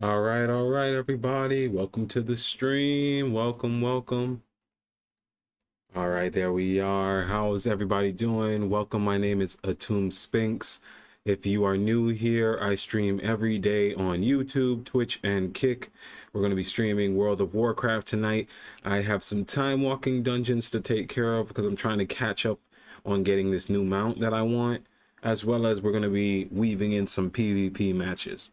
All right, everybody. Welcome to the stream. Welcome. All right, there we are. How's everybody doing? Welcome. My name is Atum Sphinx. If you are new here, I stream every day on YouTube, Twitch, and Kick. We're going to be streaming World of Warcraft tonight. I have some Timewalking Dungeons to take care of because I'm trying to catch up on getting this new mount that I want, as well as we're going to be weaving in some PvP matches.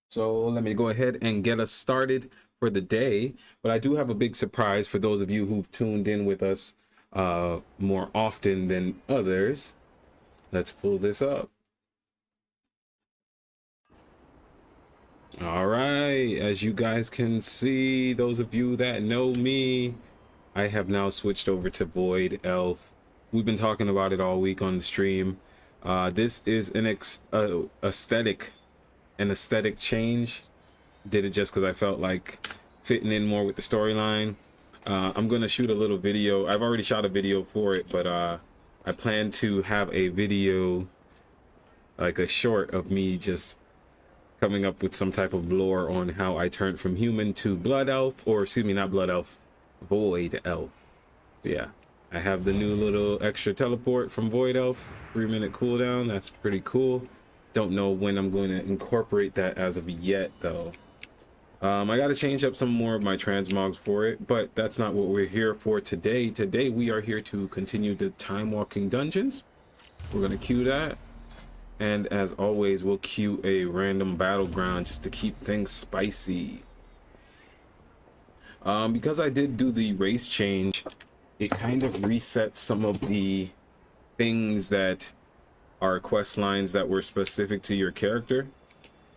So let me go ahead and get us started for the day. But I do have a big surprise for those of you who've tuned in with us more often than others. Let's pull this up. All right, as you guys can see, those of you that know me, I have now switched over to Void Elf. We've been talking about it all week on the stream. This is an aesthetic change. Did it just because I felt like fitting in more with the storyline. I'm gonna shoot a little video. I've already shot a video for it, but I plan to have a video, like a short of me just coming up with some type of lore on how I turned from human to blood elf, or excuse me, not blood elf, void elf. So yeah, I have the new little extra teleport from Void Elf, 3-minute cooldown. That's pretty cool. Don't know when I'm going to incorporate that as of yet though. I got to change up some more of my transmogs for it, but that's not what we're here for today. Today we are here to continue the Timewalking Dungeons. We're going to queue that, and as always we'll queue a random battleground just to keep things spicy. Because I did do the race change, it kind of resets some of the things that are quest lines that were specific to your character.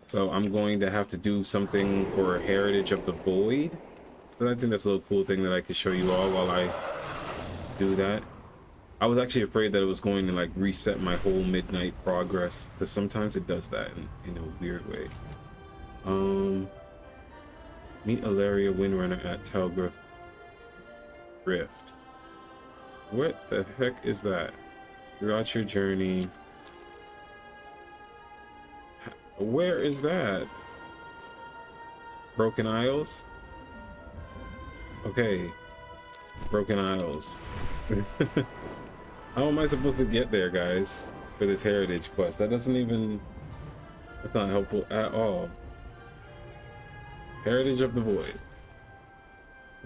So I'm going to have to do something for Heritage of the Void. So I think that's a little cool thing that I could show you all while I do that. I was actually afraid that it was going to like reset my whole midnight progress, because sometimes it does that in a weird way. Meet Alaria Windrunner at Telgriff Rift. What the heck is that? Throughout your journey. Where is that? Broken Isles? Okay. Broken Isles. How am I supposed to get there, guys? For this heritage quest? That doesn't even... That's not helpful at all. Heritage of the Void.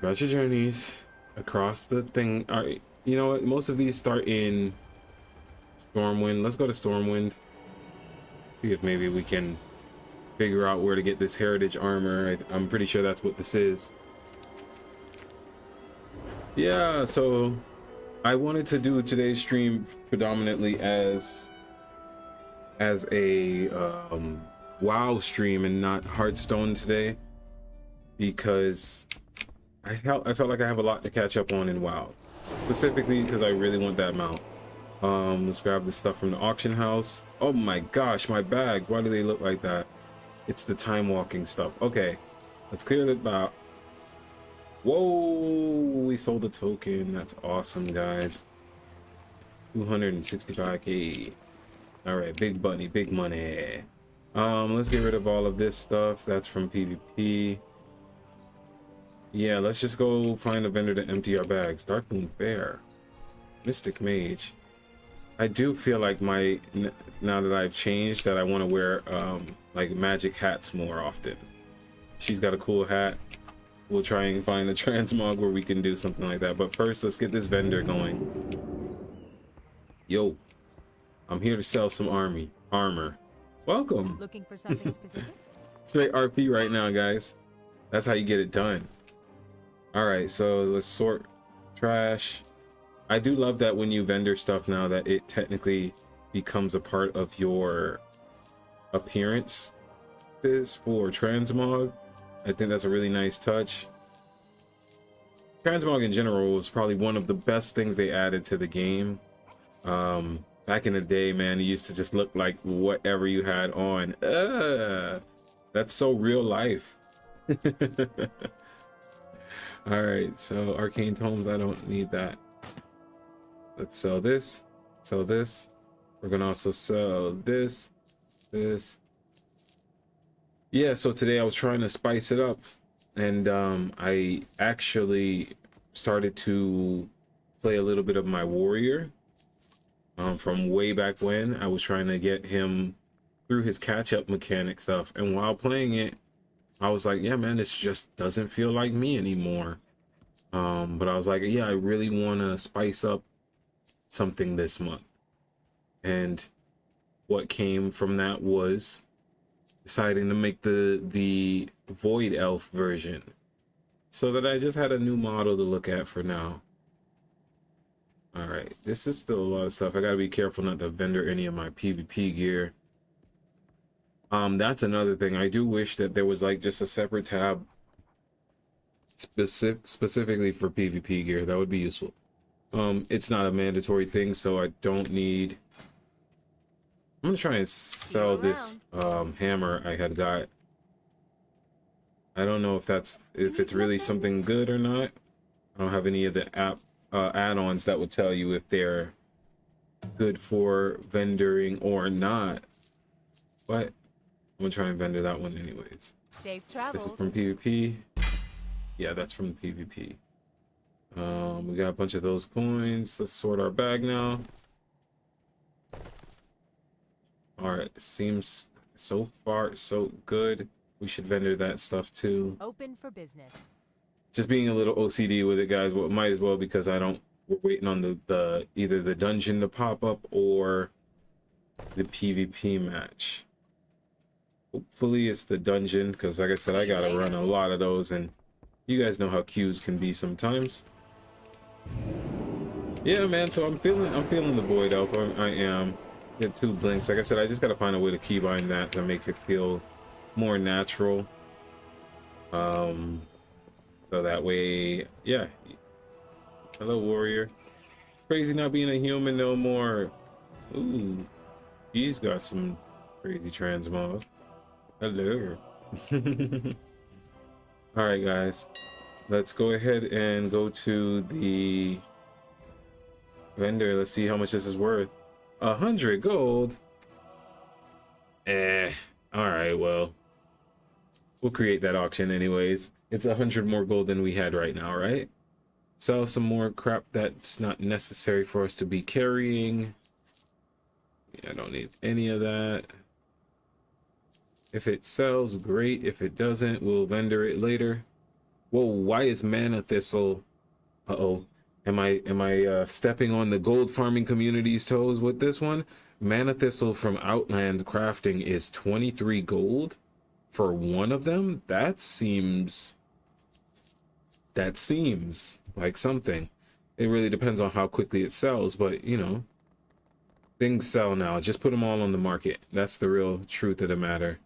Throughout your journeys across the thing. Alright, you know what? Most of these start in Stormwind. Let's go to Stormwind. See if maybe we can figure out where to get this heritage armor. I'm pretty sure that's what this is. Yeah, so I wanted to do today's stream predominantly as a WoW stream and not Hearthstone today, because I felt like I have a lot to catch up on in WoW, specifically because I really want that mount. Let's grab the stuff from the auction house. Oh my gosh, my bag. Why do they look like that? It's the time walking stuff. Okay, let's clear that out. Whoa, we sold a token. That's awesome, guys. 265k. All right, big bunny, big money. Let's get rid of all of this stuff. That's from PvP. Yeah, let's just go find a vendor to empty our bags. Darkmoon Fair. Mystic Mage. I do feel like now that I've changed, that I want to wear like magic hats more often. She's got a cool hat. We'll try and find a transmog where we can do something like that. But first, let's get this vendor going. Yo, I'm here to sell some armor. Welcome. Looking for something specific? Straight RP right now, guys. That's how you get it done. All right, so let's sort trash. I do love that when you vendor stuff now that it technically becomes a part of your appearance. This for transmog. I think that's a really nice touch. Transmog in general was probably one of the best things they added to the game. Back in the day, man, it used to just look like whatever you had on. That's so real life. All right, so arcane tomes, I don't need that. Let's sell this, sell this. We're gonna also sell this, Yeah, so today I was trying to spice it up, and I actually started to play a little bit of my warrior from way back when. I was trying to get him through his catch-up mechanic stuff, and while playing it, I was like, yeah, man, this just doesn't feel like me anymore. But I was like, yeah, I really want to spice up something this month. And what came from that was deciding to make the Void Elf version, so that I just had a new model to look at for now. All right, this is still a lot of stuff. I gotta be careful not to vendor any of my PvP gear. That's another thing. I do wish that there was like just a separate tab specifically for PvP gear. That would be useful. It's not a mandatory thing, so I don't need. I'm gonna try and sell this hammer I had got. I don't know if it's really something good or not. I don't have any of the add-ons that would tell you if they're good for vendoring or not. But I'm gonna try and vendor that one anyways. Safe travels. This is from PvP. Yeah, that's from PvP. We got a bunch of those coins. Let's sort our bag now. All right, seems so far so good. We should vendor that stuff too. Open for business. Just being a little OCD with it, guys. Well, might as well, because we're waiting on the either the dungeon to pop up or the PvP match. Hopefully it's the dungeon, because like I said, I gotta run a lot of those, and you guys know how queues can be sometimes. Yeah, man. So I'm feeling the Void Elf. I am. Get 2 blinks. Like I said, I just gotta find a way to keybind that to make it feel more natural. So that way, yeah. Hello, warrior. It's crazy not being a human no more. Ooh, he's got some crazy transmog. Hello. All right, guys. Let's go ahead and go to the vendor. Let's see how much this is worth. 100 gold. All right, well, we'll create that auction anyways. It's 100 more gold than we had right now, right? Sell some more crap that's not necessary for us to be carrying. Yeah, I don't need any of that. If it sells, great. If it doesn't, we'll vendor it later. Whoa, why is mana thistle? Uh-oh. Am I stepping on the gold farming community's toes with this one? Mana thistle from Outland Crafting is 23 gold for one of them. That seems like something. It really depends on how quickly it sells, but you know, things sell now. Just put them all on the market. That's the real truth of the matter.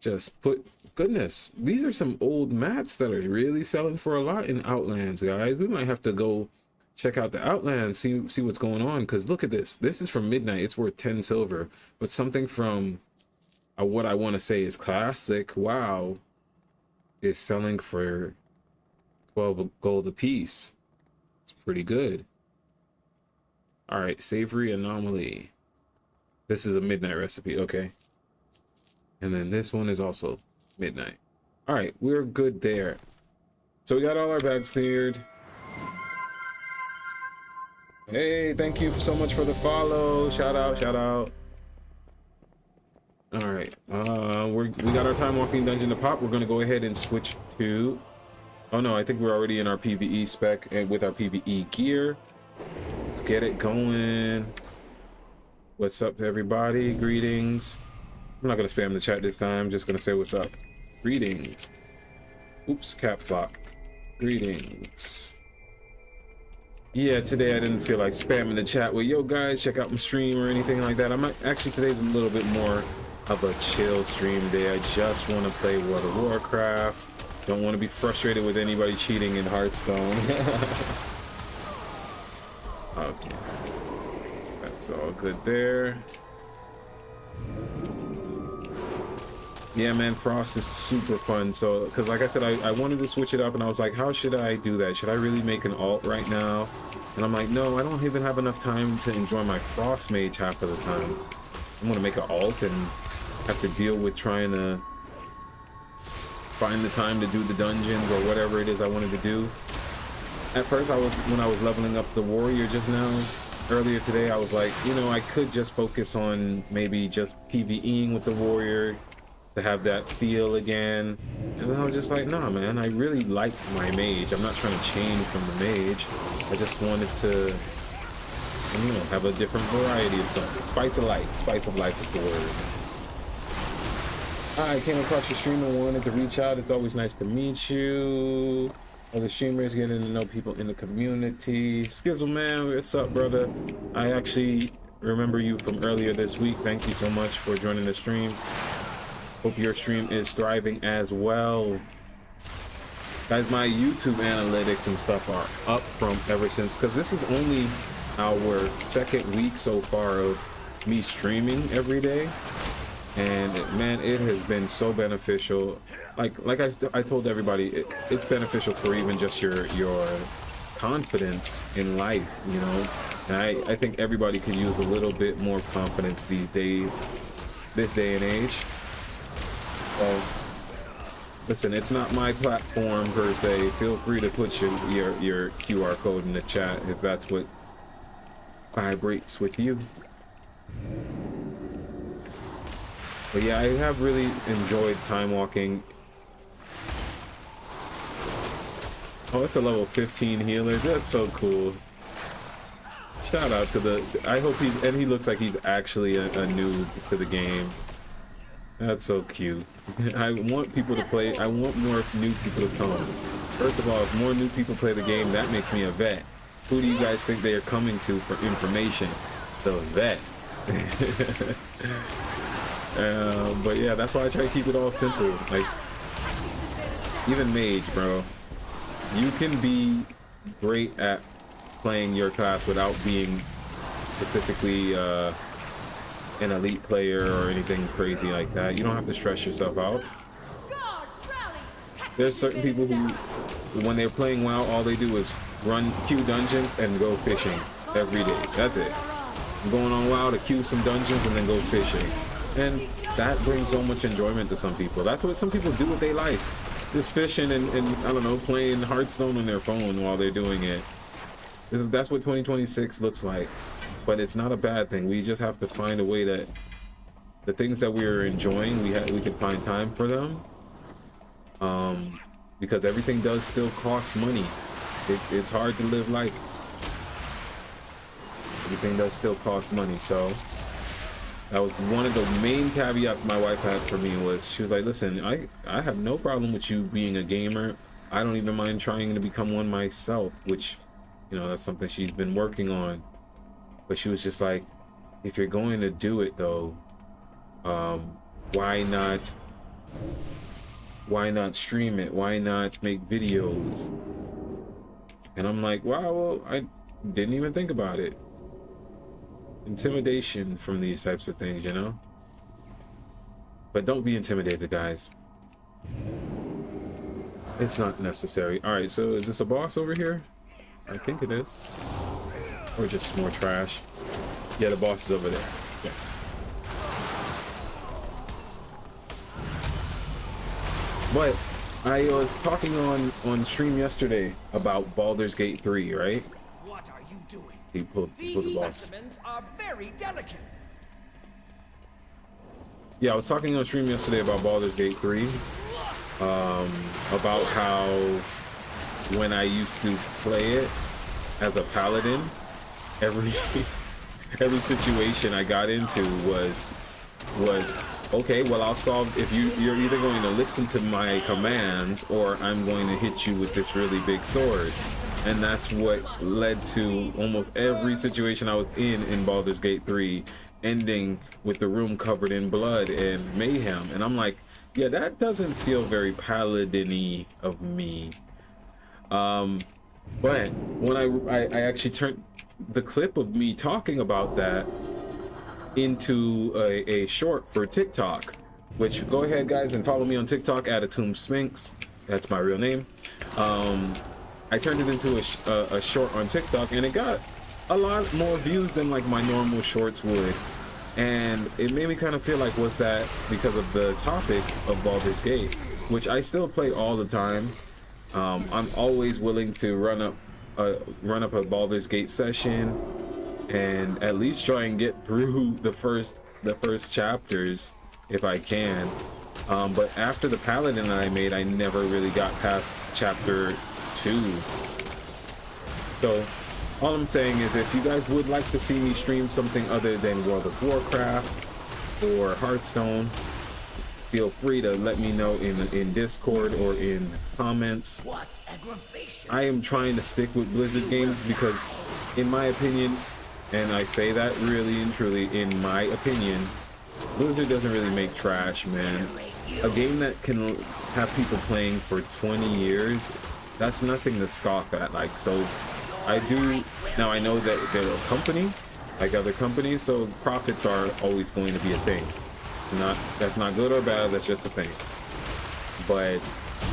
Just put, goodness, these are some old mats that are really selling for a lot in Outlands, guys. We might have to go check out the Outlands, see what's going on, because look at this. This is from Midnight. It's worth 10 silver, but something from what I want to say is classic WoW is selling for 12 gold a piece. It's pretty good. All right, savory anomaly. This is a midnight recipe, okay. And then this one is also midnight. All right, we're good there. So we got all our bags cleared. Hey, thank you so much for the follow. Shout out, shout out. All right, we got our Timewalking dungeon to pop. We're gonna go ahead and switch to. Oh no, I think we're already in our PvE spec and with our PvE gear. Let's get it going. What's up, everybody? Greetings. I'm not gonna spam the chat this time. Just gonna say what's up. Greetings. Oops, cap flop. Greetings. Yeah, today I didn't feel like spamming the chat with yo guys, check out my stream or anything like that. Actually today's a little bit more of a chill stream day. I just want to play World of Warcraft. Don't want to be frustrated with anybody cheating in Hearthstone. Okay, that's all good there. Yeah, man, Frost is super fun. So, because like I said, I wanted to switch it up, and I was like, how should I do that? Should I really make an alt right now? And I'm like, no, I don't even have enough time to enjoy my Frost Mage half of the time. I'm gonna make an alt and have to deal with trying to find the time to do the dungeons or whatever it is I wanted to do. At first, when I was leveling up the warrior just now, earlier today, I was like, you know, I could just focus on maybe just PvEing with the warrior to have that feel again. And then I was just like, nah, man, I really like my mage. I'm not trying to change from the mage. I just wanted to, you know, have a different variety of something. Spice of life. Spice of life is the word. I came across your stream and wanted to reach out. It's always nice to meet you. Other streamers, getting to know people in the community. Skizzle, man, what's up, brother? I actually remember you from earlier this week. Thank you so much for joining the stream. Hope your stream is thriving as well. Guys, my YouTube analytics and stuff are up from ever since, because this is only our second week so far of me streaming every day. And man, it has been so beneficial. Like I told everybody, it's beneficial for even just your confidence in life, you know. And I think everybody could use a little bit more confidence these days, this day and age. So listen, it's not my platform per se. Feel free to put your QR code in the chat if that's what vibrates with you. But yeah, I have really enjoyed Timewalking. Oh, it's a level 15 healer. That's so cool. Shout out to the, I hope he looks like he's actually a noob to the game. That's so cute. I want people to play, I want more new people to come. First of all, if more new people play the game, that makes me a vet. Who do you guys think they are coming to for information? The vet. But yeah, that's why I try to keep it all simple. Like, even mage, bro, you can be great at playing your class without being specifically an elite player or anything crazy like that. You don't have to stress yourself out. There's certain people who, when they're playing WoW, all they do is run queue dungeons and go fishing every day. That's it. I'm going on WoW to queue some dungeons and then go fishing. And that brings so much enjoyment to some people. That's what some people do with their life. Just fishing and I don't know, playing Hearthstone on their phone while they're doing it. That's what 2026 looks like. But it's not a bad thing. We just have to find a way that the things that we're enjoying, we can find time for them. Because everything does still cost money. It's hard to live life. Everything does still cost money, so that was one of the main caveats my wife had for me. Was she was like, listen, I have no problem with you being a gamer. I don't even mind trying to become one myself, which, you know, that's something she's been working on. But she was just like, if you're going to do it though, why not stream it? Why not make videos? And I'm like, wow, well, I didn't even think about it. Intimidation from these types of things, you know. But don't be intimidated, guys. It's not necessary. All right, so is this a boss over here? I think it is. Or just more trash. Yeah, the boss is over there. Yeah. But I was talking on stream yesterday about Baldur's Gate 3, right? What are you doing? He pulled the boss. Specimens are very delicate. Yeah, I was talking on stream yesterday about Baldur's Gate 3. About how when I used to play it as a paladin, every situation I got into was okay, well, I'll solve, if you're either going to listen to my commands or I'm going to hit you with this really big sword. And that's what led to almost every situation I was in Baldur's Gate 3 ending with the room covered in blood and mayhem. And I'm like, yeah, that doesn't feel very paladin-y of me. But when I actually turned the clip of me talking about that into a short for TikTok, which, go ahead guys and follow me on TikTok at Atum Sphinx. That's my real name. I turned it into a short on TikTok, and it got a lot more views than like my normal shorts would. And it made me kind of feel like, was that because of the topic of Baldur's Gate? which I still play all the time. I'm always willing to run up a Baldur's Gate session and at least try and get through the first chapters if I can. But after the Paladin that I made, I never really got past chapter 2. So all I'm saying is, if you guys would like to see me stream something other than World of Warcraft or Hearthstone, feel free to let me know in Discord or in comments. What aggravation! I am trying to stick with Blizzard games because, in my opinion, and I say that really and truly, in my opinion, Blizzard doesn't really make trash, man. A game that can have people playing for 20 years, that's nothing to scoff at. Like, so I know that they're a company, like other companies, so profits are always going to be a thing. That's not good or bad, that's just a thing. But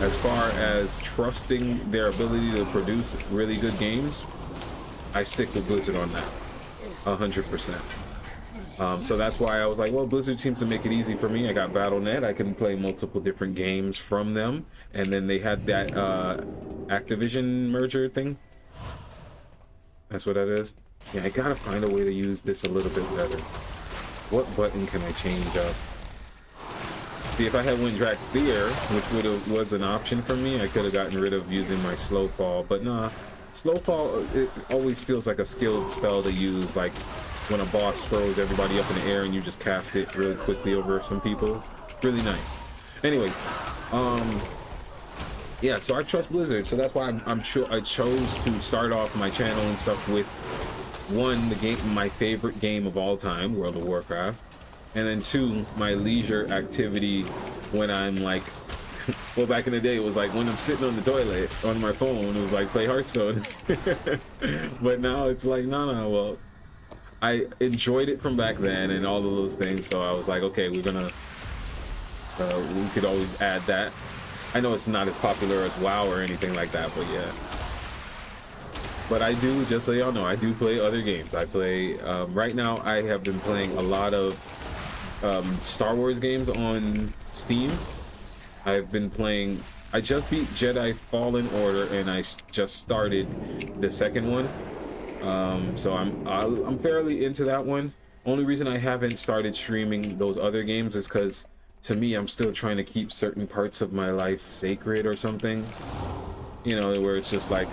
as far as trusting their ability to produce really good games, I stick with Blizzard on that 100%. So that's why I was like, well, Blizzard seems to make it easy for me. I got Battle.net, I can play multiple different games from them, and then they had that Activision merger thing. That's what that is. Yeah, I gotta find a way to use this a little bit better. What button can I change up? See, if I had Windrak Fear, which was an option for me, I could have gotten rid of using my slow fall. But nah, slow fall, it always feels like a skilled spell to use, like when a boss throws everybody up in the air and you just cast it really quickly over some people. Really nice. Anyways, yeah, so I trust Blizzard, so that's why I'm sure I chose to start off my channel and stuff with my favorite game of all time, World of Warcraft, and then 2, my leisure activity when I'm like, well, back in the day it was like when I'm sitting on the toilet on my phone, it was like play Hearthstone. But now it's like no, well, I enjoyed it from back then and all of those things, so I was like, okay, we could always add that. I know it's not as popular as WoW or anything like that, but yeah. But I do, just so y'all know, I do play other games. I play, right now I have been playing a lot of Star Wars games on Steam. I've been playing, I just beat Jedi Fallen Order and I just started the second one. So I'm fairly into that one. Only reason I haven't started streaming those other games is because, to me, I'm still trying to keep certain parts of my life sacred or something. You know, where it's just like,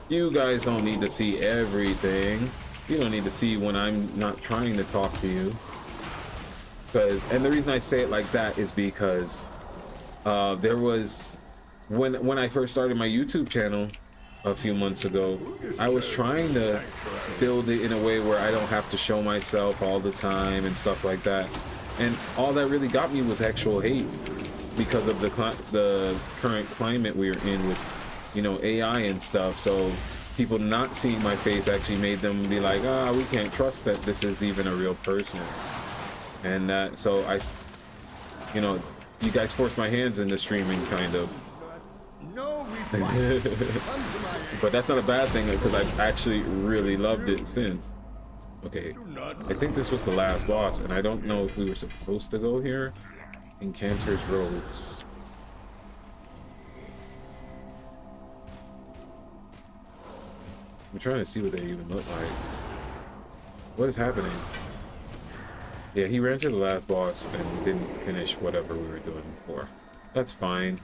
you guys don't need to see everything. You don't need to see when I'm not trying to talk to you. And the reason I say it like that is because there was, when I first started my YouTube channel a few months ago, I was trying to build it in a way where I don't have to show myself all the time and stuff like that. And all that really got me was actual hate because of the current climate we're in with, you know, AI and stuff. So people not seeing my face actually made them be like, we can't trust that this is even a real person. And that, so you know, you guys forced my hands into streaming, kind of. No But that's not a bad thing because I've actually really loved it since. Okay, I think this was the last boss, and I don't know if we were supposed to go here. Encanter's Robes. I'm trying to see what they even look like. What is happening? Yeah, he ran to the last boss and didn't finish whatever we were doing before. That's fine.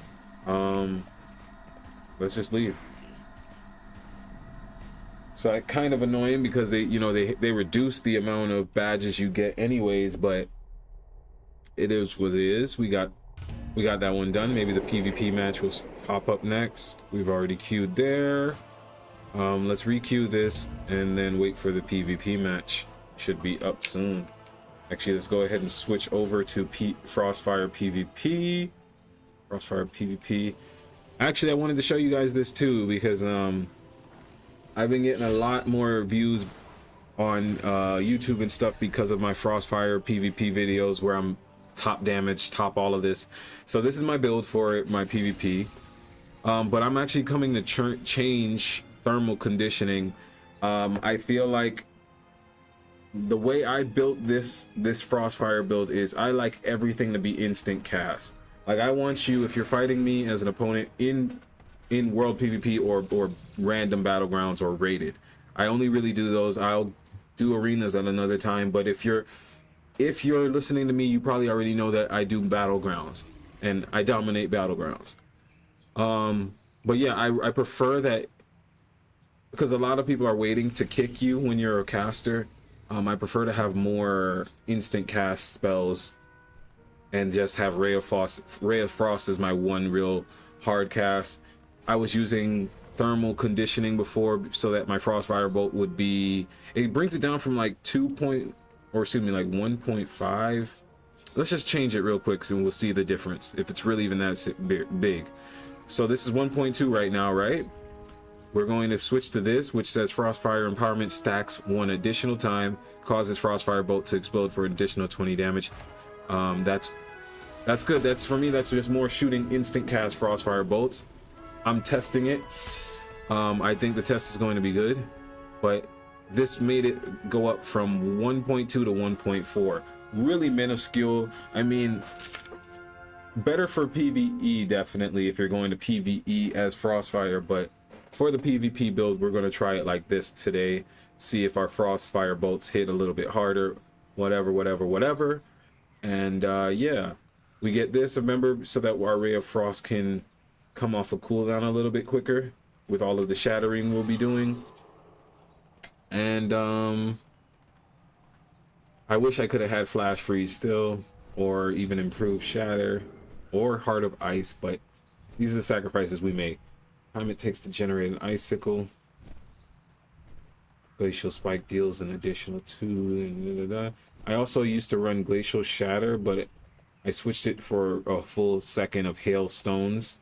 Let's just leave. So kind of annoying because they reduced the amount of badges you get anyways, but it is what it is. We got that one done. Maybe the PvP match will pop up next. We've already queued there. Let's re-queue this and then wait for the PvP match. Should be up soon. Actually, let's go ahead and switch over to Frostfire PvP. Frostfire PvP. Actually, I wanted to show you guys this too because I've been getting a lot more views on YouTube and stuff because of my Frostfire PvP videos where I'm top damage, top all of this. So this is my build for my PvP. But I'm actually coming to change thermal conditioning. I feel like the way I built this Frostfire build is I like everything to be instant cast. Like, I want you, if you're fighting me as an opponent in World PvP or random Battlegrounds or rated, I only really do those. I'll do arenas at another time, but if you're listening to me, you probably already know that I do Battlegrounds and I dominate Battlegrounds. But yeah, I prefer that, because a lot of people are waiting to kick you when you're a caster. I prefer to have more instant cast spells and just have Ray of Frost. Ray of Frost is my one real hard cast. I was using thermal conditioning before so that my Frostfire Bolt would be, it brings it down from like 1.5. Let's just change it real quick and we'll see the difference, if it's really even that big. So this is 1.2 right now, right? We're going to switch to this, which says Frostfire Empowerment stacks 1 additional time, causes Frostfire Bolt to explode for an additional 20 damage. That's good. That's, for me, that's just more shooting instant cast Frostfire Bolts. I'm testing it. I think the test is going to be good, but this made it go up from 1.2 to 1.4. Really minuscule. I mean, better for PvE, definitely, if you're going to PvE as Frostfire, but for the PvP build, we're going to try it like this today. See if our Frostfire bolts hit a little bit harder, whatever. And yeah, we get this, remember, so that our Ray of Frost can come off a cooldown a little bit quicker with all of the shattering we'll be doing. And I wish I could have had Flash Freeze still, or even improved Shatter, or Heart of Ice, but these are the sacrifices we make. Time it takes to generate an Icicle. Glacial Spike deals an additional 2. And I also used to run Glacial Shatter, but I switched it for a full second of Hailstones,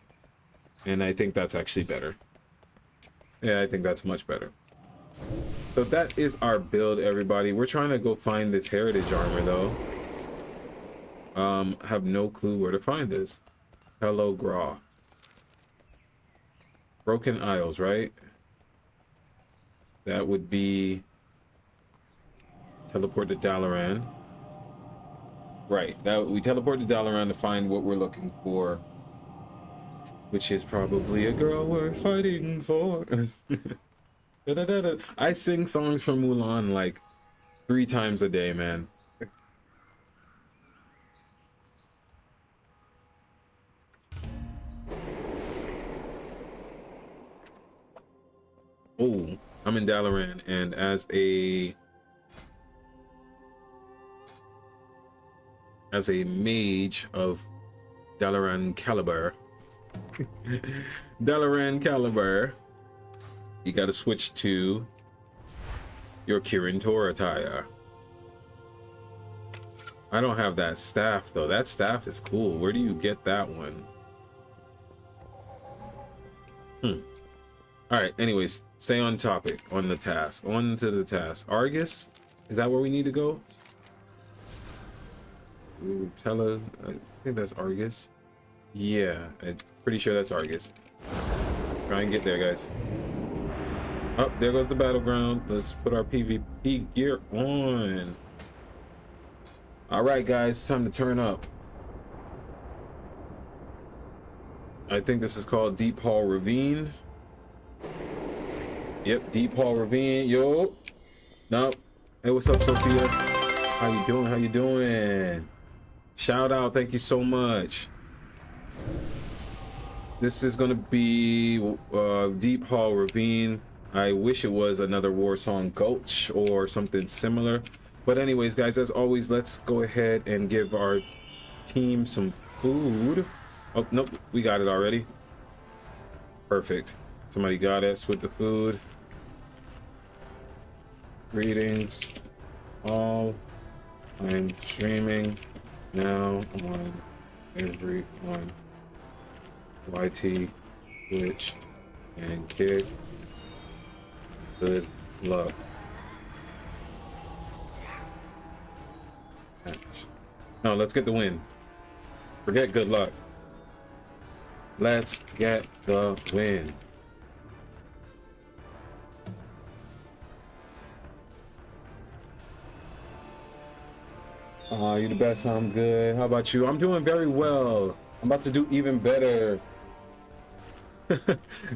and I think that's actually better. Yeah, I think that's much better. So that is our build, everybody. We're trying to go find this heritage armor, though. Have no clue where to find this. Hello, Graw. Broken Isles, right? That would be teleport to Dalaran. Right, that we teleport to Dalaran to find what we're looking for, which is probably a girl worth fighting for. I sing songs from Mulan like 3 times a day, man. Oh, I'm in Dalaran, and as a mage of Dalaran caliber, you gotta switch to your Kirin Tor attire. I don't have that staff though. That staff is cool. Where do you get that one? All right, anyways, stay on topic, on the task, on to the task. Argus, is that where we need to go? Ooh, I think that's Argus. Yeah, I'm pretty sure that's Argus. Try and get there, guys. Oh, there goes the battleground. Let's put our PvP gear on. All right, guys, time to turn up. I think this is called Deep Hall Ravine. Yep, Deep Hall Ravine. Yo. No. Hey, what's up, Sophia? How you doing? How you doing? Shout out. Thank you so much. This is going to be Deep Hall Ravine. I wish it was another Warsong Gulch or something similar. But anyways, guys, as always, let's go ahead and give our team some food. Oh, nope. We got it already. Perfect. Somebody got us with the food. Greetings all. I'm streaming now on everyone. YT, Twitch, and Kick. Good luck. No, let's get the win. Forget good luck. Let's get the win. You the best. I'm good. How about you? I'm doing very well. I'm about to do even better.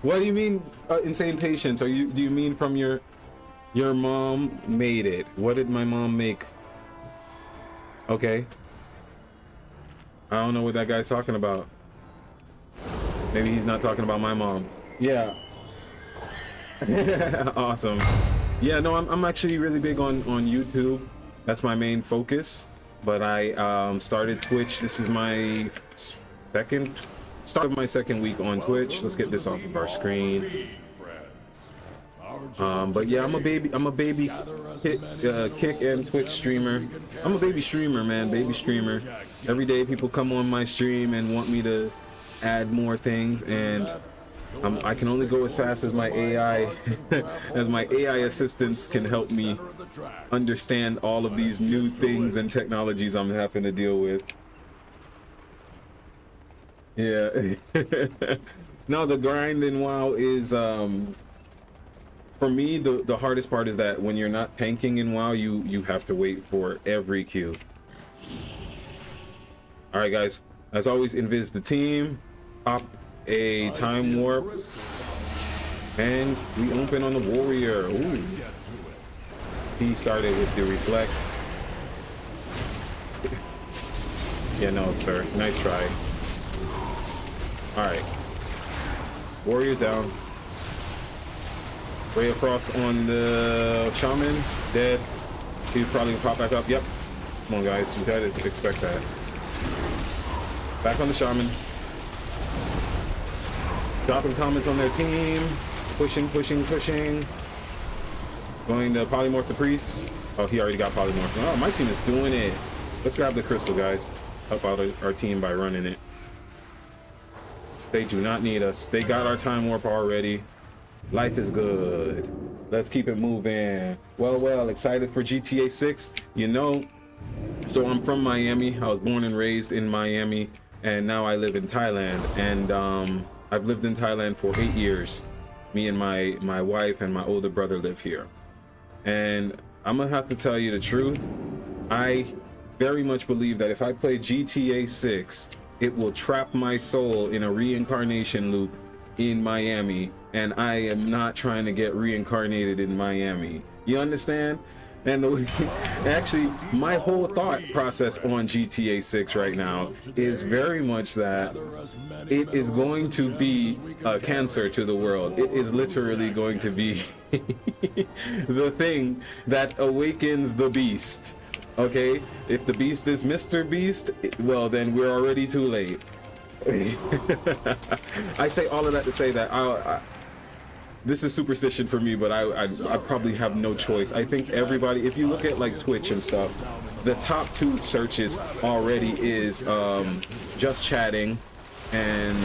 What do you mean, insane patience? Do you mean from your mom made it? What did my mom make? Okay. I don't know what that guy's talking about. Maybe he's not talking about my mom. Yeah. Awesome. Yeah, no, I'm actually really big on YouTube. That's my main focus. But I started Twitch. This is my start of my second week on Twitch. Let's get this off of our screen. But yeah, I'm a baby kick and Twitch streamer. I'm a baby streamer, man, baby streamer. Every day people come on my stream and want me to add more things, and I can only go as fast as my AI, as my AI assistants can help me understand all of these new things and technologies I'm having to deal with. Yeah. No, the grind in WoW is for me, the hardest part is that when you're not tanking in WoW, you have to wait for every queue. All right, guys. As always, invis the team, pop a time warp, and we open on the warrior. Ooh. He started with the reflect. Yeah, no, sir. Nice try. All right. Warrior's down. Ray of Frost on the shaman, dead. He's probably gonna pop back up. Yep. Come on, guys. You had to expect that. Back on the shaman. Dropping comments on their team. Pushing. Going to polymorph the priest. Oh, he already got polymorphed. Oh, my team is doing it. Let's grab the crystal, guys. Help out our team by running it. They do not need us. They got our time warp already. Life is good. Let's keep it moving. Well, excited for GTA 6. You know, so I'm from Miami. I was born and raised in Miami, and now I live in Thailand. And I've lived in Thailand for 8 years. Me and my wife and my older brother live here. And I'm gonna have to tell you the truth. I very much believe that if I play GTA 6, it will trap my soul in a reincarnation loop in Miami, and I am not trying to get reincarnated in Miami. You understand? And actually, my whole thought process on GTA 6 right now is very much that it is going to be a cancer to the world. It is literally going to be the thing that awakens the beast. Okay? If the beast is Mr. Beast, well, then we're already too late. I say all of that to say that this is superstition for me, but I probably have no choice. I think everybody, if you look at like Twitch and stuff, the top 2 searches already is just chatting, and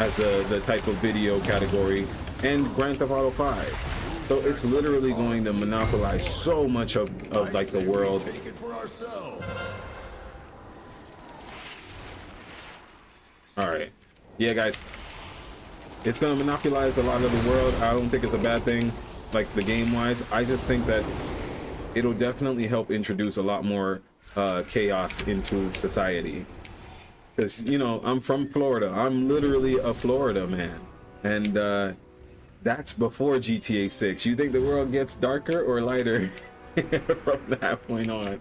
as the type of video category, and Grand Theft Auto 5. So it's literally going to monopolize so much of like the world. All right, yeah, guys, it's gonna monopolize a lot of the world. I don't think it's a bad thing, like the game wise. I just think that it'll definitely help introduce a lot more chaos into society. Because, you know, I'm from Florida. I'm literally a Florida man, and that's before GTA 6. You think the world gets darker or lighter from that point on?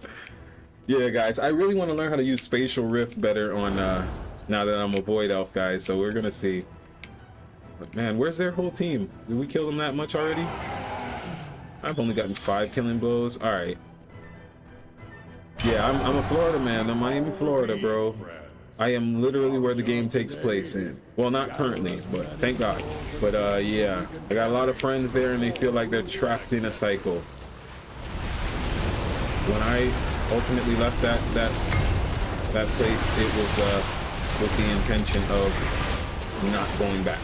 Yeah, guys, I really want to learn how to use Spatial Rift better on now that I'm a Void Elf, guys, so we're gonna see. But man, where's their whole team? Did we kill them that much already? I've only gotten 5 killing blows. All right. Yeah, I'm a Florida man. I'm Miami, Florida, bro. I am literally where the game takes place in. Well, not currently, but thank God. But yeah, I got a lot of friends there, and they feel like they're trapped in a cycle. When I ultimately left that place, it was with the intention of not going back.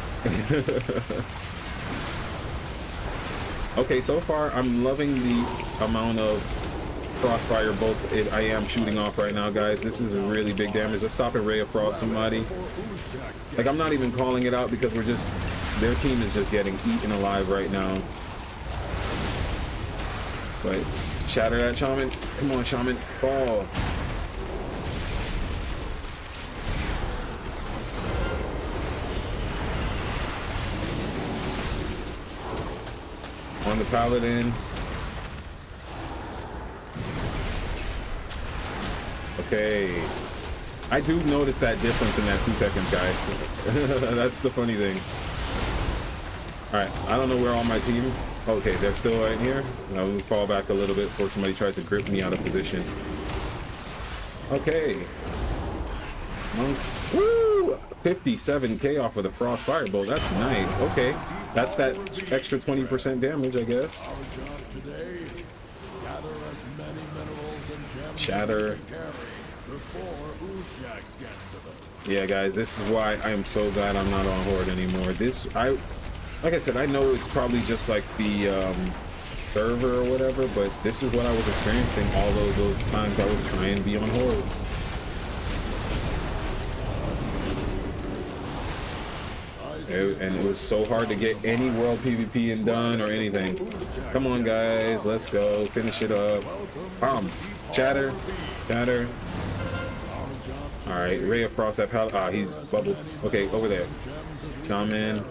Okay, so far I'm loving the amount of crossfire bolt I am shooting off right now, guys. This is a really big damage. Let's stop a ray of frost somebody. Like, I'm not even calling it out because their team is just getting eaten alive right now. But shatter that shaman. Come on, shaman, fall. the paladin. Okay. I do notice that difference in that 2 seconds, guy. That's the funny thing. Alright, I don't know where all my team... Okay, they're still right here. Now let me fall back a little bit before somebody tries to grip me out of position. Okay. Monk. Woo! 57k off of the Frost Firebolt. That's nice. Okay. That's that extra 20% damage, I guess. Shatter. Yeah, guys, this is why I am so glad I'm not on Horde anymore. Like I said, I know it's probably just like the server or whatever, but this is what I was experiencing all of those times I was trying to be on Horde. And it was so hard to get any world PvP and done or anything. Come on, guys, let's go finish it up. Chatter. All right, Ray of Frost. That he's bubbled. Okay, over there. Shaman.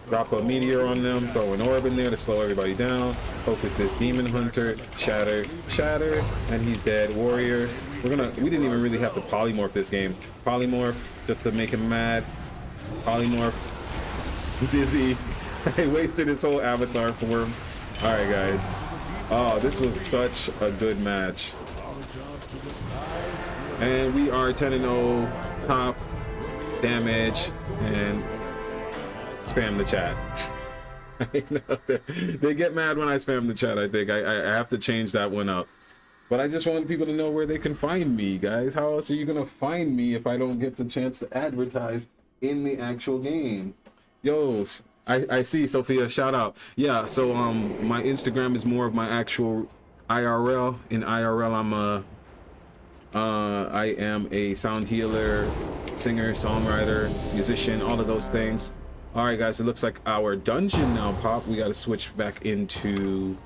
Drop a meteor on them. Throw an orb in there to slow everybody down. Focus this demon hunter. Shatter, and he's dead. Warrior. We didn't even really have to polymorph this game. Polymorph just to make him mad. Polymorph. Dizzy. I wasted his whole avatar for him. All right, guys. Oh, this was such a good match. And we are 10-0 top damage and spam the chat. I know they get mad when I spam the chat. I think I have to change that one up. But I just want people to know where they can find me, guys. How else are you gonna find me if I don't get the chance to advertise in the actual game? Yo, I see Sophia, shout out. Yeah, so my Instagram is more of my actual IRL. In IRL, I am a sound healer, singer, songwriter, musician, all of those things. All right, guys, it looks like our dungeon now popped. We got to switch back into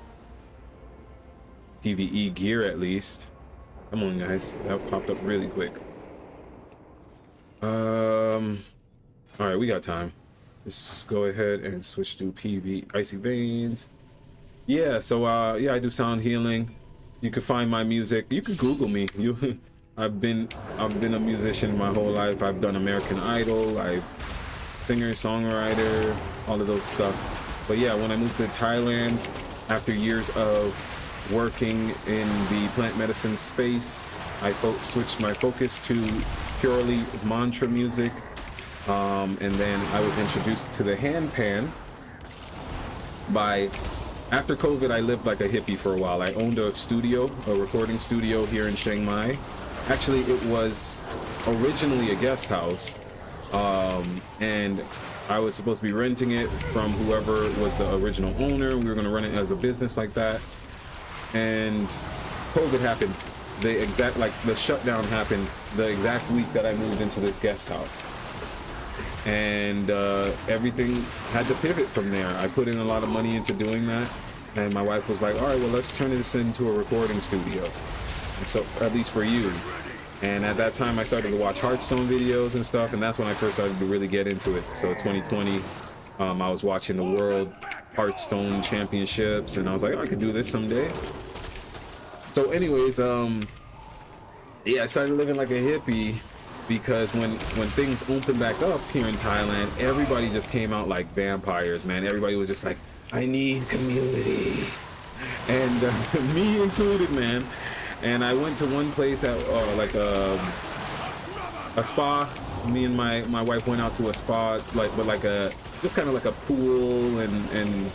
PvE gear at least. Come on, guys, that popped up really quick. All right, we got time. Just go ahead and switch to PV Icy Veins. Yeah, so yeah, I do sound healing. You can find my music. You can Google me. I've been a musician my whole life. I've done American Idol. I've singer, songwriter, all of those stuff. But yeah, when I moved to Thailand, after years of working in the plant medicine space, I switched my focus to purely mantra music. And then I was introduced to the handpan after COVID. I lived like a hippie for a while. I owned a recording studio here in Chiang Mai. Actually, it was originally a guest house, and I was supposed to be renting it from whoever was the original owner. We were going to run it as a business like that, and COVID happened. The shutdown happened the exact week that I moved into this guest house. And everything had to pivot from there. I put in a lot of money into doing that, and my wife was like, all right, well, let's turn this into a recording studio, so at least for you. And at that time I started to watch Hearthstone videos and stuff, and that's when I first started to really get into it. So 2020, I was watching the World Hearthstone Championships, and I was like, oh, I could do this someday. So anyways, yeah, I started living like a hippie, because when things opened back up here in Thailand, everybody just came out like vampires, man. Everybody was just like, I need community, and me included, man. And I went to one place at like a spa. Me and my wife went out to a spa, just kind of like a pool and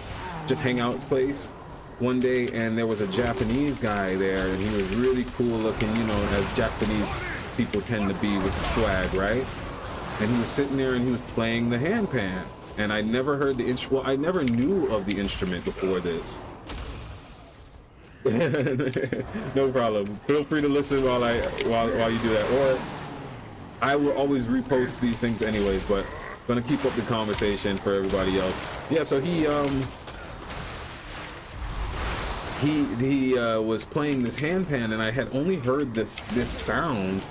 just hangout place one day, and there was a Japanese guy there, and he was really cool looking, you know, as Japanese people tend to be with the swag, right? And he was sitting there and he was playing the handpan, and I never heard the instrument. Well, I never knew of the instrument before this. No problem. Feel free to listen while you do that, or I will always repost these things anyways, but I'm gonna keep up the conversation for everybody else. Yeah, so he was playing this handpan, and I had only heard this sound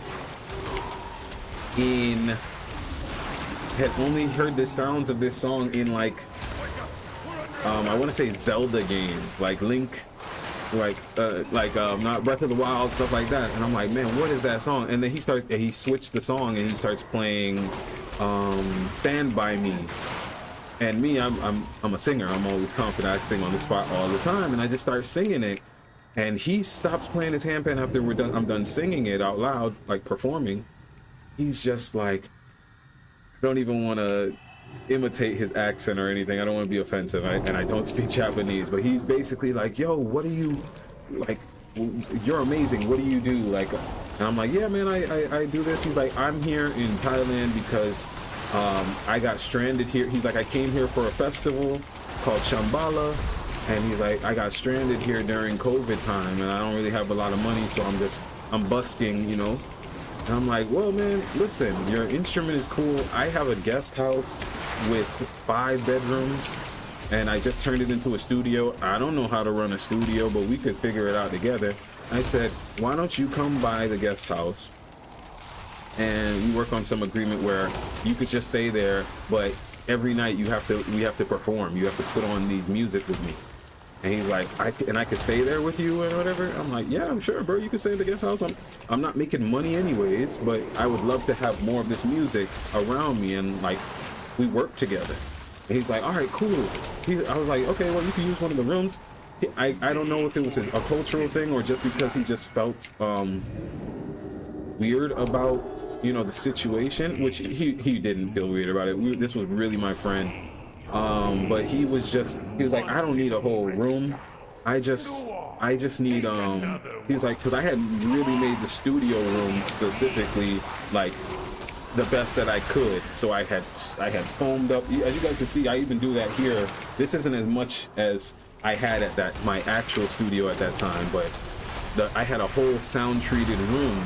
had only heard the sounds of this song in like I want to say Zelda games, like Link, like not Breath of the Wild, stuff like that. And I'm like, man, what is that song? And then he switched the song and he starts playing Stand By Me. And me, I'm a singer. I'm always confident. I sing on the spot all the time, and I just start singing it. And he stops playing his handpan after I'm done singing it out loud, like performing. He's just like, I don't even want to imitate his accent or anything. I don't want to be offensive, and I don't speak Japanese. But he's basically like, yo, what do you like? You're amazing. What do you do? Like, and I'm like, yeah, man, I do this. He's like, I'm here in Thailand because I got stranded here. He's like, I came here for a festival called Shambhala, and he's like, I got stranded here during COVID time, and I don't really have a lot of money, so I'm busking, you know. And I'm like, well, man, listen, your instrument is cool. I have a guest house with 5 bedrooms, and I just turned it into a studio. I don't know how to run a studio, but we could figure it out together. I said, why don't you come by the guest house and we work on some agreement where you could just stay there, but every night we have to perform. You have to put on these music with me. And he's like, I could stay there with you and whatever. I'm like, yeah, I'm sure, bro. You can stay in the guest house. I'm not making money anyways, but I would love to have more of this music around me, and like we work together. And he's like, all right, cool. I was like, okay, well, you can use one of the rooms. I don't know if it was a cultural thing or just because he just felt weird about, you know, the situation, which he didn't feel weird about it. This was really my friend. But he was like, I don't need a whole room. I just need, he was like, because I had really made the studio room specifically like the best that I could. So I had foamed up, as you guys can see, I even do that here. This isn't as much as I had at my actual studio at that time, but I had a whole sound treated room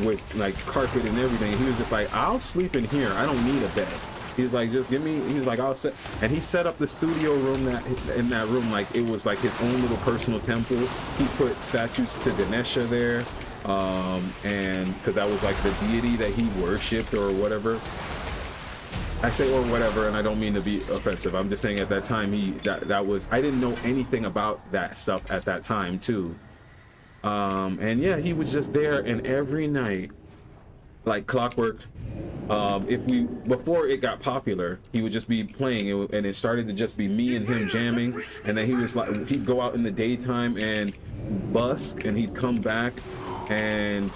with like carpet and everything. He was just like, I'll sleep in here. I don't need a bed. He's like, just give me, he's like, I'll set, and he set up the studio room in that room like it was like his own little personal temple. He put statues to Ganesha there, and because that was like the deity that he worshipped or whatever. I say or whatever, and I don't mean to be offensive. I'm just saying at that time that was, I didn't know anything about that stuff at that time too. And yeah, he was just there, and every night, like clockwork, before it got popular, he would just be playing, and it started to just be me and him jamming. And then he was like, he'd go out in the daytime and busk, and he'd come back, and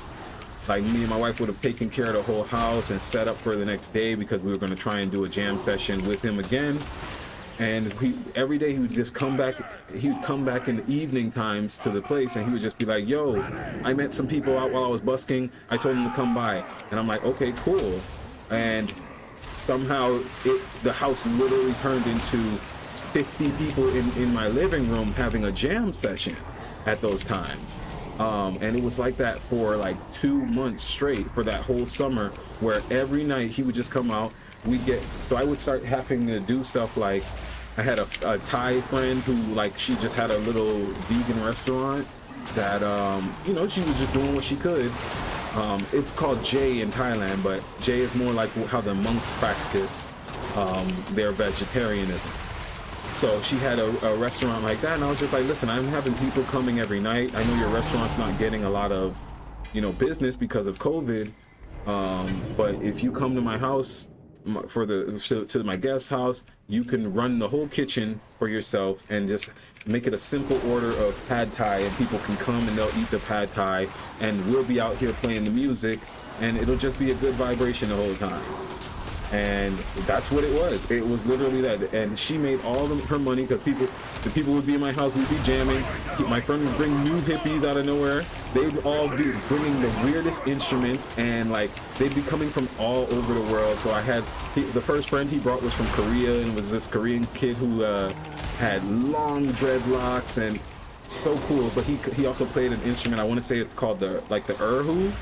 like me and my wife would have taken care of the whole house and set up for the next day because we were going to try and do a jam session with him again. And every day he would just come back. He would come back in the evening times to the place, and he would just be like, yo, I met some people out while I was busking. I told them to come by. And I'm like, okay, cool. And somehow the house literally turned into 50 people in my living room having a jam session at those times. And it was like that for like 2 months straight for that whole summer, where every night he would just come out. So I would start having to do stuff like, I had a Thai friend who, like, she just had a little vegan restaurant that, you know, she was just doing what she could. It's called Jay in Thailand, but Jay is more like how the monks practice their vegetarianism. So she had a restaurant like that, and I was just like, listen, I'm having people coming every night. I know your restaurant's not getting a lot of, you know, business because of COVID, but if you come to my house, to my guest house, you can run the whole kitchen for yourself and just make it a simple order of pad thai, and people can come and they'll eat the pad thai, and we'll be out here playing the music, and it'll just be a good vibration the whole time. And that's what it was. It was literally that. And she made all of her money because the people would be in my house, we'd be jamming. My friend would bring new hippies out of nowhere. They'd all be bringing the weirdest instruments, and like they'd be coming from all over the world. So I had the first friend he brought was from Korea, and was this Korean kid who had long dreadlocks and so cool. But he also played an instrument. I want to say it's called the erhu.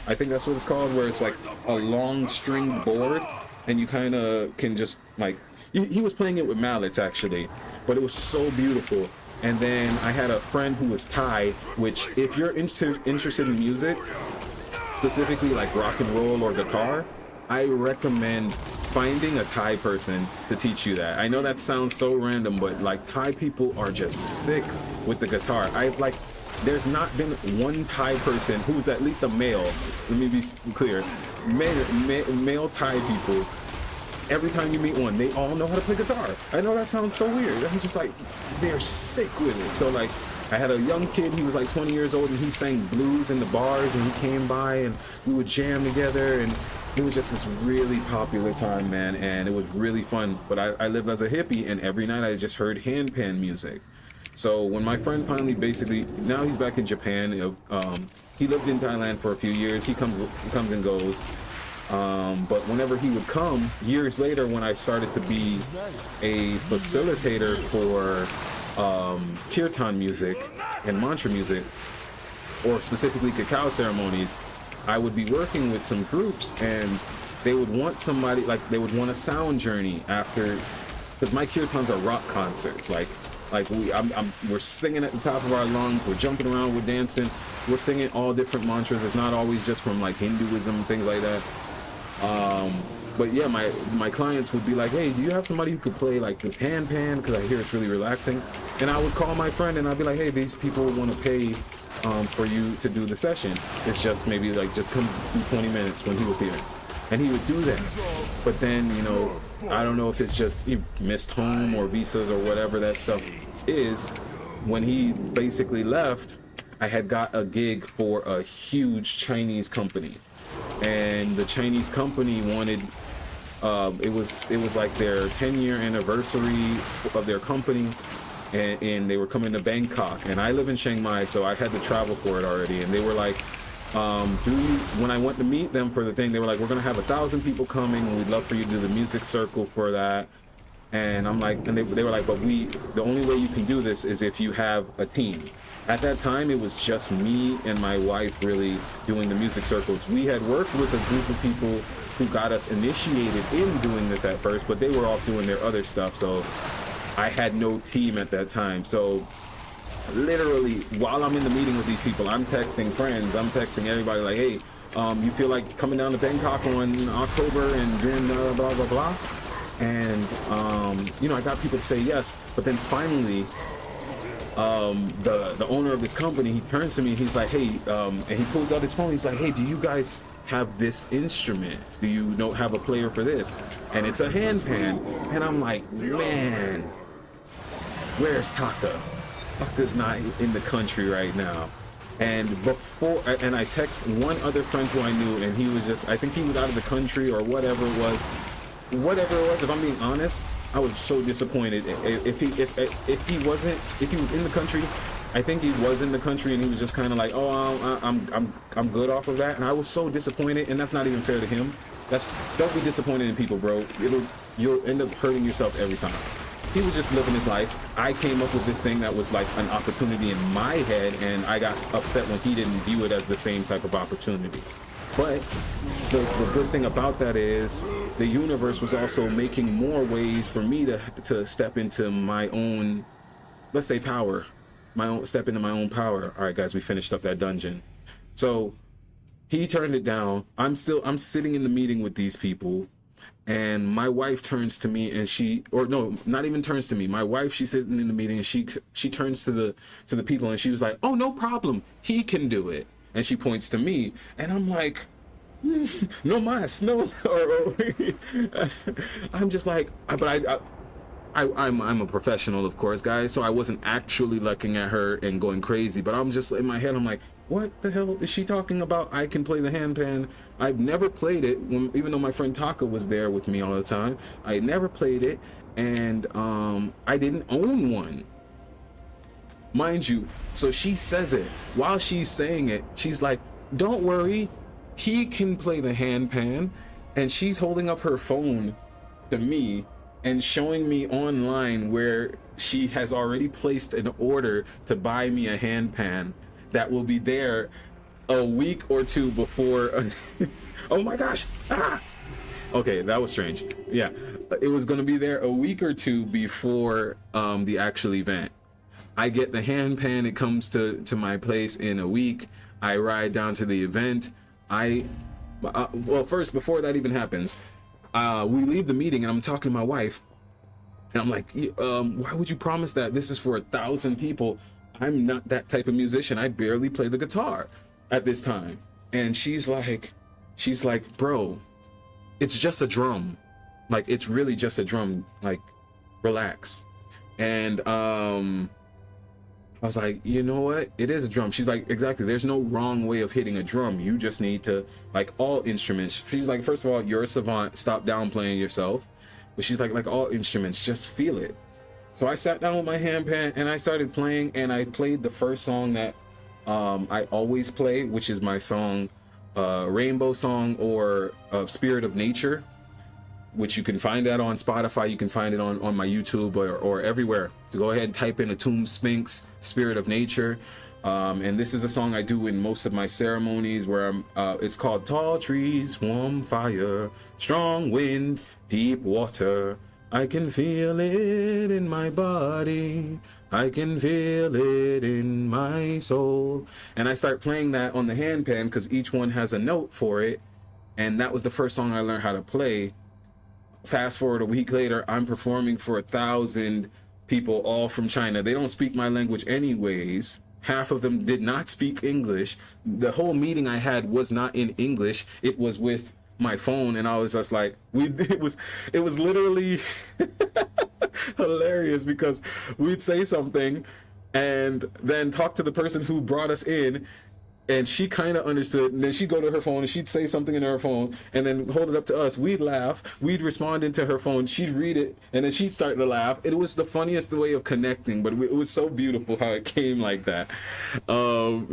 I think that's what it's called, where it's like a long string board, and you kind of can just like, he was playing it with mallets actually, but it was so beautiful. And then I had a friend who was Thai, which if you're interested in music, specifically like rock and roll or guitar, I recommend finding a Thai person to teach you that. I know that sounds so random, but like Thai people are just sick with the guitar. There's not been one Thai person who's at least a male. Let me be clear. Male Thai people. Every time you meet one, they all know how to play guitar. I know that sounds so weird. I'm just like, they're sick with it. So like, I had a young kid, he was like 20 years old, and he sang blues in the bars, and he came by, and we would jam together, and it was just this really popular time, man, and it was really fun. But I lived as a hippie, and every night I just heard handpan music. So when my friend finally now he's back in Japan. He lived in Thailand for a few years. He comes and goes. But whenever he would come, years later, when I started to be a facilitator for kirtan music and mantra music, or specifically cacao ceremonies, I would be working with some groups, and they would want somebody, like they would want a sound journey after, because my kirtans are rock concerts, we're singing at the top of our lungs, we're jumping around, we're dancing, we're singing all different mantras. It's not always just from like Hinduism and things like that. But yeah, my clients would be like, hey, do you have somebody who could play like this handpan, because I hear it's really relaxing? And I would call my friend and I'd be like, hey, these people want to pay for you to do the session. It's just maybe like just come do 20 minutes when he was here. And he would do that. But then, you know, I don't know if it's just he missed home or visas or whatever that stuff is. When he basically left, I had got a gig for a huge Chinese company. And the Chinese company wanted, it was like their 10-year anniversary of their company. And they were coming to Bangkok. And I live in Chiang Mai, so I had to travel for it already. And they were like, when I went to meet them for the thing, they were like, we're gonna have 1,000 people coming, and we'd love for you to do the music circle for that. And I'm like, and they were like, but the only way you can do this is if you have a team. At that time, it was just me and my wife really doing the music circles. We had worked with a group of people who got us initiated in doing this at first, but they were off doing their other stuff, so I had no team at that time. So literally, while I'm in the meeting with these people, I'm texting friends, I'm texting everybody like, hey, you feel like coming down to Bangkok on October and doing blah, blah, blah? And, you know, I got people to say yes, but then finally, the owner of this company, he turns to me and he's like, hey, and he pulls out his phone, he's like, hey, do you guys have this instrument? Do you have a player for this? And it's a handpan. And I'm like, man, where's Taka? Taka's not in the country right now. And I text one other friend who I knew, and he was just, I think he was out of the country or whatever it was, if I'm being honest, I was so disappointed. If he was in the country, I think he was in the country, and he was just kind of like, oh, I'm good off of that. And I was so disappointed, and that's not even fair to him. Don't be disappointed in people, bro. You'll end up hurting yourself every time. He was just living his life. I came up with this thing that was like an opportunity in my head, and I got upset when he didn't view it as the same type of opportunity. But the good thing about that is the universe was also making more ways for me to step into my own, let's say, power. Step into my own power. All right, guys, we finished up that dungeon. So he turned it down. I'm sitting in the meeting with these people, and my wife turns to me, and not even turns to me. My wife, she's sitting in the meeting, and she turns to the people, and she was like, oh, no problem, he can do it. And she points to me, and I'm like, no mas, no. I'm just like, but I'm a professional, of course, guys, so I wasn't actually looking at her and going crazy, but I'm just in my head, I'm like, what the hell is she talking about? I can play the handpan. I've never played it, even though my friend Taka was there with me all the time. I never played it, and I didn't own one, mind you. So she says it. While she's saying it, she's like, don't worry, he can play the handpan. And she's holding up her phone to me and showing me online where she has already placed an order to buy me a handpan that will be there a week or two before. Oh my gosh. Okay, that was strange. Yeah, it was going to be there a week or two before the actual event. I get the handpan, it comes to my place in a week. I ride down to the event. Well, first, before that even happens, we leave the meeting and I'm talking to my wife and I'm like, why would you promise that? This is for 1,000 people. I'm not that type of musician. I barely play the guitar at this time. And she's like, bro, it's just a drum. Like, it's really just a drum. Like, relax. And I was like, you know what? It is a drum. She's like, exactly. There's no wrong way of hitting a drum. You just need to, like all instruments. She's like, first of all, you're a savant. Stop downplaying yourself. But she's like all instruments, just feel it. So I sat down with my handpan and I started playing, and I played the first song that I always play, which is my song, Rainbow Song, or Spirit of Nature, which you can find that on Spotify. You can find it on my YouTube or everywhere. So go ahead and type in Atum Sphinx, Spirit of Nature. And this is a song I do in most of my ceremonies where it's called Tall Trees, Warm Fire, Strong Wind, Deep Water. I can feel it in my body. I can feel it in my soul. And I start playing that on the handpan because each one has a note for it. And that was the first song I learned how to play. Fast forward a week later, I'm performing for 1,000 people, all from China. They don't speak my language anyways. Half of them did not speak English. The whole meeting I had was not in English. It was with my phone, and I was just like, it was literally hilarious because we'd say something and then talk to the person who brought us in, and she kind of understood, and then she'd go to her phone and she'd say something in her phone and then hold it up to us. We'd laugh, we'd respond into her phone, she'd read it, and then she'd start to laugh. It was the funniest way of connecting, but it was so beautiful how it came like that. I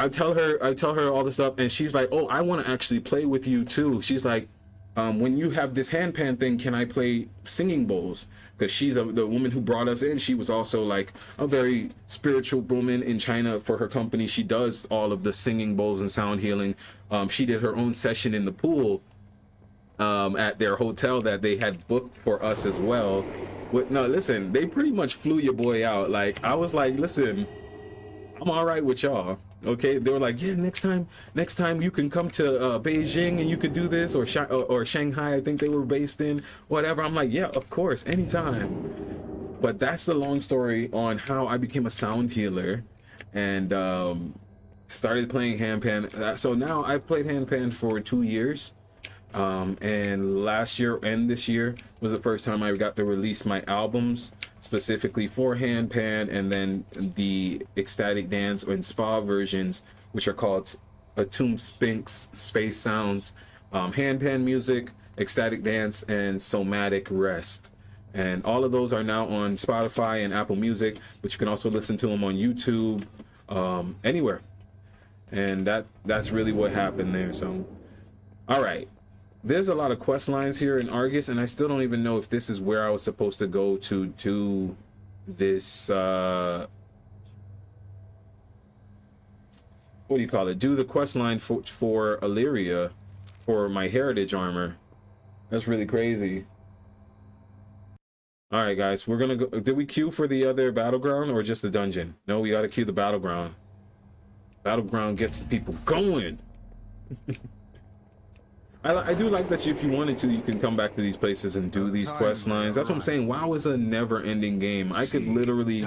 tell her all this stuff, and she's like, oh, I want to actually play with you too. She's like, when you have this handpan thing, can I play singing bowls? Because she's the woman who brought us in. She was also like a very spiritual woman in China for her company. She does all of the singing bowls and sound healing. She did her own session in the pool at their hotel that they had booked for us as well. No, listen, they pretty much flew your boy out. Like, I was like, listen, I'm all right with y'all. Okay, they were like, yeah, next time you can come to Beijing and you could do this, or Shanghai, I think they were based in, whatever. I'm like, yeah, of course, anytime. But that's the long story on how I became a sound healer and started playing handpan. So now I've played handpan for 2 years, and last year and this year was the first time I got to release my albums specifically for handpan, and then the ecstatic dance and spa versions, which are called Atum Sphinx Space Sounds, handpan music, ecstatic dance, and somatic rest. And all of those are now on Spotify and Apple Music, but you can also listen to them on YouTube, anywhere. And that's really what happened there. So all right, there's a lot of quest lines here in Argus, and I still don't even know if this is where I was supposed to go to do this, what do you call it? Do the quest line for Illyria for my heritage armor. That's really crazy. All right, guys, we're gonna go. Did we queue for the other battleground or just the dungeon? No, we gotta queue the battleground. Battleground gets the people going. I do like that if you wanted to, you can come back to these places and do these quest lines. That's what I'm saying. WoW is a never-ending game. I could literally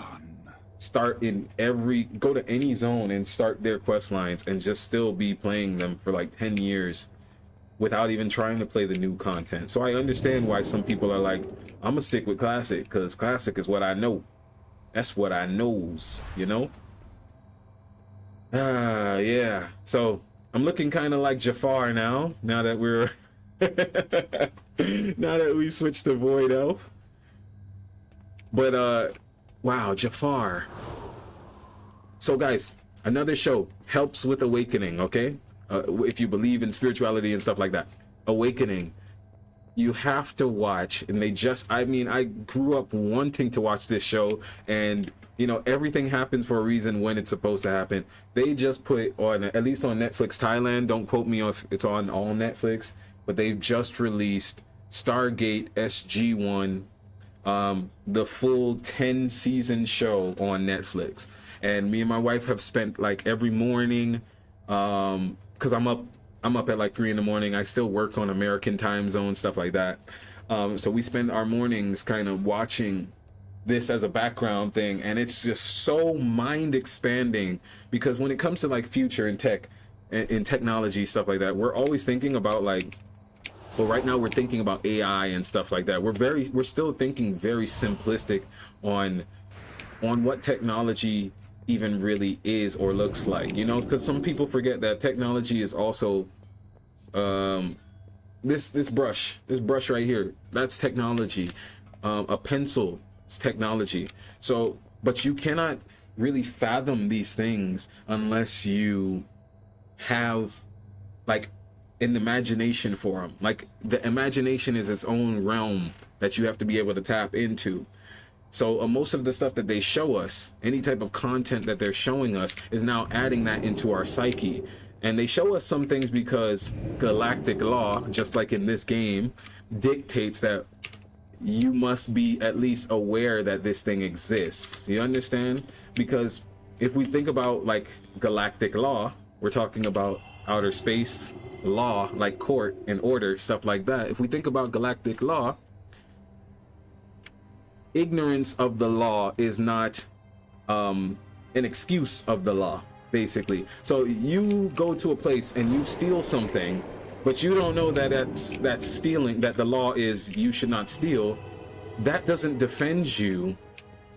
start go to any zone and start their quest lines and just still be playing them for like 10 years without even trying to play the new content. So I understand why some people are like, I'm gonna stick with classic because classic is what I know. That's what I knows, you know? Yeah. So I'm looking kind of like Jafar now that we're now that we switched to Void Elf. But wow, Jafar. So guys, another show helps with awakening, okay? If you believe in spirituality and stuff like that. Awakening. You have to watch, and I grew up wanting to watch this show, and you know, everything happens for a reason when it's supposed to happen. They just put on, at least on Netflix Thailand, don't quote me if it's on all Netflix, but they've just released Stargate SG-1, the full 10 season show on Netflix. And me and my wife have spent like every morning, because I'm up I'm up at like 3 in the morning. I still work on American time zone, stuff like that. So we spend our mornings kind of watching this as a background thing, and it's just so mind expanding, because when it comes to like future and tech and in technology, stuff like that, we're always thinking about like, well, right now we're thinking about AI and stuff like that. We're still thinking very simplistic on what technology even really is or looks like, you know, because some people forget that technology is also this brush right here, that's technology. A pencil is technology. So, but you cannot really fathom these things unless you have like an imagination for them. Like the imagination is its own realm that you have to be able to tap into. So most of the stuff that they show us, any type of content that they're showing us, is now adding that into our psyche. And they show us some things because galactic law, just like in this game, dictates that you must be at least aware that this thing exists. You understand? Because if we think about like galactic law, we're talking about outer space law, like court and order, stuff like that. If we think about galactic law, ignorance of the law is not an excuse of the law, basically. So you go to a place and you steal something, but you don't know that that's stealing, that the law is you should not steal. That doesn't defend you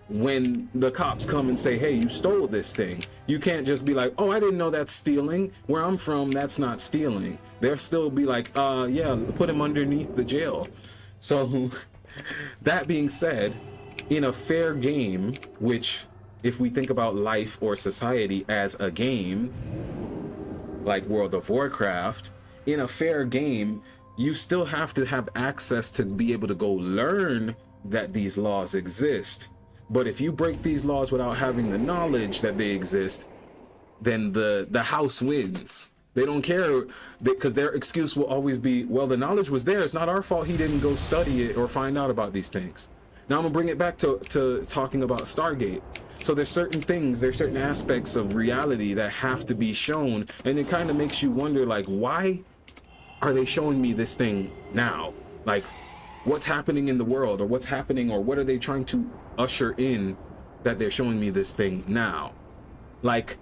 when the cops come and say, hey, you stole this thing. You can't just be like, oh, I didn't know that's stealing. Where I'm from, that's not stealing. They'll still be like, yeah, put him underneath the jail. So that being said, in a fair game, which if we think about life or society as a game, like World of Warcraft, in a fair game, you still have to have access to be able to go learn that these laws exist. But if you break these laws without having the knowledge that they exist, then the house wins. They don't care, because their excuse will always be, well, the knowledge was there. It's not our fault he didn't go study it or find out about these things. Now I'm gonna bring it back to talking about Stargate. So there's certain things, there's certain aspects of reality that have to be shown, and it kind of makes you wonder, like, why are they showing me this thing now? Like, what's happening in the world, or what's happening, or what are they trying to usher in that they're showing me this thing now? Like,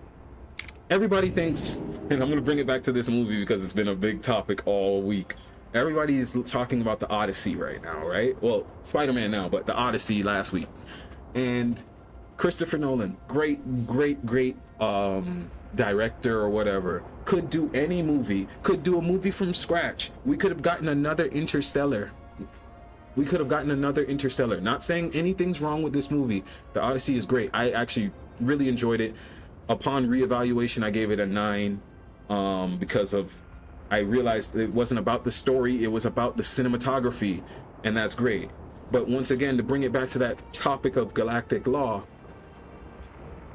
everybody thinks, and I'm gonna bring it back to this movie because it's been a big topic all week. Everybody is talking about the Odyssey right now, right? Well, Spider-Man now, but the Odyssey last week. And Christopher Nolan, great director or whatever, could do any movie, could do a movie from scratch. We could have gotten another Interstellar. Not saying anything's wrong with this movie. The Odyssey is great. I actually really enjoyed it. Upon reevaluation, I gave it a 9 because I realized it wasn't about the story, it was about the cinematography, and that's great. But once again, to bring it back to that topic of galactic law,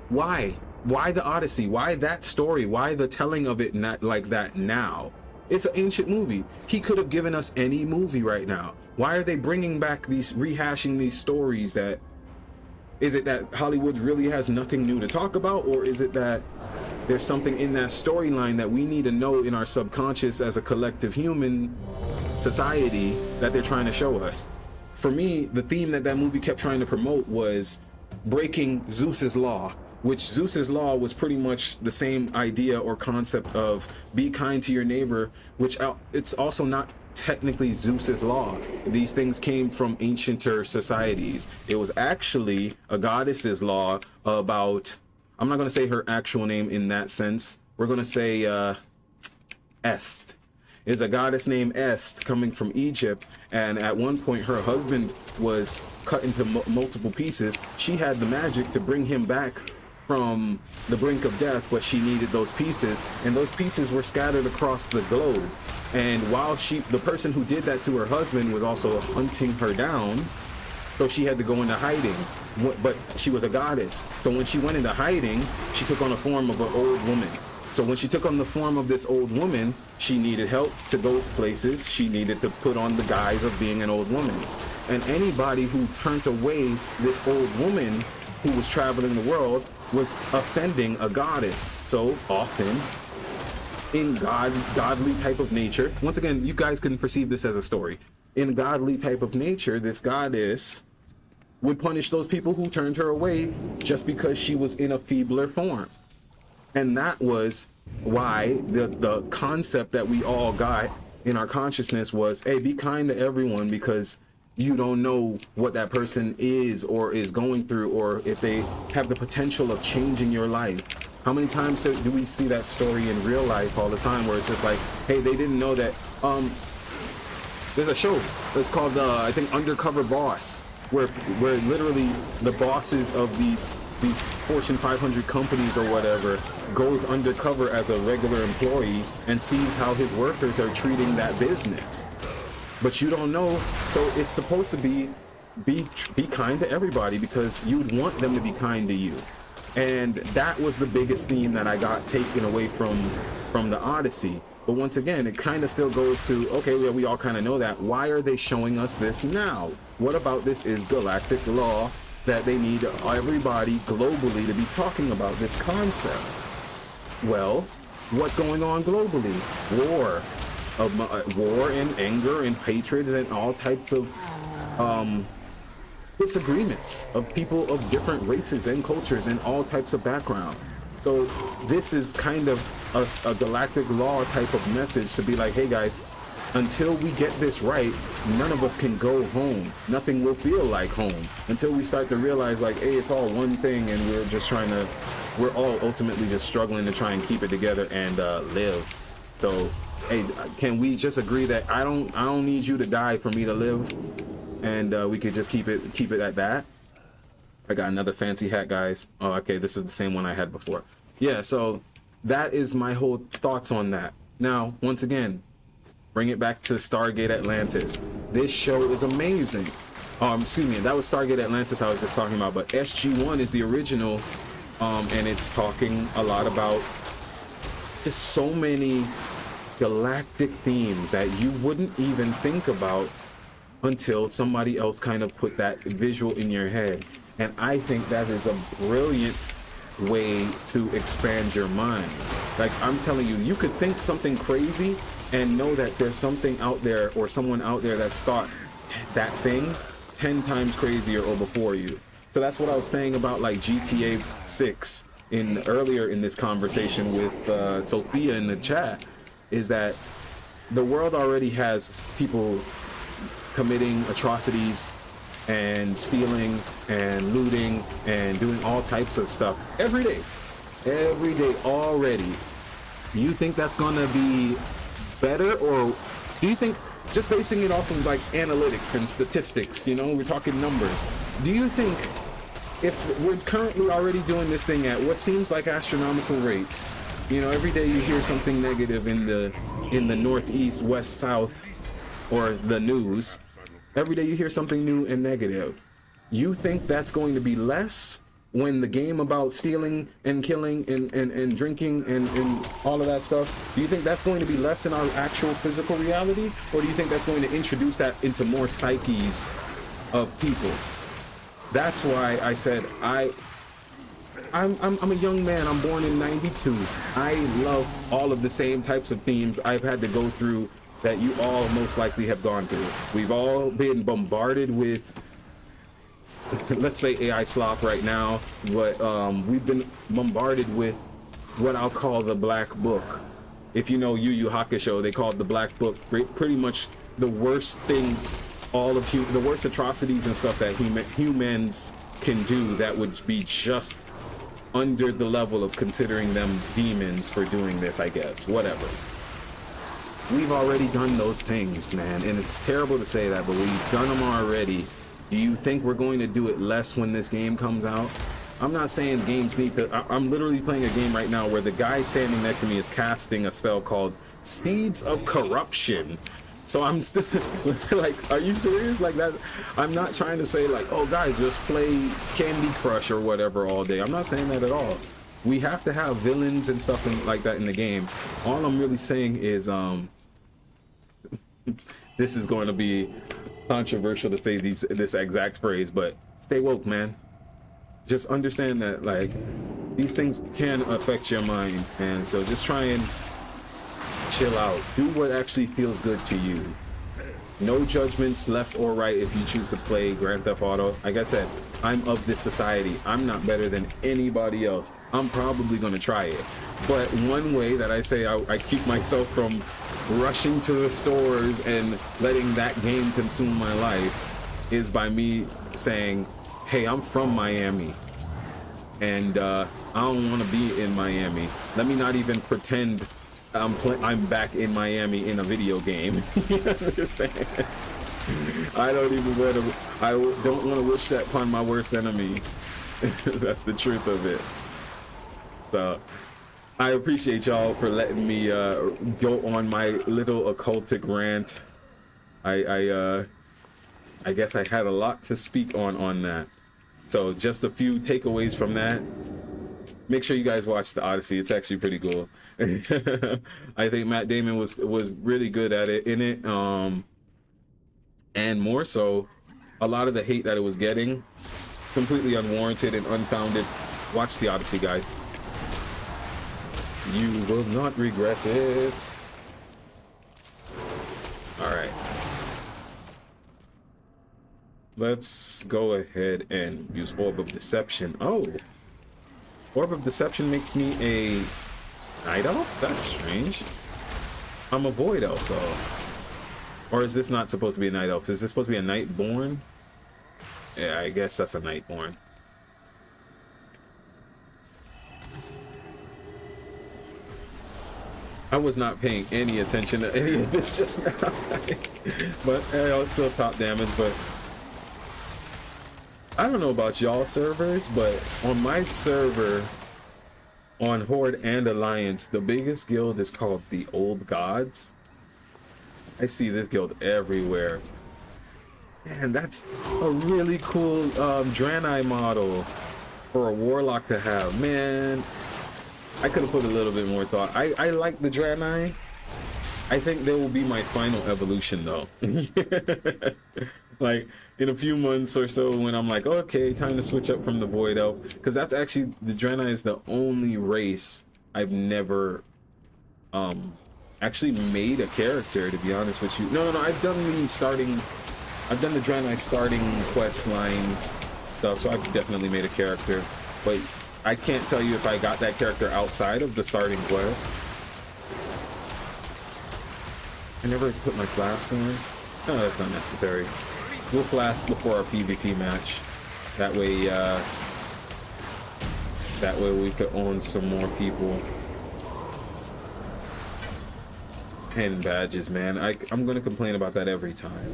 why the Odyssey? Why that story? Why the telling of it not like that now? It's an ancient movie. He could have given us any movie right now. Why are they bringing back rehashing these stories? That is it that Hollywood really has nothing new to talk about, or is it that there's something in that storyline that we need to know in our subconscious as a collective human society that they're trying to show us? For me, the theme that movie kept trying to promote was breaking Zeus's law, which Zeus's law was pretty much the same idea or concept of be kind to your neighbor, which it's also not technically Zeus's law. These things came from ancienter societies. It was actually a goddess's law about, I'm not going to say her actual name in that sense. We're going to say Est. It's a goddess named Est coming from Egypt, and at one point her husband was cut into multiple pieces. She had the magic to bring him back from the brink of death, but she needed those pieces, and those pieces were scattered across the globe. And while the person who did that to her husband was also hunting her down, so she had to go into hiding. But she was a goddess, so when she went into hiding, she took on a form of an old woman. So when she took on the form of this old woman, she needed help to go places. She needed to put on the guise of being an old woman. And anybody who turned away this old woman who was traveling the world was offending a goddess. So often, in godly type of nature. Once again, you guys can perceive this as a story. In godly type of nature, this goddess would punish those people who turned her away just because she was in a feebler form. And that was why the concept that we all got in our consciousness was, hey, be kind to everyone, because you don't know what that person is or is going through, or if they have the potential of changing your life. How many times do we see that story in real life all the time, where it's just like, hey, they didn't know that. There's a show that's called I think Undercover Boss, where literally the bosses of these Fortune 500 companies or whatever goes undercover as a regular employee and sees how his workers are treating that business. But you don't know, so it's supposed to be kind to everybody, because you'd want them to be kind to you. And that was the biggest theme that I got taken away from the Odyssey. But once again, it kind of still goes to, okay, well, we all kind of know that. Why are they showing us this now? What about this is galactic law that they need everybody globally to be talking about this concept? Well, what's going on globally? War and anger and hatred and all types of disagreements of people of different races and cultures and all types of background. So this is kind of a galactic law type of message to be like, hey guys, until we get this right, none of us can go home. Nothing will feel like home until we start to realize, like, hey, it's all one thing, and we're all ultimately just struggling to try and keep it together and live. So, hey, can we just agree that I don't need you to die for me to live, and we could just keep it at that? I got another fancy hat, guys. Oh, okay, this is the same one I had before. Yeah, so that is my whole thoughts on that. Now, once again, bring it back to Stargate Atlantis. This show is amazing. Excuse me, that was Stargate Atlantis I was just talking about, but SG-1 is the original, and it's talking a lot about just so many galactic themes that you wouldn't even think about until somebody else kind of put that visual in your head. And I think that is a brilliant way to expand your mind. Like, I'm telling you, you could think something crazy and know that there's something out there or someone out there that's thought that thing 10 times crazier or before you. So that's what I was saying about like GTA 6 earlier in this conversation with Sophia in the chat, is that the world already has people committing atrocities and stealing and looting and doing all types of stuff every day already. You think that's gonna be better, or do you think, just basing it off of like analytics and statistics, you know, we're talking numbers, do you think if we're currently already doing this thing at what seems like astronomical rates, you know, every day you hear something negative in the northeast, west, south, or the news, every day you hear something new and negative, you think that's going to be less when the game about stealing and killing and drinking and all of that stuff, do you think that's going to be less in our actual physical reality? Or do you think that's going to introduce that into more psyches of people? That's why I said I'm a young man. I'm born in '92. I love all of the same types of themes I've had to go through that you all most likely have gone through. We've all been bombarded with, let's say, AI slop right now, but we've been bombarded with what I'll call the Black Book. If you know Yu Yu Hakusho, they call it the Black Book. Pretty much the worst thing, the worst atrocities and stuff that humans can do that would be just under the level of considering them demons for doing this, I guess. Whatever. We've already done those things, man, and it's terrible to say that, but we've done them already. Do you think we're going to do it less when this game comes out? I'm not saying games need to... I'm literally playing a game right now where the guy standing next to me is casting a spell called Seeds of Corruption. So I'm still... like, are you serious? Like that? I'm not trying to say like, oh guys, just play Candy Crush or whatever all day. I'm not saying that at all. We have to have villains and stuff like that in the game. All I'm really saying is... this is going to be controversial to say this exact phrase, but stay woke, man. Just understand that like these things can affect your mind, and so just try and chill out. Do what actually feels good to you. No judgments left or right if you choose to play Grand Theft Auto. Like I said, I'm of this society. I'm not better than anybody else. I'm probably gonna try it. But one way that I say I keep myself from rushing to the stores and letting that game consume my life is by me saying, hey, I'm from Miami. And I don't want to be in Miami. Let me not even pretend I'm back in Miami in a video game. You understand? I don't want to wish that upon my worst enemy. That's the truth of it. So I appreciate y'all for letting me go on my little occultic rant. I guess I had a lot to speak on that. So just a few takeaways from that. Make sure you guys watch the Odyssey. It's actually pretty cool. I think Matt Damon was really good at it in it. And more so, a lot of the hate that it was getting, completely unwarranted and unfounded. Watch the Odyssey, guys. You will not regret it. All right. Let's go ahead and use Orb of Deception. Oh, Orb of Deception makes me a Night Elf? That's strange. I'm a Void Elf though. Or is this not supposed to be a Night Elf? Is this supposed to be a Nightborn? Yeah, I guess that's a Nightborn. I was not paying any attention to any of this just now. But it's still top damage, but I don't know about y'all servers, but on my server, on Horde and Alliance, the biggest guild is called the Old Gods. I see this guild everywhere. And that's a really cool Draenei model for a Warlock to have. Man, I could have put a little bit more thought. I like the Draenei. I think they will be my final evolution though. Like in a few months or so when I'm like, okay, time to switch up from the Void Elf, because that's actually, the Draenei is the only race I've never actually made a character, to be honest with you. No, I've done the Draenei starting quest lines stuff, so I've definitely made a character, but I can't tell you if I got that character outside of the starting quest. I never put my flask on. No, that's not necessary. We'll flask before our PvP match. That way we could own some more people. And badges, man. I'm gonna complain about that every time.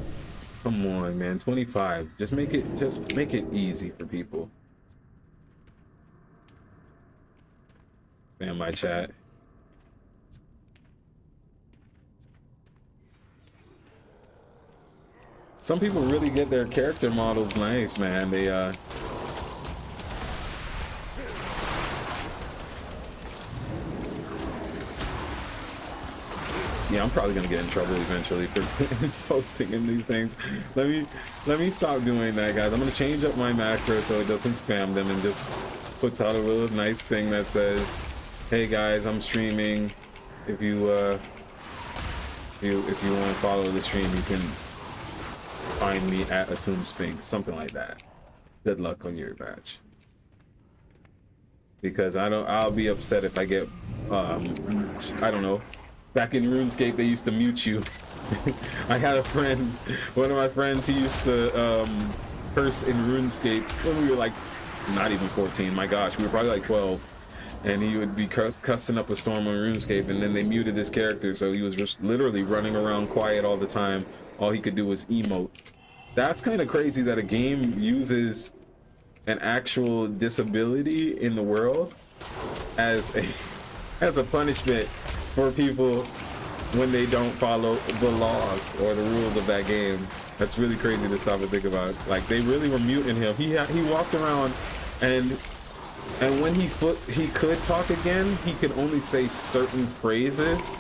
Come on, man. 25. Just make it easy for people. Spam my chat. Some people really get their character models nice, man. They yeah, I'm probably gonna get in trouble eventually for posting in these things. Let me stop doing that, guys. I'm gonna change up my macro so it doesn't spam them and just puts out a little nice thing that says, "Hey guys, I'm streaming. If you want to follow the stream, you can find me at Atum Sphinx," something like that. Good luck on your badge. Because I'll be upset if I get I don't know. Back in RuneScape, they used to mute you. I had a friend, one of my friends, he used to curse in RuneScape when we were like, not even 14, my gosh, we were probably like 12. And he would be cussing up a storm on RuneScape, and then they muted his character, so he was just literally running around quiet all the time. All he could do was emote. That's kind of crazy that a game uses an actual disability in the world as a punishment for people when they don't follow the laws or the rules of that game. That's really crazy to stop and think about. Like, they really were muting him. He walked around, and when he could talk again, he could only say certain phrases,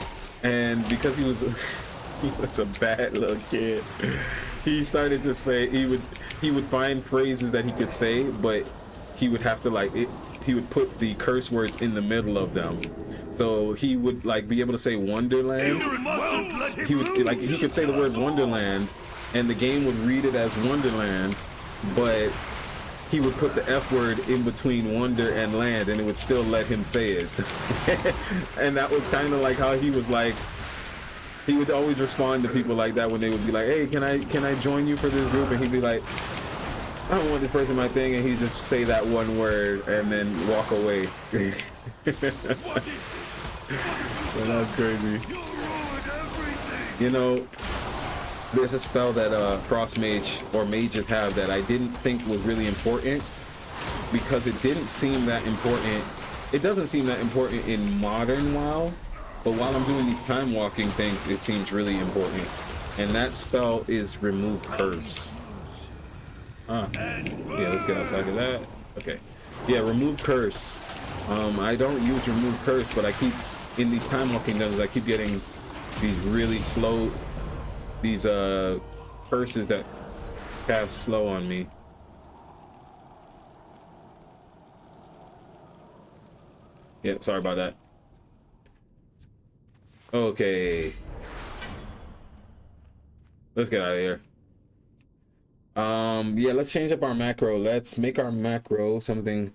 and because he was a bad little kid, he started to say he would find phrases that he could say, but he would have to would put the curse words in the middle of them. So he would like be able to say Wonderland. He would like he could say the word Wonderland, and the game would read it as Wonderland, but he would put the F word in between wonder and land, and it would still let him say it. And that was kind of like how he was like. He would always respond to people like that when they would be like, "Hey, can I join you for this group?" And he'd be like, "I don't want this person in my thing," and he'd just say that one word and then walk away. So that's crazy. You know, there's a spell that Frost Mage or mages have that I didn't think was really important because it didn't seem that important. It doesn't seem that important in modern WoW. But while I'm doing these time walking things, it seems really important. And that spell is Remove Curse. Yeah, let's get outside of that. Okay. Yeah, Remove Curse. I don't use Remove Curse, but I keep, in these time walking dungeons, I keep getting these really slow, these curses that cast slow on me. Yeah, sorry about that. Okay, let's get out of here. Yeah, let's change up our macro. Let's make our macro something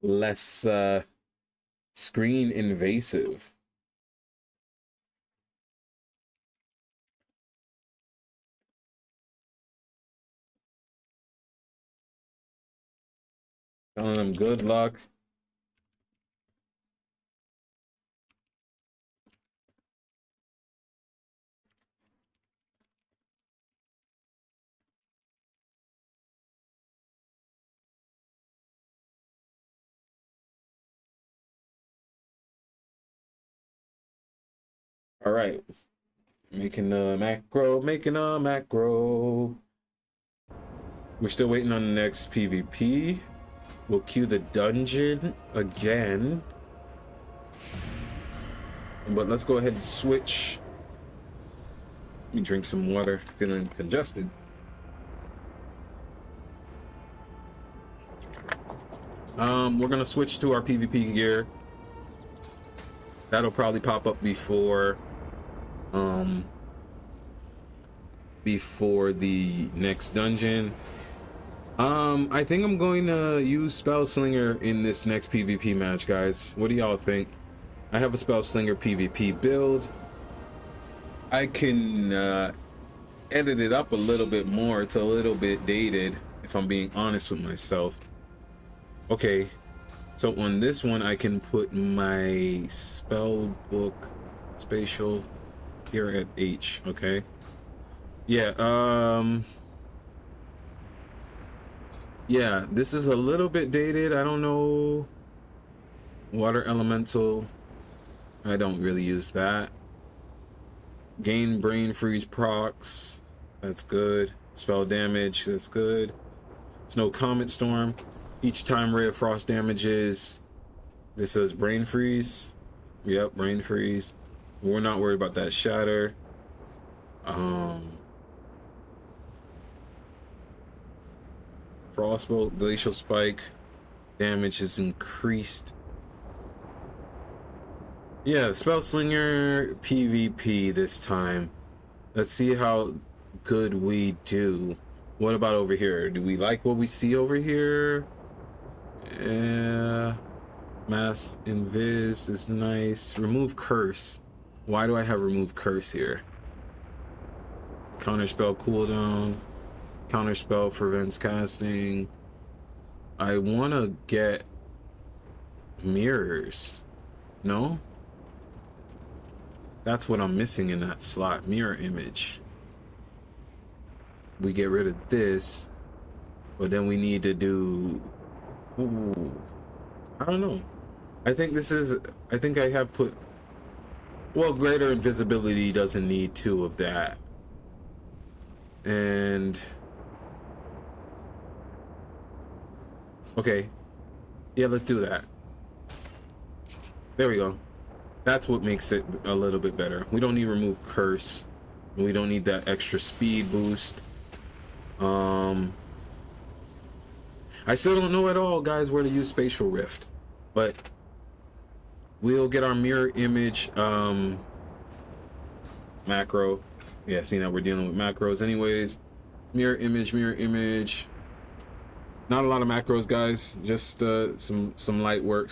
less screen invasive. Telling them good luck. All right, making a macro, making a macro. We're still waiting on the next PvP. We'll queue the dungeon again. But let's go ahead and switch. Let me drink some water, feeling congested. We're gonna switch to our PvP gear. That'll probably pop up before the next dungeon. I think I'm going to use Spell Slinger in this next PvP match, guys. What do y'all think? I have a Spell Slinger PvP build. I can edit it up a little bit more. It's a little bit dated, if I'm being honest with myself. Okay, so on this one, I can put my spell book spatial here at H. Okay. Yeah. Yeah, this is a little bit dated. I don't know. Water Elemental. I don't really use that. Gain Brain Freeze procs. That's good. Spell damage. That's good. Snow Comet Storm. Each time Ray of Frost damages. This says Brain Freeze. Yep, Brain Freeze. We're not worried about that Shatter. Frostbolt, Glacial Spike. Damage is increased. Yeah, Spell Slinger PvP this time. Let's see how good we do. What about over here? Do we like what we see over here? Yeah. Mass Invis is nice. Remove Curse. Why do I have Remove Curse here? Counterspell cooldown. Counterspell prevents casting. I want to get mirrors. No? That's what I'm missing in that slot. Mirror image. We get rid of this, but then we need to do... Ooh, I don't know. I think this is... I think I have put... Well, greater invisibility doesn't need 2 of that. And... Okay. Yeah, let's do that. There we go. That's what makes it a little bit better. We don't need Remove Curse. We don't need that extra speed boost. I still don't know at all, guys, where to use Spatial Rift. but we'll get our mirror image macro. Yeah, seeing that we're dealing with macros anyways. Mirror image. Not a lot of macros, guys, just some light work.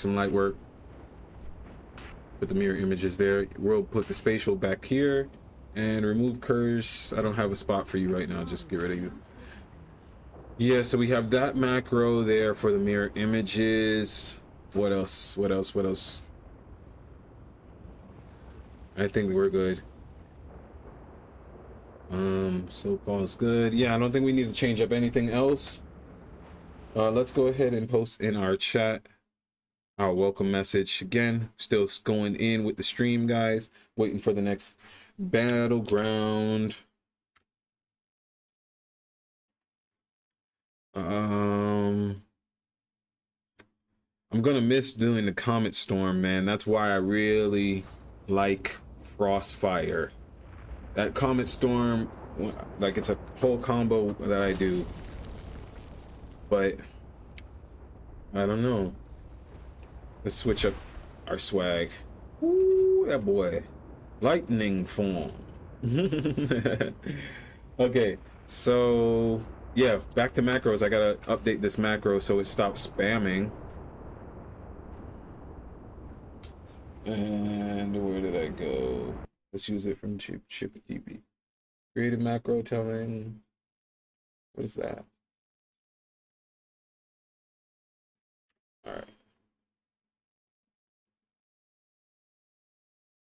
Put the mirror images there. We'll put the spatial back here and remove curse. I don't have a spot for you right now, just get rid of you. Yeah, so we have that macro there for the mirror images. What else? I think we're good. So far good. Yeah, I don't think we need to change up anything else. Let's go ahead and post in our chat our welcome message. Again, still going in with the stream, guys, waiting for the next battleground. I'm gonna miss doing the comet storm, man. That's why I really like Frostfire. That comet storm, like, it's a whole combo that I do, but I don't know. Let's switch up our swag. Ooh, that boy, lightning form. Okay, so yeah, back to macros. I gotta update this macro so it stops spamming. And where did I go? Let's use it from ChipTV. Creative macro telling. What is that? All right.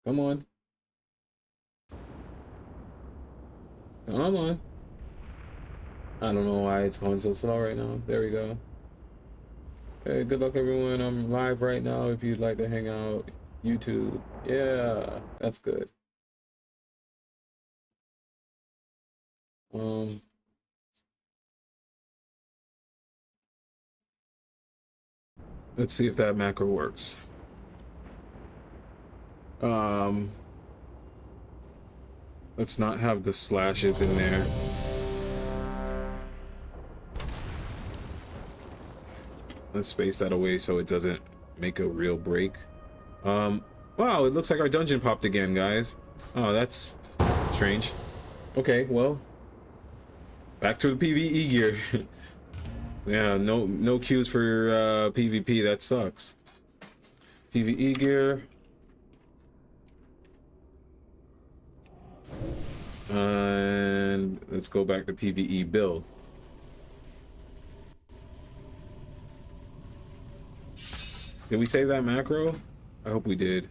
Come on. Come on. I don't know why it's going so slow right now. There we go. Okay, good luck everyone. I'm live right now if you'd like to hang out. YouTube. Yeah, that's good. Let's see if that macro works. Let's not have the slashes in there. Let's space that away so it doesn't make a real break. Wow, it looks like our dungeon popped again, guys. Oh, that's strange. Okay, well, back to the PvE gear. Yeah, no queues for PvP. That sucks. PvE gear. And let's go back to PvE build. Did we save that macro? I hope we did.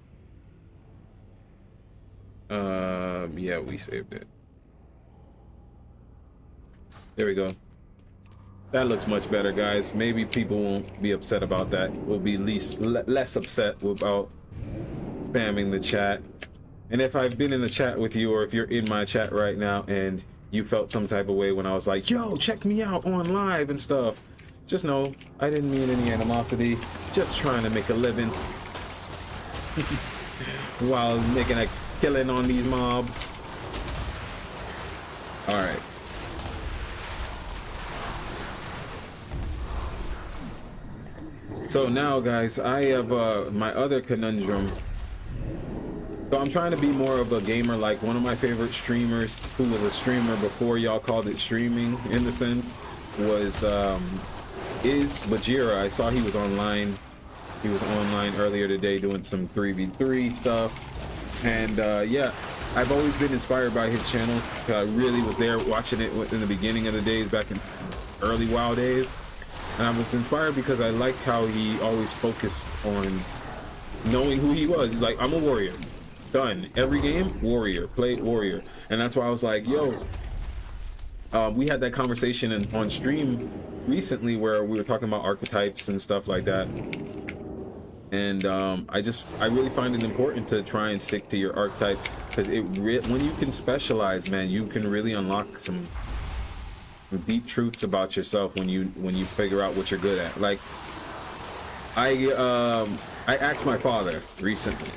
Yeah, we saved it. There we go. That looks much better, guys. Maybe people won't be upset about that. We'll be less upset about spamming the chat. And if I've been in the chat with you, or if you're in my chat right now and you felt some type of way when I was like, yo, check me out on live and stuff, just know I didn't mean any animosity. Just trying to make a living while making a killing on these mobs. All right. So now, guys, I have my other conundrum. So I'm trying to be more of a gamer, like one of my favorite streamers who was a streamer before y'all called it streaming in the sense was is Bajira. I saw he was online. He was online earlier today doing some 3v3 stuff. And yeah, I've always been inspired by his channel. I really was there watching it in the beginning of the days, back in early WoW days. And I was inspired because I like how he always focused on knowing who he was. He's like, I'm a warrior. Done. Every game, warrior. Play warrior. And that's why I was like, yo, we had that conversation on stream recently where we were talking about archetypes and stuff like that. And I really find it important to try and stick to your archetype, because when you can specialize, man, you can really unlock some deep truths about yourself when you figure out what you're good at. Like, I asked my father recently.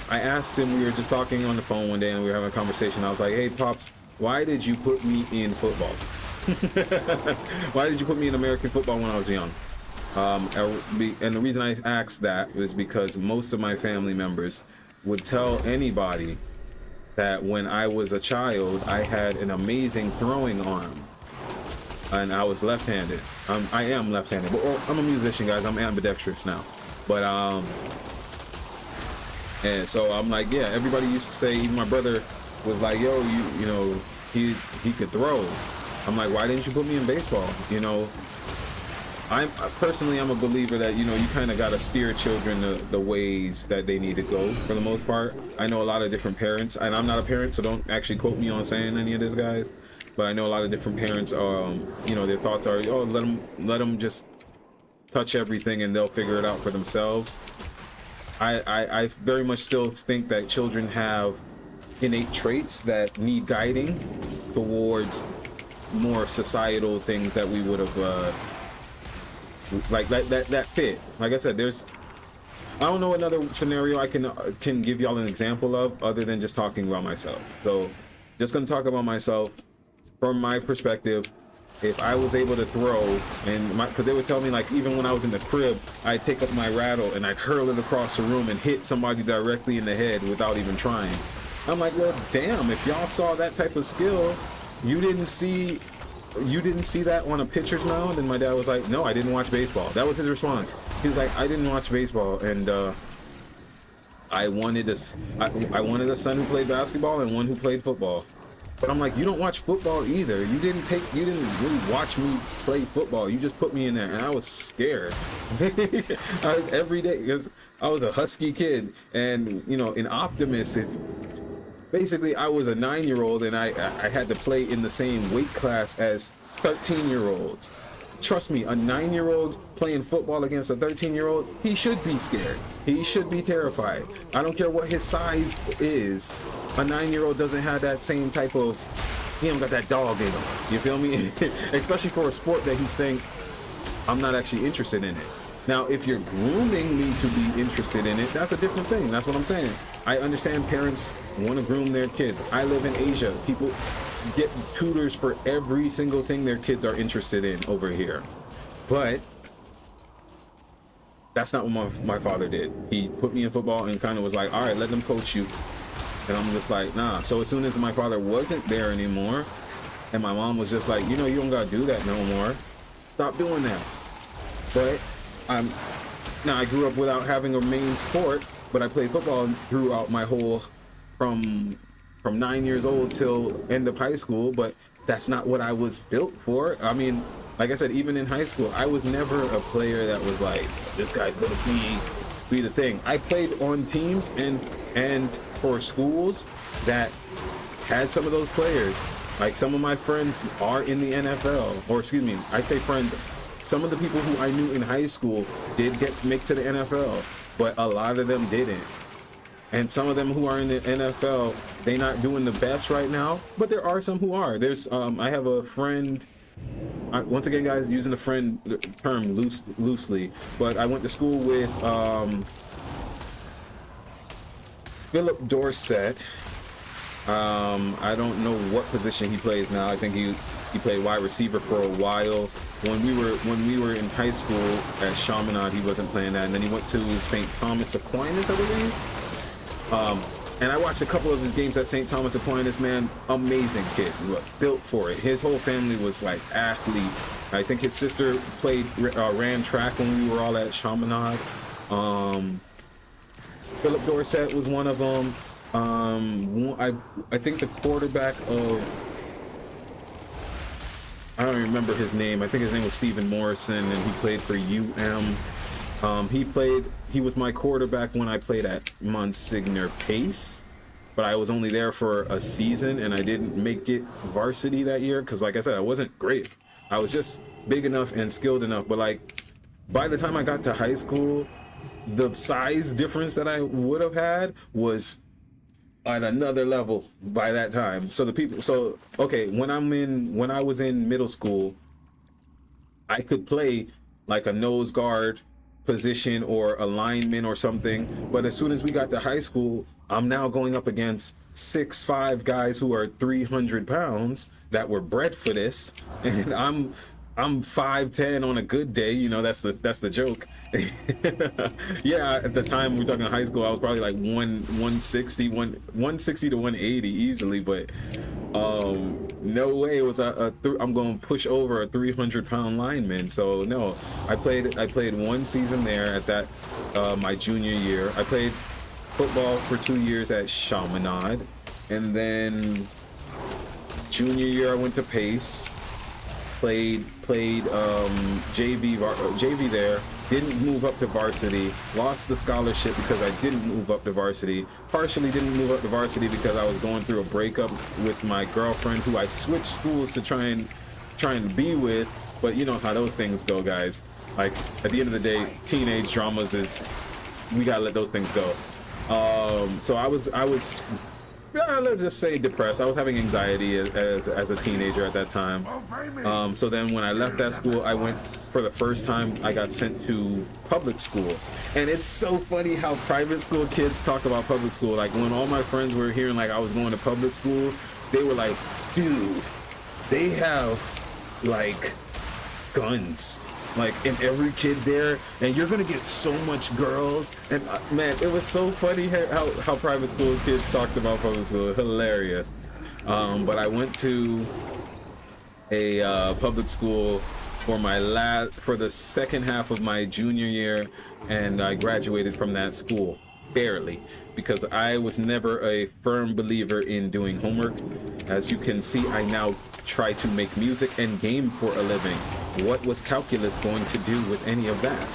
I asked him, we were just talking on the phone one day and we were having a conversation. I was like, hey Pops, why did you put me in football? Why did you put me in American football when I was young? And the reason I asked that was because most of my family members would tell anybody that when I was a child, I had an amazing throwing arm, and I was left-handed. I am left-handed, but I'm a musician, guys. I'm ambidextrous now, but and so I'm like, yeah. Everybody used to say, even my brother was like, yo, you know, he could throw. I'm like, why didn't you put me in baseball? You know, I'm a believer that, you know, you kind of got to steer children the ways that they need to go for the most part. I know a lot of different parents, and I'm not a parent, so don't actually quote me on saying any of this, guys, but I know a lot of different parents, you know, their thoughts are, oh, let them just touch everything and they'll figure it out for themselves. I very much still think that children have innate traits that need guiding towards more societal things that we would have like that fit. Like I said, I don't know another scenario I can give y'all an example of other than just talking about myself. So just gonna talk about myself from my perspective. If I was able to throw, and because they would tell me, like, even when I was in the crib, I'd take up my rattle and I'd hurl it across the room and hit somebody directly in the head without even trying. I'm like, well, damn, if y'all saw that type of skill, you didn't see that on a pitcher's mound? And my dad was like, no, I didn't watch baseball. That was his response. He was like, I didn't watch baseball, and I wanted a son who played basketball and one who played football. But I'm like, you don't watch football either. You didn't really watch me play football. You just put me in there, and I was scared. Every day, because I was a husky kid, and you know, an optimist. Basically, I was a 9-year-old, and I had to play in the same weight class as 13-year-olds. Trust me, a 9-year-old playing football against a 13-year-old, he should be scared. He should be terrified. I don't care what his size is. A 9-year-old doesn't have that same type of, he don't got that dog in him. You feel me? Especially for a sport that he's saying, I'm not actually interested in it. Now, if you're grooming me to be interested in it, that's a different thing. That's what I'm saying. I understand parents want to groom their kids. I live in Asia. People get tutors for every single thing their kids are interested in over here. But that's not what my father did. He put me in football and kind of was like, all right, let them coach you. And I'm just like, nah. So as soon as my father wasn't there anymore, and my mom was just like, you know, you don't gotta do that no more. Stop doing that. But now I grew up without having a main sport, but I played football throughout my whole, from 9 years old till end of high school. But that's not what I was built for. I mean, like I said, even in high school, I was never a player that was like, this guy's gonna be the thing. I played on teams and for schools that had some of those players. Like, some of my friends are in the NFL, or excuse me, I say friends. Some of the people who I knew in high school did make to the NFL, but a lot of them didn't. And some of them who are in the NFL, they're not doing the best right now, but there are some who are. There's I have a friend. Once again, guys, using the friend term loosely, but I went to school with Philip Dorsett. I don't know what position he plays now. I think he played wide receiver for a while. When we were in high school at Chaminade, he wasn't playing that, and then he went to St. Thomas Aquinas, I believe. And I watched a couple of his games at St. Thomas Aquinas. Man, amazing kid, built for it. His whole family was like athletes. I think his sister ran track when we were all at Chaminade. Philip Dorsett was one of them. I think the quarterback of, I don't remember his name. I think his name was Stephen Morrison, and he played for UM. He was my quarterback when I played at Monsignor Pace, but I was only there for a season, and I didn't make it varsity that year because, like I said, I wasn't great. I was just big enough and skilled enough, but like by the time I got to high school, the size difference that I would have had was at another level by that time. Okay, when I was in middle school, I could play like a nose guard position or a lineman or something, but as soon as we got to high school, I'm now going up against 6'5" guys who are 300 pounds that were bred for this, and I'm I'm 5'10" on a good day, you know, that's the joke. Yeah, at the time we're talking high school, I was probably like 160 to 180 easily, but no way was I'm going to push over a 300-pound lineman. So no, I played one season there at that my junior year. I played football for 2 years at Chaminade, and then junior year I went to Pace. Played JV there, didn't move up to varsity, lost the scholarship because I didn't move up to varsity, partially didn't move up to varsity because I was going through a breakup with my girlfriend who I switched schools to try and be with, but you know how those things go, guys. Like, at the end of the day, teenage dramas we gotta let those things go. So I was let's just say depressed. I was having anxiety as a teenager at that time. So then when I left that school, I went, for the first time, I got sent to public school. And it's so funny how private school kids talk about public school. Like, when all my friends were hearing like I was going to public school, they were like, dude, they have like guns, like, in every kid there, and you're gonna get so much girls. And man, it was so funny how private school kids talked about public school. Hilarious. But I went to a public school for the second half of my junior year, and I graduated from that school barely, because I was never a firm believer in doing homework. As you can see, I now try to make music and game for a living. What was calculus going to do with any of that?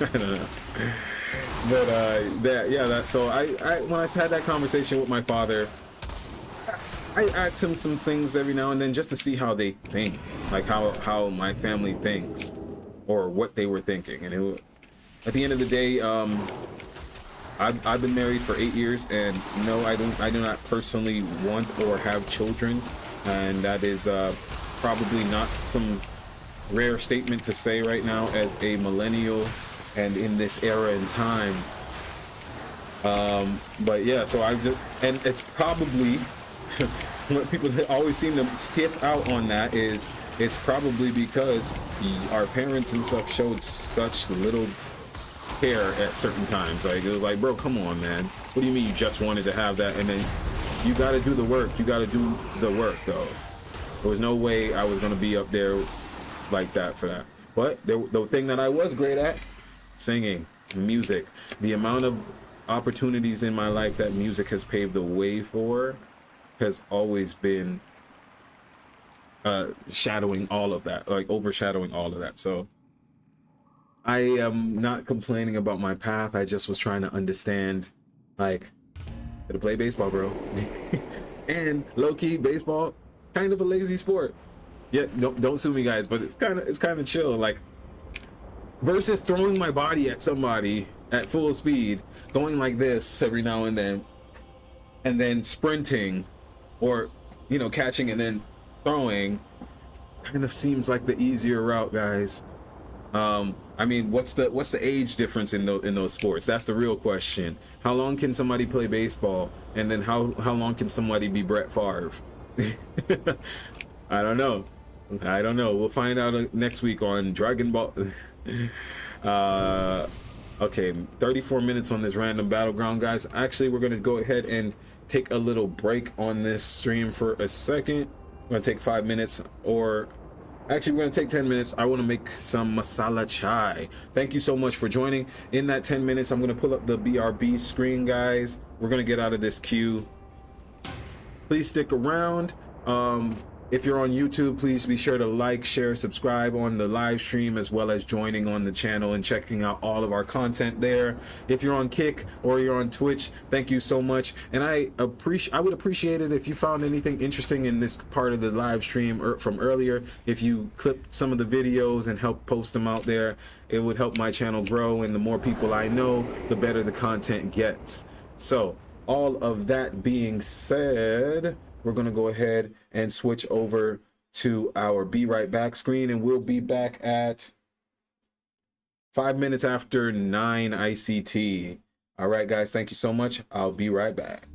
I don't know. But so I when I had that conversation with my father, I asked him some things every now and then just to see how they think, like how my family thinks, or what they were thinking. And at the end of the day, I've been married for 8 years, and no, I do not personally want or have children, and that is probably not some rare statement to say right now as a millennial and in this era and time. But yeah, so and it's probably what people always seem to skip out on, that is, it's probably because our parents and stuff showed such little care at certain times. Like, it was like, bro, come on, man, what do you mean you just wanted to have that? And then you got to do the work. You got to do the work, though. There was no way I was going to be up there like that for that. But the thing that I was great at, singing, music. The amount of opportunities in my life that music has paved the way for has always been shadowing all of that, like overshadowing all of that. So I am not complaining about my path. I just was trying to understand, like, to play baseball, bro. And low-key, baseball, kind of a lazy sport. Yeah, don't sue me, guys, but it's kind of chill. Like, versus throwing my body at somebody at full speed, going like this every now and then sprinting, or, you know, catching and then throwing, kind of seems like the easier route, guys. I mean, what's the age difference in those sports? That's the real question. How long can somebody play baseball, and then how long can somebody be Brett Favre? I don't know. We'll find out next week on Dragon Ball. Okay, 34 minutes on this random battleground, guys. Actually, we're gonna go ahead and take a little break on this stream for a second. We're gonna take 5 minutes, or actually, we're gonna take 10 minutes. I want to make some masala chai. Thank you so much for joining. In that 10 minutes, I'm gonna pull up the BRB screen, guys. We're gonna get out of this queue. Please stick around. If you're on YouTube, please be sure to like, share, subscribe on the live stream, as well as joining on the channel and checking out all of our content there. If you're on Kick or you're on Twitch, thank you so much. And I would appreciate it if you found anything interesting in this part of the live stream from earlier. If you clipped some of the videos and help post them out there, it would help my channel grow, and the more people I know, the better the content gets. So all of that being said, we're going to go ahead and switch over to our Be Right Back screen, and we'll be back at 5 minutes after 9 ICT. All right, guys, thank you so much. I'll be right back.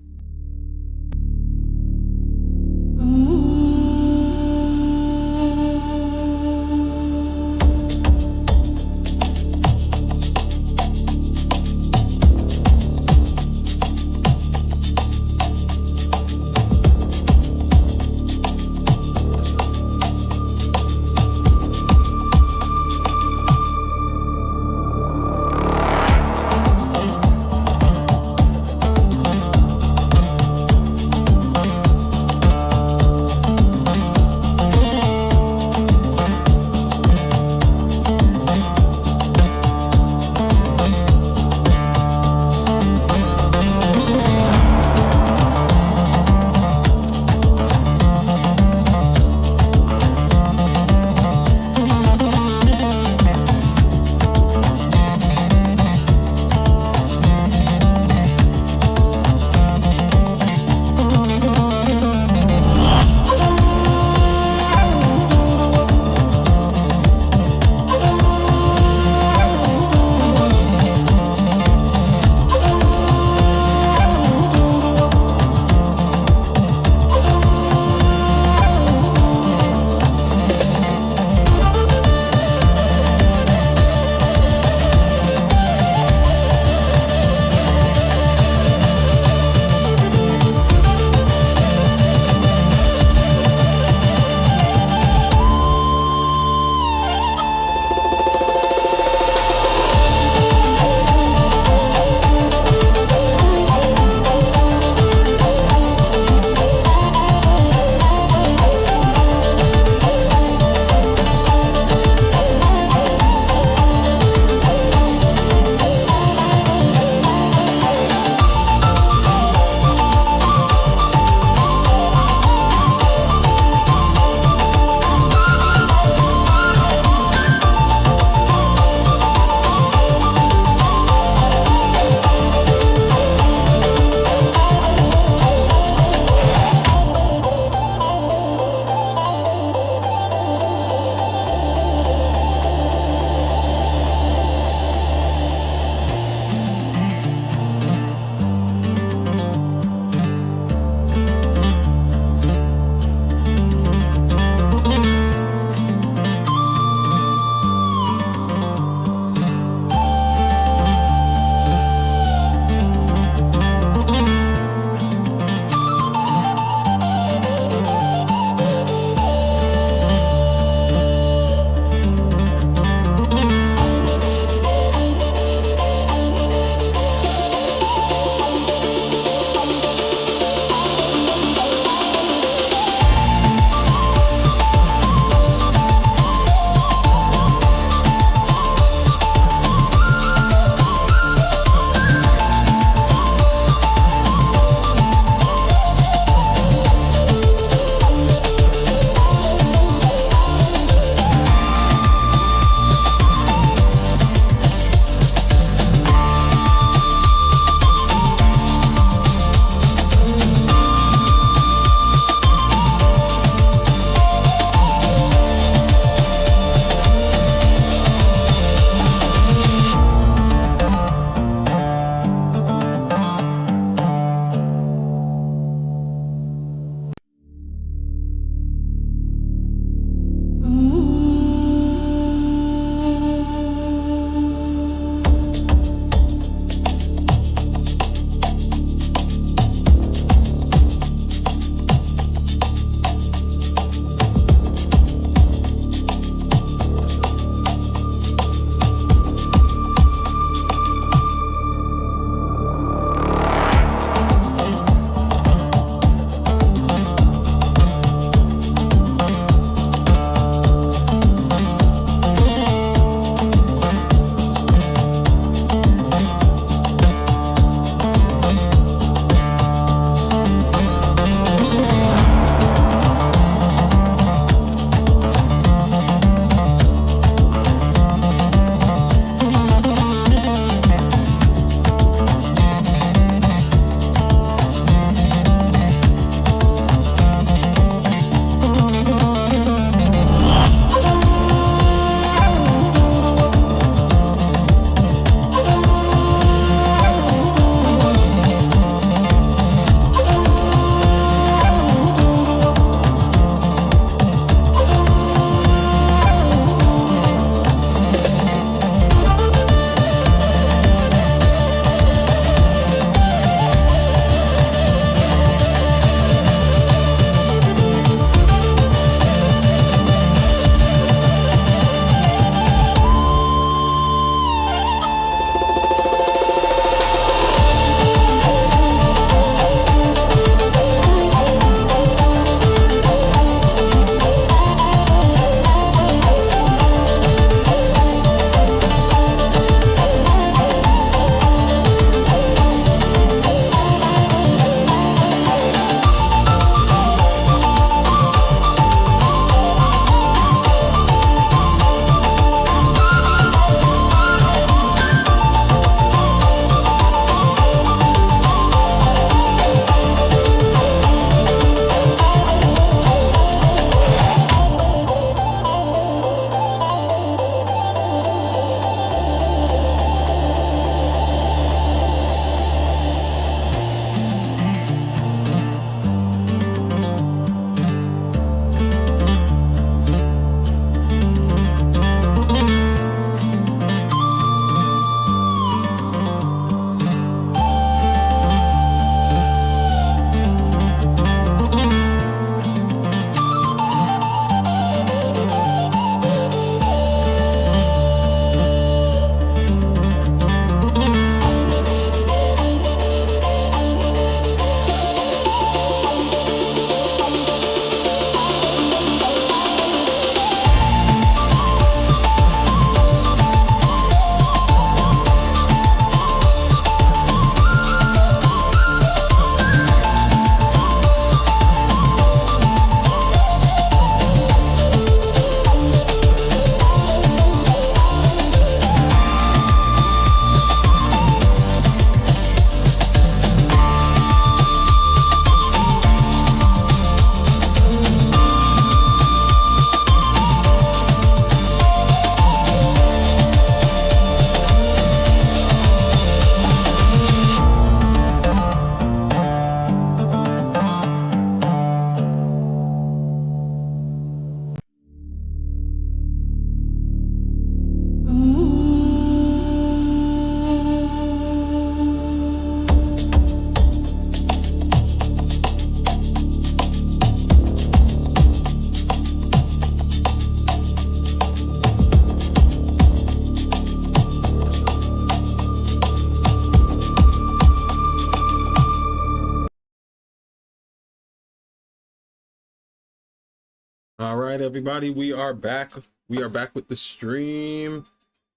All right, everybody, we are back. We are back with the stream.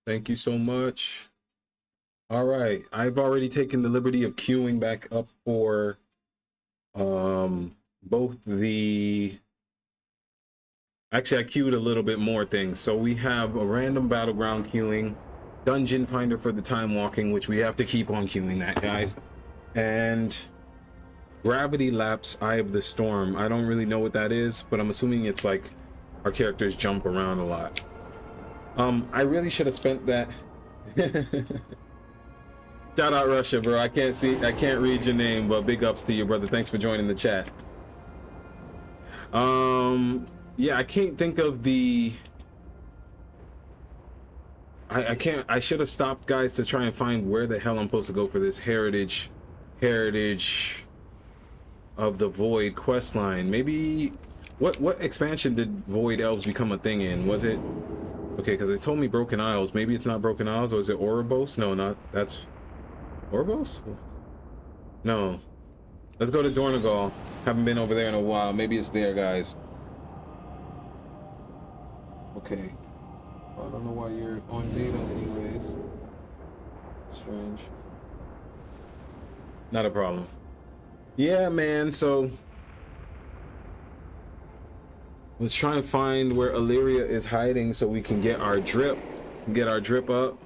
Thank you so much. All right, I've already taken the liberty of queuing back up for both the, actually I queued a little bit more things. So we have a random battleground queuing, dungeon finder for the time walking, which we have to keep on queuing that, guys, and gravity lapse eye of the storm. I don't really know what that is, but I'm assuming it's like our characters jump around a lot. I really should have spent that. Shout out Russia, bro. I can't read your name, but big ups to you, brother. Thanks for joining the chat. Yeah, I can't think of the, I should have stopped, guys, to try and find where the hell I'm supposed to go for this heritage of the Void quest line. Maybe what expansion did Void Elves become a thing in? Was it okay? Because they told me Broken Isles. Maybe it's not Broken Isles, or is it Oribos? No, not that's Oribos. No, let's go to Dornegal. Haven't been over there in a while. Maybe it's there, guys. Okay, well, I don't know why you're on data anyways. Strange. Not a problem. Yeah, man, so let's try and find where Illyria is hiding so we can get our drip up.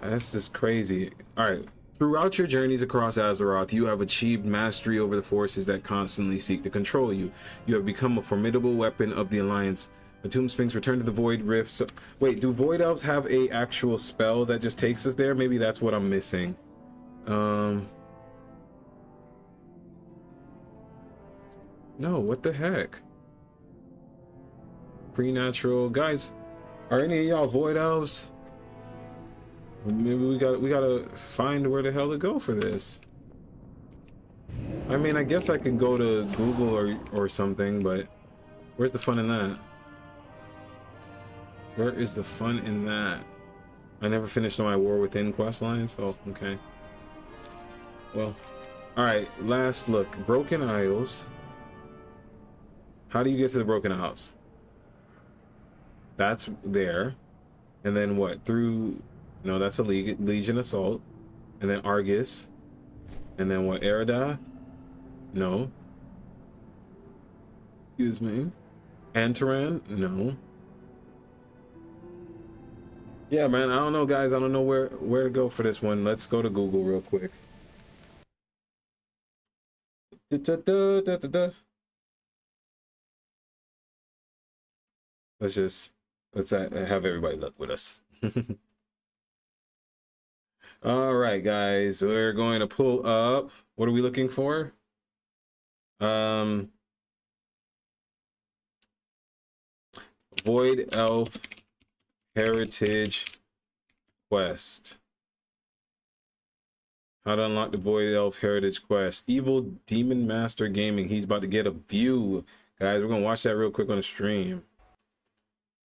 That's just crazy. All right, throughout your journeys across Azeroth, you have achieved mastery over the forces that constantly seek to control you. You have become a formidable weapon of the Alliance. Atum Sphinx, return to the Void Rift. So, wait, do Void Elves have a actual spell that just takes us there? Maybe that's what I'm missing. No, what the heck? Preternatural. Guys, are any of y'all Void Elves? Maybe we gotta find where the hell to go for this. I mean, I guess I can go to Google or something, but where's the fun in that? Where is the fun in that? I never finished my War Within quest lines. Oh, okay. Well, all right, last look. Broken Isles. How do you get to the Broken Isles? That's there. And then what? Through, no, that's a Legion Assault. And then Argus. And then what? Eridath? No. Excuse me. Antaran? No. Yeah, man, I don't know, guys. I don't know where to go for this one. Let's go to Google real quick. Let's have everybody look with us. All right, guys, we're going to pull up. What are we looking for? Void Elf Heritage Quest. How to unlock the Void Elf Heritage Quest. Evil Demon Master Gaming. He's about to get a view. Guys, we're going to watch that real quick on the stream.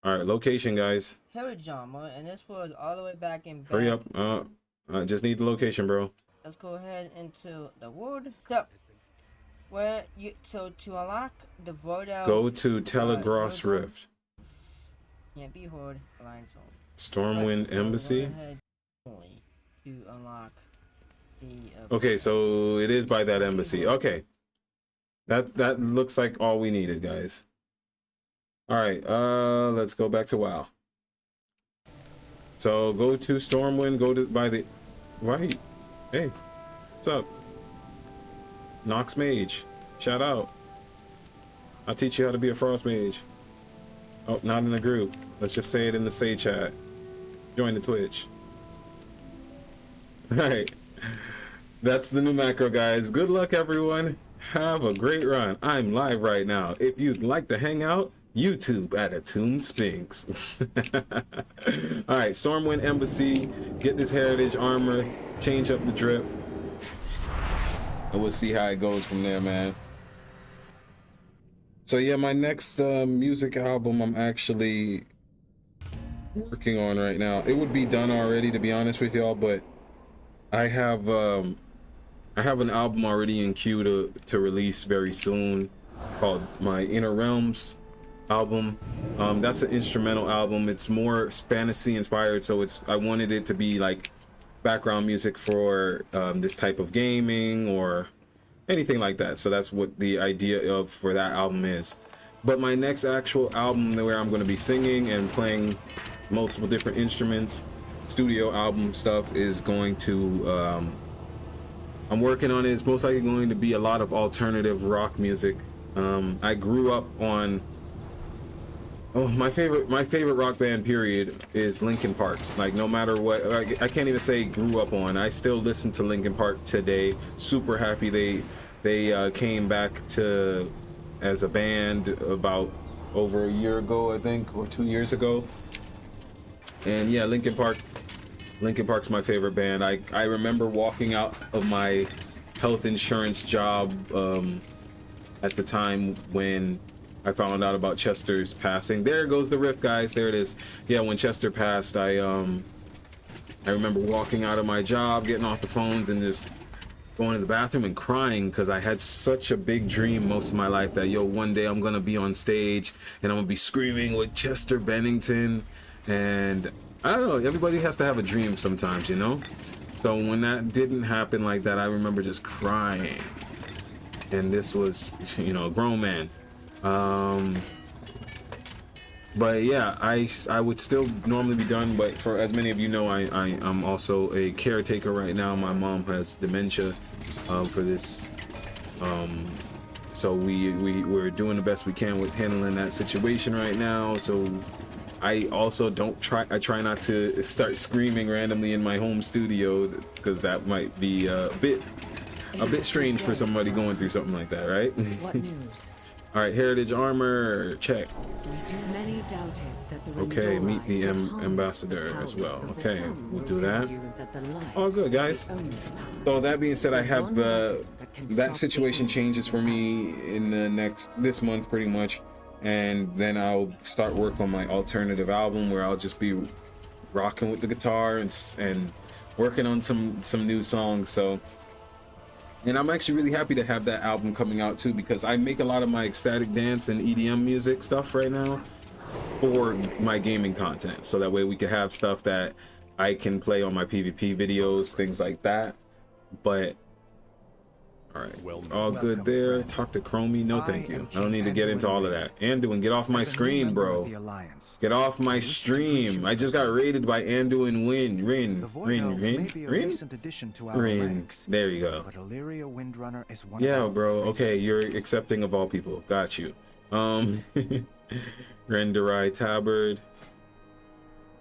All right, location, guys. Heritage armor, and this was all the way back in. Hurry up. I just need the location, bro. Let's go ahead into the wood. So, where you to unlock the Void Elf. Go to Telegross Rift. Yeah, be Horde Alliance. Stormwind Embassy. To unlock the. Okay, so it is by that embassy. Okay, that looks like all we needed, guys. All right, let's go back to WoW. So go to Stormwind, go to by the right. Hey, what's up? Nox Mage, shout out. I'll teach you how to be a Frost Mage. Oh, not in the group. Let's just say it in the say chat. Join the Twitch. All right, that's the new macro, guys. Good luck, everyone. Have a great run. I'm live right now. If you'd like to hang out, YouTube at Atum Sphinx. All right, Stormwind Embassy. Get this heritage armor. Change up the drip. And we'll see how it goes from there, man. So yeah, my next music album I'm actually working on right now. It would be done already, to be honest with y'all, but I have an album already in queue to release very soon. called my Inner Realms album. That's an instrumental album. It's more fantasy inspired, so I wanted it to be like background music for this type of gaming or anything like that. So that's what the idea of for that album is. But my next actual album where I'm going to be singing and playing multiple different instruments, studio album stuff, is going to I'm working on it. It's most likely going to be a lot of alternative rock music. I grew up on my favorite rock band period is Linkin Park. Like, no matter what, I can't even say grew up on. I still listen to Linkin Park today. Super happy they came back to as a band about over a year ago, I think, or 2 years ago. And yeah, Linkin Park's my favorite band. I remember walking out of my health insurance job at the time when I found out about Chester's passing. There goes the riff, guys. There it is. Yeah, when Chester passed, I remember walking out of my job, getting off the phones, and just going to the bathroom and crying because I had such a big dream most of my life that, yo, one day I'm gonna be on stage and I'm gonna be screaming with Chester Bennington. And I don't know, everybody has to have a dream sometimes, you know? So when that didn't happen like that, I remember just crying. And this was, you know, a grown man. But yeah, I would still normally be done, but for as many of you know, I'm also a caretaker right now. My mom has dementia for this, so we're doing the best we can with handling that situation right now. So I also I try not to start screaming randomly in my home studio, because that might be a bit strange for somebody going through something like that, right? What news? All right, heritage armor, check. Many doubted that the Okay, meet the ambassador as well. Okay, we'll do that. All good, guys. So that being said, I have that situation changes for me in this month pretty much, and then I'll start work on my alternative album where I'll just be rocking with the guitar and working on some new songs. So. And I'm actually really happy to have that album coming out too, because I make a lot of my ecstatic dance and EDM music stuff right now for my gaming content. So that way we can have stuff that I can play on my PvP videos, things like that. But all right, all good there. Talk to Chromie. No, thank you. I don't need to get into all of that. Anduin, get off my screen, bro. Get off my stream. I just got raided by Anduin Rin. There you go. Yeah, bro. Okay, you're accepting of all people. Got you. Renderai tabard.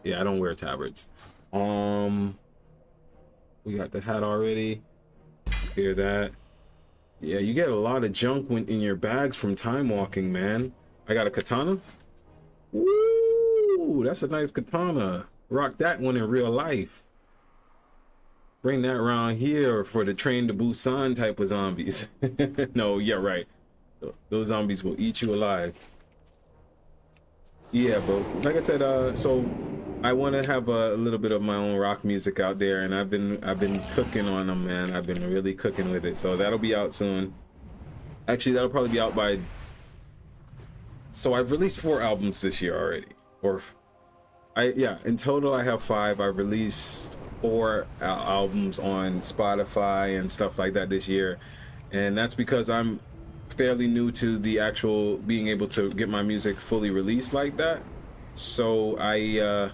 Yeah, I don't wear tabards. We got the hat already. Hear that? Yeah, you get a lot of junk in your bags from Timewalking, man. I got a katana. Woo! That's a nice katana. Rock that one in real life. Bring that around here for the Train to Busan type of zombies. No, yeah, right. Those zombies will eat you alive. Yeah, bro. Like I said, so I want to have a little bit of my own rock music out there, and I've been cooking on them, man. I've been really cooking with it, so that'll be out soon. Actually, that'll probably be out by. So I've released 4 albums this year already, in total I have 5. I've released 4 albums on Spotify and stuff like that this year, and that's because I'm fairly new to the actual being able to get my music fully released like that. So I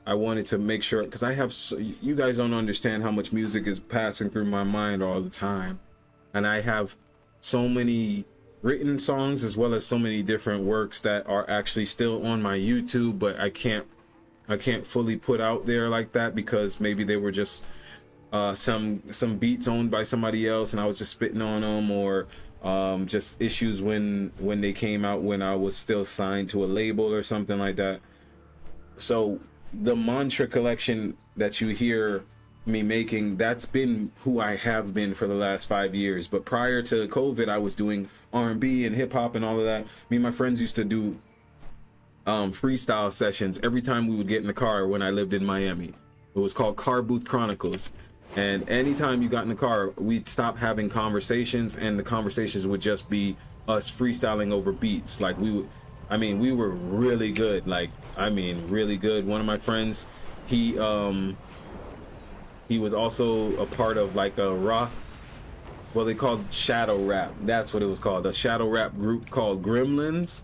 wanted to make sure, because you guys don't understand how much music is passing through my mind all the time, and I have so many written songs as well as so many different works that are actually still on my YouTube, but I can't fully put out there like that because maybe they were just some beats owned by somebody else and I was just spitting on them, or just issues when they came out when I was still signed to a label or something like that. So the Mantra collection that you hear me making, that's been who I have been for the last 5 years. But prior to COVID, I was doing R&B and hip hop and all of that. Me and my friends used to do freestyle sessions every time we would get in the car when I lived in Miami. It was called Car Booth Chronicles. And anytime you got in the car, we'd stop having conversations, and the conversations would just be us freestyling over beats. Like we were really good. Like, I mean, really good. One of my friends, he was also a part of like a rock, well, they called shadow rap. That's what it was called. A shadow rap group called Gremlins.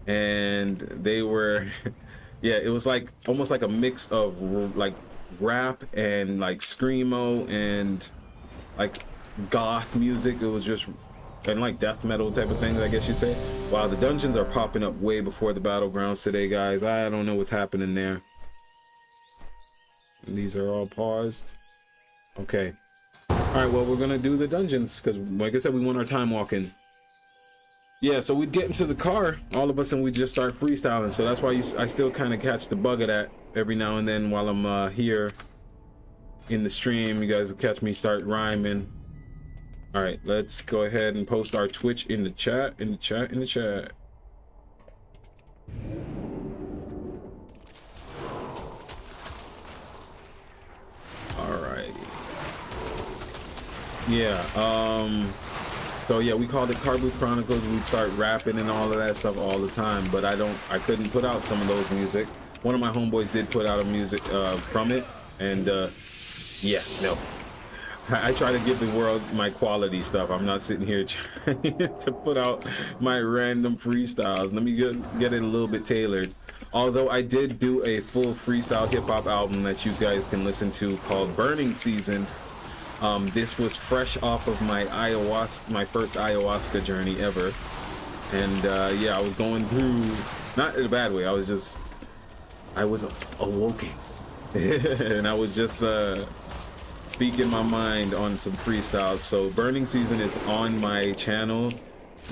And they were, yeah, it was like almost like a mix of like rap and like screamo and like goth music. It was just, and like death metal type of things, I guess you'd say. Wow, the dungeons are popping up way before the battlegrounds today, guys. I don't know what's happening there. These are all paused. Okay. All right, well, we're gonna do the dungeons because, like I said, we want our time walking. Yeah, so we'd get into the car, all of us, and we just start freestyling. So that's why I still kind of catch the bug of that every now and then while I'm here in the stream. You guys will catch me start rhyming. All right, let's go ahead and post our Twitch in the chat, in the chat. All right. Yeah, so yeah, we called it Car Booth Chronicles. We'd start rapping and all of that stuff all the time, but I couldn't put out some of those music. One of my homeboys did put out a music from it, and yeah, no. I try to give the world my quality stuff. I'm not sitting here trying to put out my random freestyles. Let me get it a little bit tailored. Although I did do a full freestyle hip hop album that you guys can listen to called Burning Season. This was fresh off of my first ayahuasca journey ever. And yeah, I was going through, not in a bad way, I was awoken. And I was just speaking my mind on some freestyles. So Burning Season is on my channel.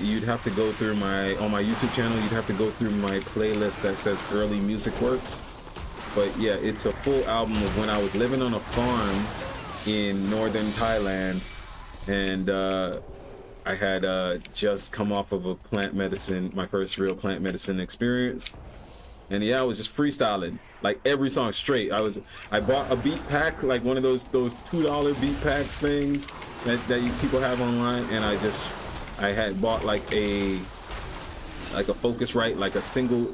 You'd have to go through on my YouTube channel, you'd have to go through my playlist that says Early Music Works. But yeah, it's a full album of when I was living on a farm in northern Thailand, and I had just come off of my first real plant medicine experience. And yeah, I was just freestyling like every song straight. I bought a beat pack, like one of those $2 beat packs things that you people have online, and I had bought like a Focusrite, like a single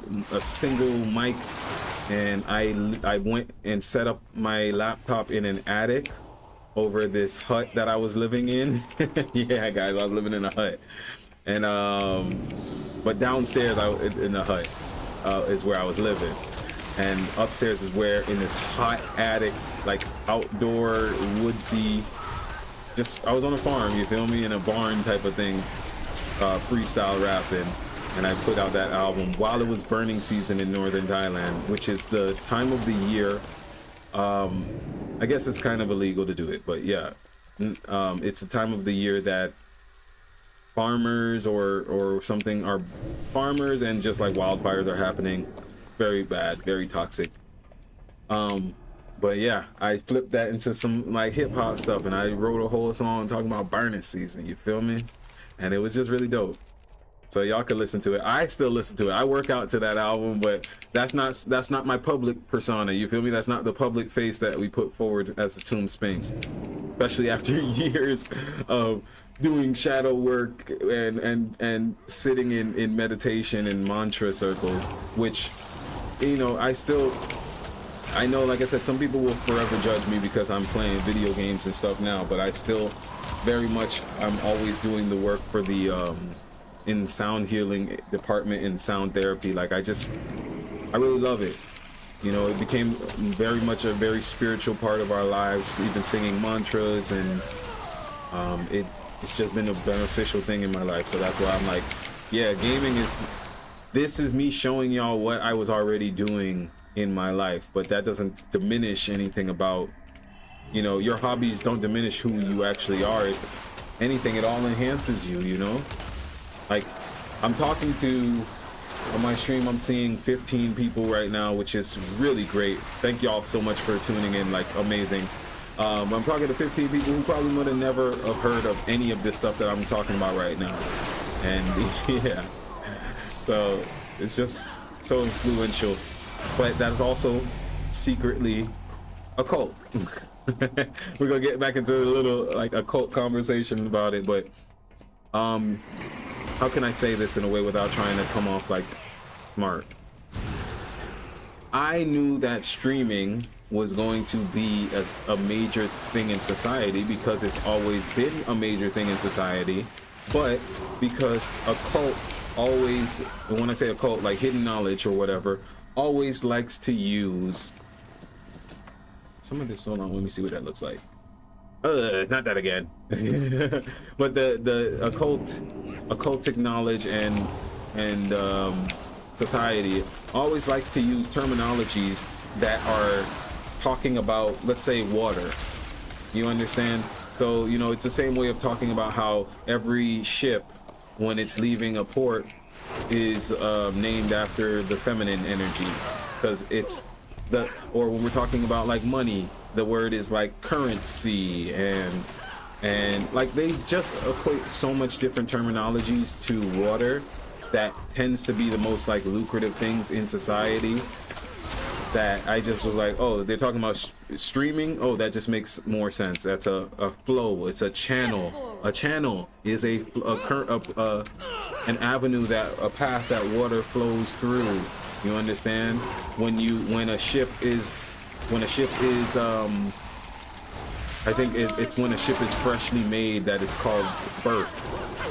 mic, and I went and set up my laptop in an attic over this hut that I was living in. Yeah, guys, I was living in a hut, and but downstairs in the hut is where I was living, and upstairs is where, in this hot attic, like outdoor woodsy, I was on a farm, you feel me, in a barn type of thing, freestyle rapping. And I put out that album while it was burning season in northern Thailand, which is the time of the year. I guess it's kind of illegal to do it, but yeah, it's a time of the year that farmers or something are farmers, and just like wildfires are happening. Very bad, very toxic. But yeah, I flipped that into some like hip hop stuff, and I wrote a whole song talking about burning season, you feel me? And it was just really dope. So y'all can listen to it. I still listen to it. I work out to that album, but that's not my public persona, you feel me? That's not the public face that we put forward as Atum Sphinx. Especially after years of doing shadow work and sitting in meditation and mantra circles, which, you know, I know, like I said, some people will forever judge me because I'm playing video games and stuff now, but I still very much, I'm always doing the work for the in sound healing department, in sound therapy. Like I really love it. You know, it became very much a very spiritual part of our lives, even singing mantras, and it's just been a beneficial thing in my life. So that's why I'm like, yeah, this is me showing y'all what I was already doing in my life, but that doesn't diminish anything about, you know, your hobbies don't diminish who you actually are. If anything, it all enhances you, you know? Like, I'm talking to, on my stream, I'm seeing 15 people right now, which is really great. Thank y'all so much for tuning in, like, amazing. I'm talking to 15 people who probably would have never have heard of any of this stuff that I'm talking about right now. And yeah, so it's just so influential. But that is also secretly a cult. We're gonna get back into a little like occult conversation about it, but how can I say this in a way without trying to come off like smart? I knew that streaming was going to be a major thing in society because it's always been a major thing in society, but because a cult always, and when I say a cult, like hidden knowledge or whatever, always likes to use some of this. Hold on, let me see what that looks like. Not that again. But the occultic knowledge and society always likes to use terminologies that are talking about, let's say, water. You understand? So, you know, it's the same way of talking about how every ship, when it's leaving a port, is named after the feminine energy, because it's the, or when we're talking about like money, the word is like currency, and like they just equate so much different terminologies to water that tends to be the most like lucrative things in society, that I just was like, oh, they're talking about streaming. Oh, that just makes more sense. That's a flow. It's a channel. A channel is an avenue, that a path that water flows through. You understand? When a ship is I think it's when a ship is freshly made that it's called birth.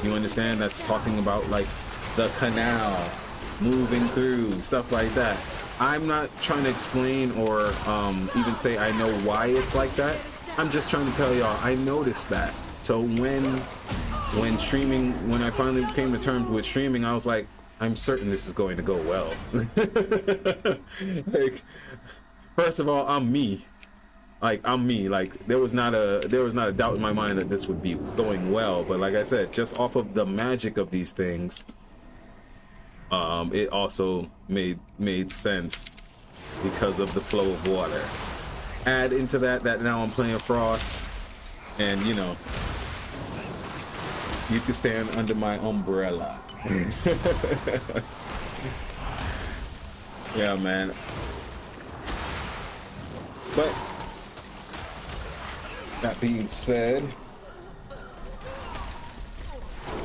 You understand? That's talking about like the canal moving through, stuff like that. I'm not trying to explain or even say I know why it's like that. I'm just trying to tell y'all I noticed that. So when streaming, when I finally came to terms with streaming, I was like, I'm certain this is going to go well. Like, first of all, I'm me. Like, there was not a doubt in my mind that this would be going well. But like I said, just off of the magic of these things, it also made sense because of the flow of water. Add into that now I'm playing Frost, and you know, you can stand under my umbrella. Yeah, man. But that being said,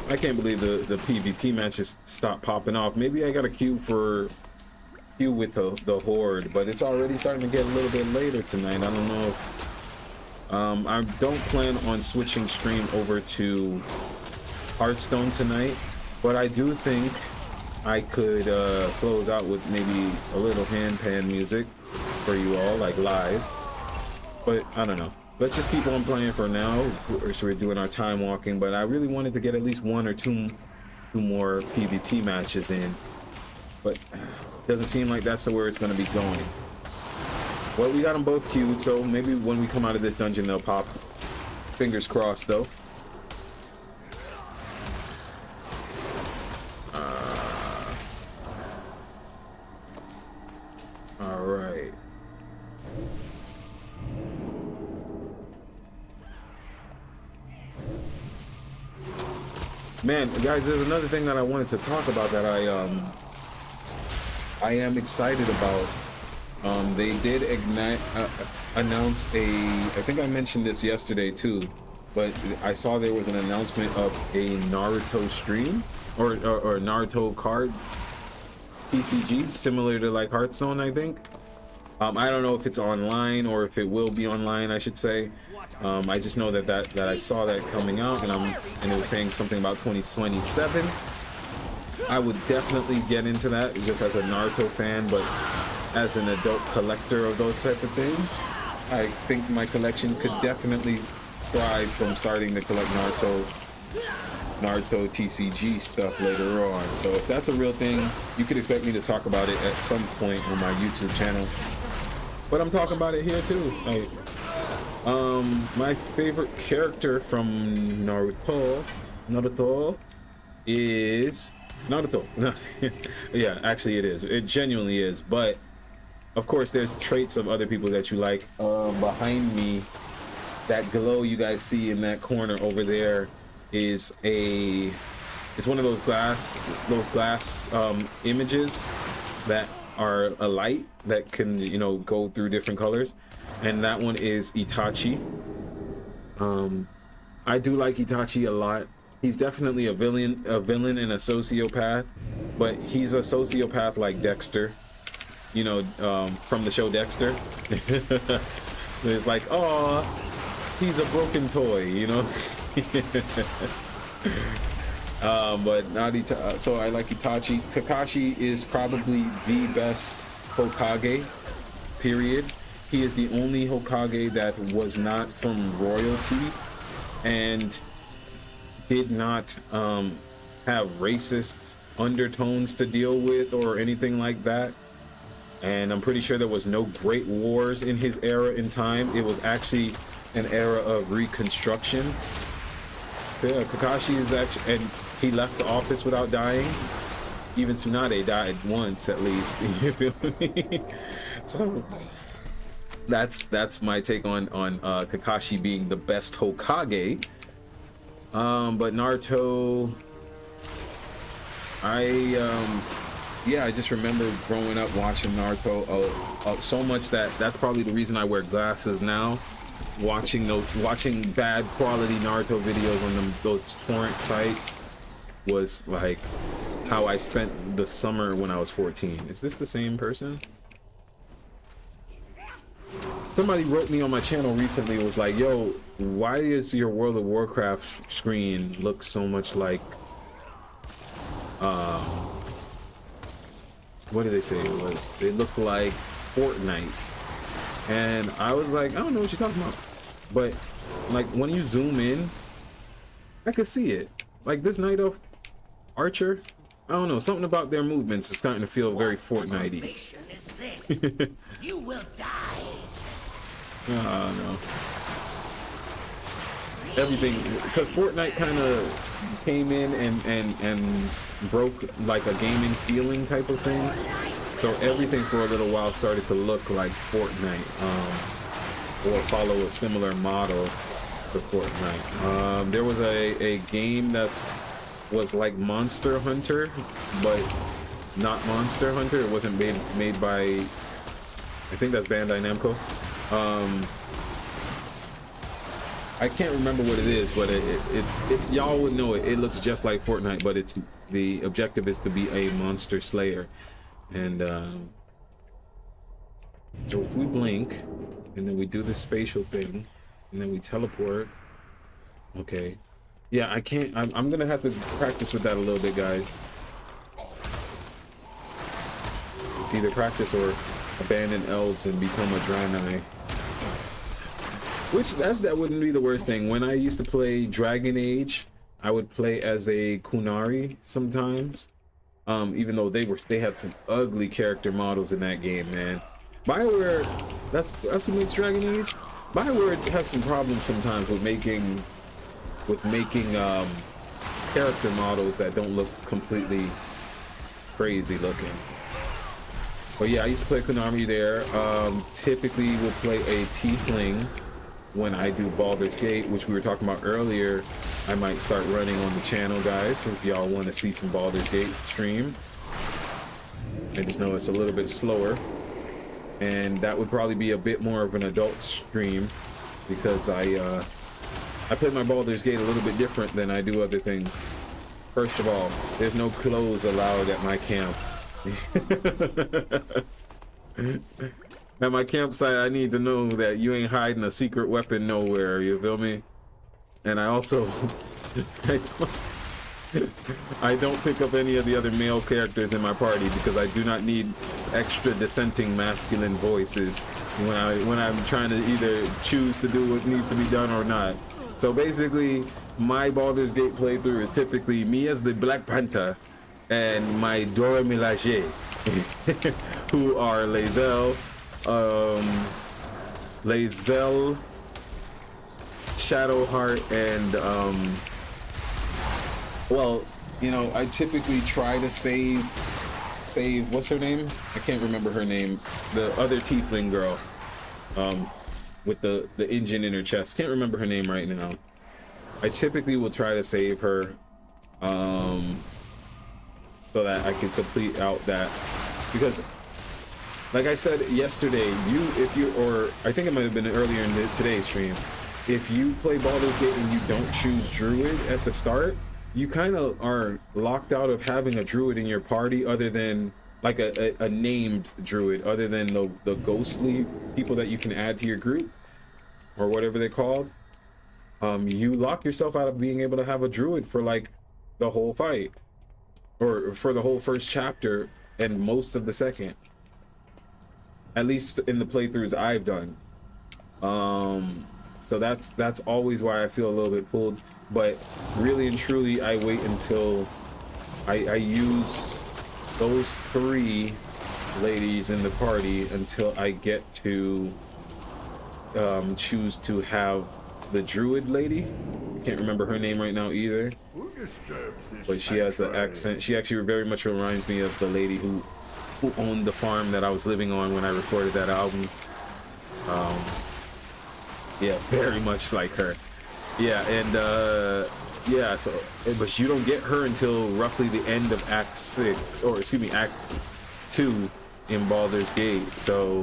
I can't believe the PvP matches stopped popping off. Maybe I got a queue with the Horde, but it's already starting to get a little bit later tonight. I don't know if, I don't plan on switching stream over to Hearthstone tonight, but I do think I could close out with maybe a little handpan music for you all, like live. But I don't know. Let's just keep on playing for now. So we're doing our time walking, but I really wanted to get at least one or two more PvP matches in, but doesn't seem like that's where it's going to be going. Well, we got them both queued, so maybe when we come out of this dungeon they'll pop. Fingers crossed, though. All right. Man, guys, there's another thing that I wanted to talk about that I am excited about. They did announce I think I mentioned this yesterday too, but I saw there was an announcement of a Naruto stream or Naruto card PCG, similar to like Hearthstone, I think. I don't know if it's online or if it will be online, I should say. I just know that I saw that coming out, and it was saying something about 2027. I would definitely get into that just as a Naruto fan, but as an adult collector of those type of things, I think my collection could definitely thrive from starting to collect Naruto TCG stuff later on. So if that's a real thing, you could expect me to talk about it at some point on my YouTube channel. But I'm talking about it here too. Like, my favorite character from Naruto is Naruto. Yeah, actually it is. It genuinely is. But of course, there's traits of other people that you like. Behind me, that glow you guys see in that corner over there is it's one of those glass images that are a light that can, you know, go through different colors, and that one is Itachi. I do like Itachi a lot. He's definitely a villain and a sociopath, but he's a sociopath like Dexter, you know, from the show Dexter. It's like, oh, he's a broken toy, you know. But not so I like Itachi. Kakashi is probably the best Hokage, period. He is the only Hokage that was not from royalty and did not have racist undertones to deal with or anything like that. And I'm pretty sure there was no great wars in his era in time. It was actually an era of reconstruction. Yeah, Kakashi is actually, and he left the office without dying. Even Tsunade died once at least. You feel me? So that's my take on Kakashi being the best Hokage. But Naruto, I just remember growing up watching Naruto so much that's probably the reason I wear glasses now. Watching bad quality Naruto videos on those torrent sites was like how I spent the summer when I was 14. Is this the same person? Somebody wrote me on my channel recently. It was like, yo, why is your World of Warcraft screen look so much like what did they say it was? They looked like Fortnite. And I was like, I don't know what you're talking about. But like when you zoom in, I could see it. Like this Night Elf Archer, I don't know, something about their movements is starting to feel very Fortnite-y. You will die. No. Everything, because Fortnite kind of came in and broke like a gaming ceiling type of thing. So everything for a little while started to look like Fortnite, or follow a similar model to Fortnite. There was a game that was like Monster Hunter, but not Monster Hunter. It wasn't made by, I think that's Bandai Namco. I can't remember what it is, but it's y'all would know it. It looks just like Fortnite, but it's the objective is to be a monster slayer. And so if we blink and then we do the spatial thing and then we teleport, okay, yeah, I can't, I'm gonna have to practice with that a little bit, guys. It's either practice or abandon elves and become a Draenei. Which that wouldn't be the worst thing. When I used to play Dragon Age, I would play as a Kunari sometimes. Even though they had some ugly character models in that game, man. BioWare, that's what makes Dragon Age. BioWare has some problems sometimes with making character models that don't look completely crazy looking. But yeah, I used to play Konami there. Typically we'll play a Tiefling when I do Baldur's Gate, which we were talking about earlier. I might start running on the channel, guys, if y'all want to see some Baldur's Gate stream. I just know it's a little bit slower, and that would probably be a bit more of an adult stream because I play my Baldur's Gate a little bit different than I do other things. First of all, there's no clothes allowed at my camp. At my campsite, I need to know that you ain't hiding a secret weapon nowhere, you feel me? And I also I don't pick up any of the other male characters in my party because I do not need extra dissenting masculine voices when I'm trying to either choose to do what needs to be done or not. So basically, my Baldur's Gate playthrough is typically me as the Black Panther and my Dora Milaje, who are Lae'zel, Shadowheart, and well, you know, I typically try to save what's her name? I can't remember her name. The other tiefling girl, with the engine in her chest. Can't remember her name right now. I typically will try to save her, so that I can complete out that, because like I said yesterday, if you, or I think it might have been earlier in today's stream, if you play Baldur's Gate and you don't choose Druid at the start, you kind of are locked out of having a Druid in your party, other than like a named Druid, other than the ghostly people that you can add to your group or whatever they're called. You lock yourself out of being able to have a Druid for like the whole fight, or for the whole first chapter and most of the second, at least in the playthroughs I've done. So that's always why I feel a little bit pulled, but really and truly I wait until I use those 3 ladies in the party until I get to choose to have the Druid lady. Can't remember her name right now either, but she has an accent. She actually very much reminds me of the lady who owned the farm that I was living on when I recorded that album. Yeah, very much like her. Yeah, and yeah, so, but you don't get her until roughly the end of Act 6, or excuse me, Act 2 in Baldur's Gate. So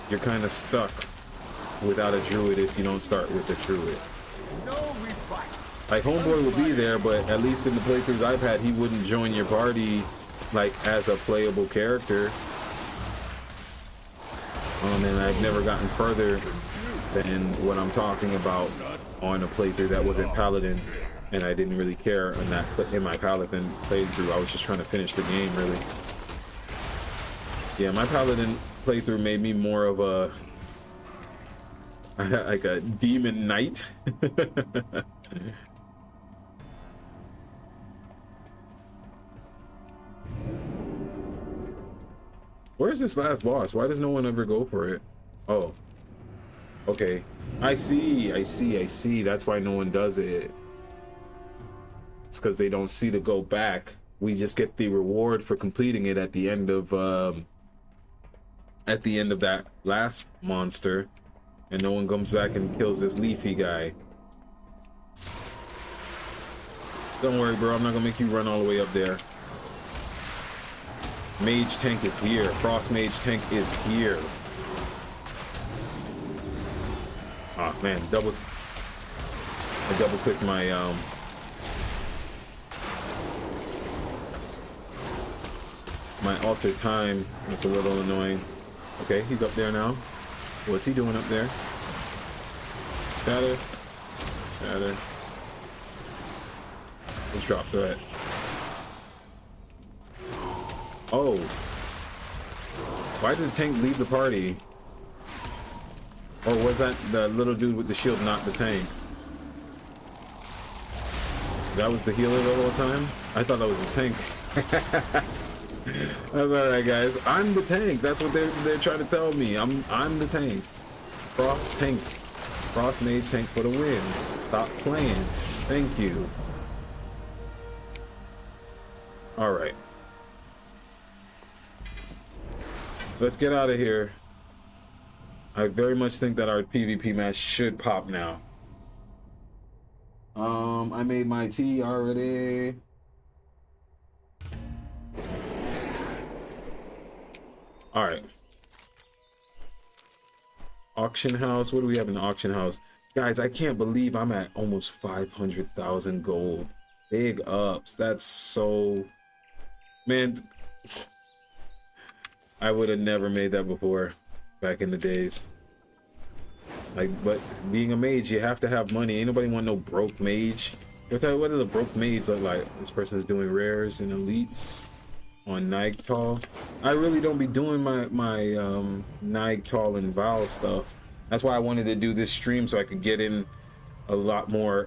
you're kind of stuck without a Druid if you don't start with a Druid. Like, homeboy will be there, but at least in the playthroughs I've had, he wouldn't join your party like as a playable character. And I've never gotten further than what I'm talking about on a playthrough that wasn't Paladin, and I didn't really care in my Paladin playthrough. I was just trying to finish the game, really. Yeah, my Paladin playthrough made me more of a like a demon knight. Where's this last boss? Why does no one ever go for it? Oh, okay. I see. That's why no one does it. It's because they don't see to go back. We just get the reward for completing it at the end of that last monster, and no one comes back and kills this leafy guy. Don't worry, bro. I'm not gonna make you run all the way up there. Mage tank is here. Frost Mage tank is here. Oh man, I double clicked my my alter time. That's a little annoying. Okay, he's up there now. What's he doing up there? Shatter. Let's drop that. Oh. Why did the tank leave the party? Or was that the little dude with the shield, not the tank? That was the healer the whole time? I thought that was the tank. That's alright, guys. I'm the tank. That's what they're trying to tell me. I'm the tank. Frost tank. Frost Mage tank for the win. Stop playing. Thank you. Alright. Let's get out of here. I very much think that our PvP match should pop now. I made my tea already. Alright. Auction house. What do we have in the auction house? Guys, I can't believe I'm at almost 500,000 gold. Big ups. That's so... Man... I would have never made that before, back in the days. Like, but being a mage, you have to have money. Ain't nobody want no broke mage. What does a broke mage look like? This person is doing rares and elites on Nightall. I really don't be doing my Nightall and Val stuff. That's why I wanted to do this stream, so I could get in a lot more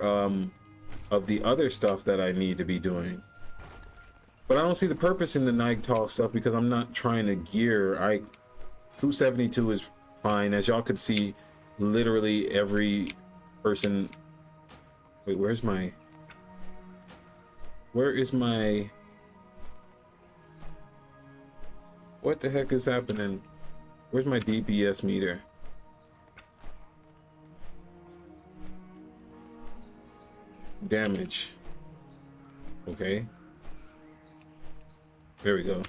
of the other stuff that I need to be doing. But I don't see the purpose in the Nightall stuff because I'm not trying to gear. 272 is fine. As y'all could see, literally every person... Wait, where is my... What the heck is happening? Where's my DPS meter? Damage. Okay. There we go.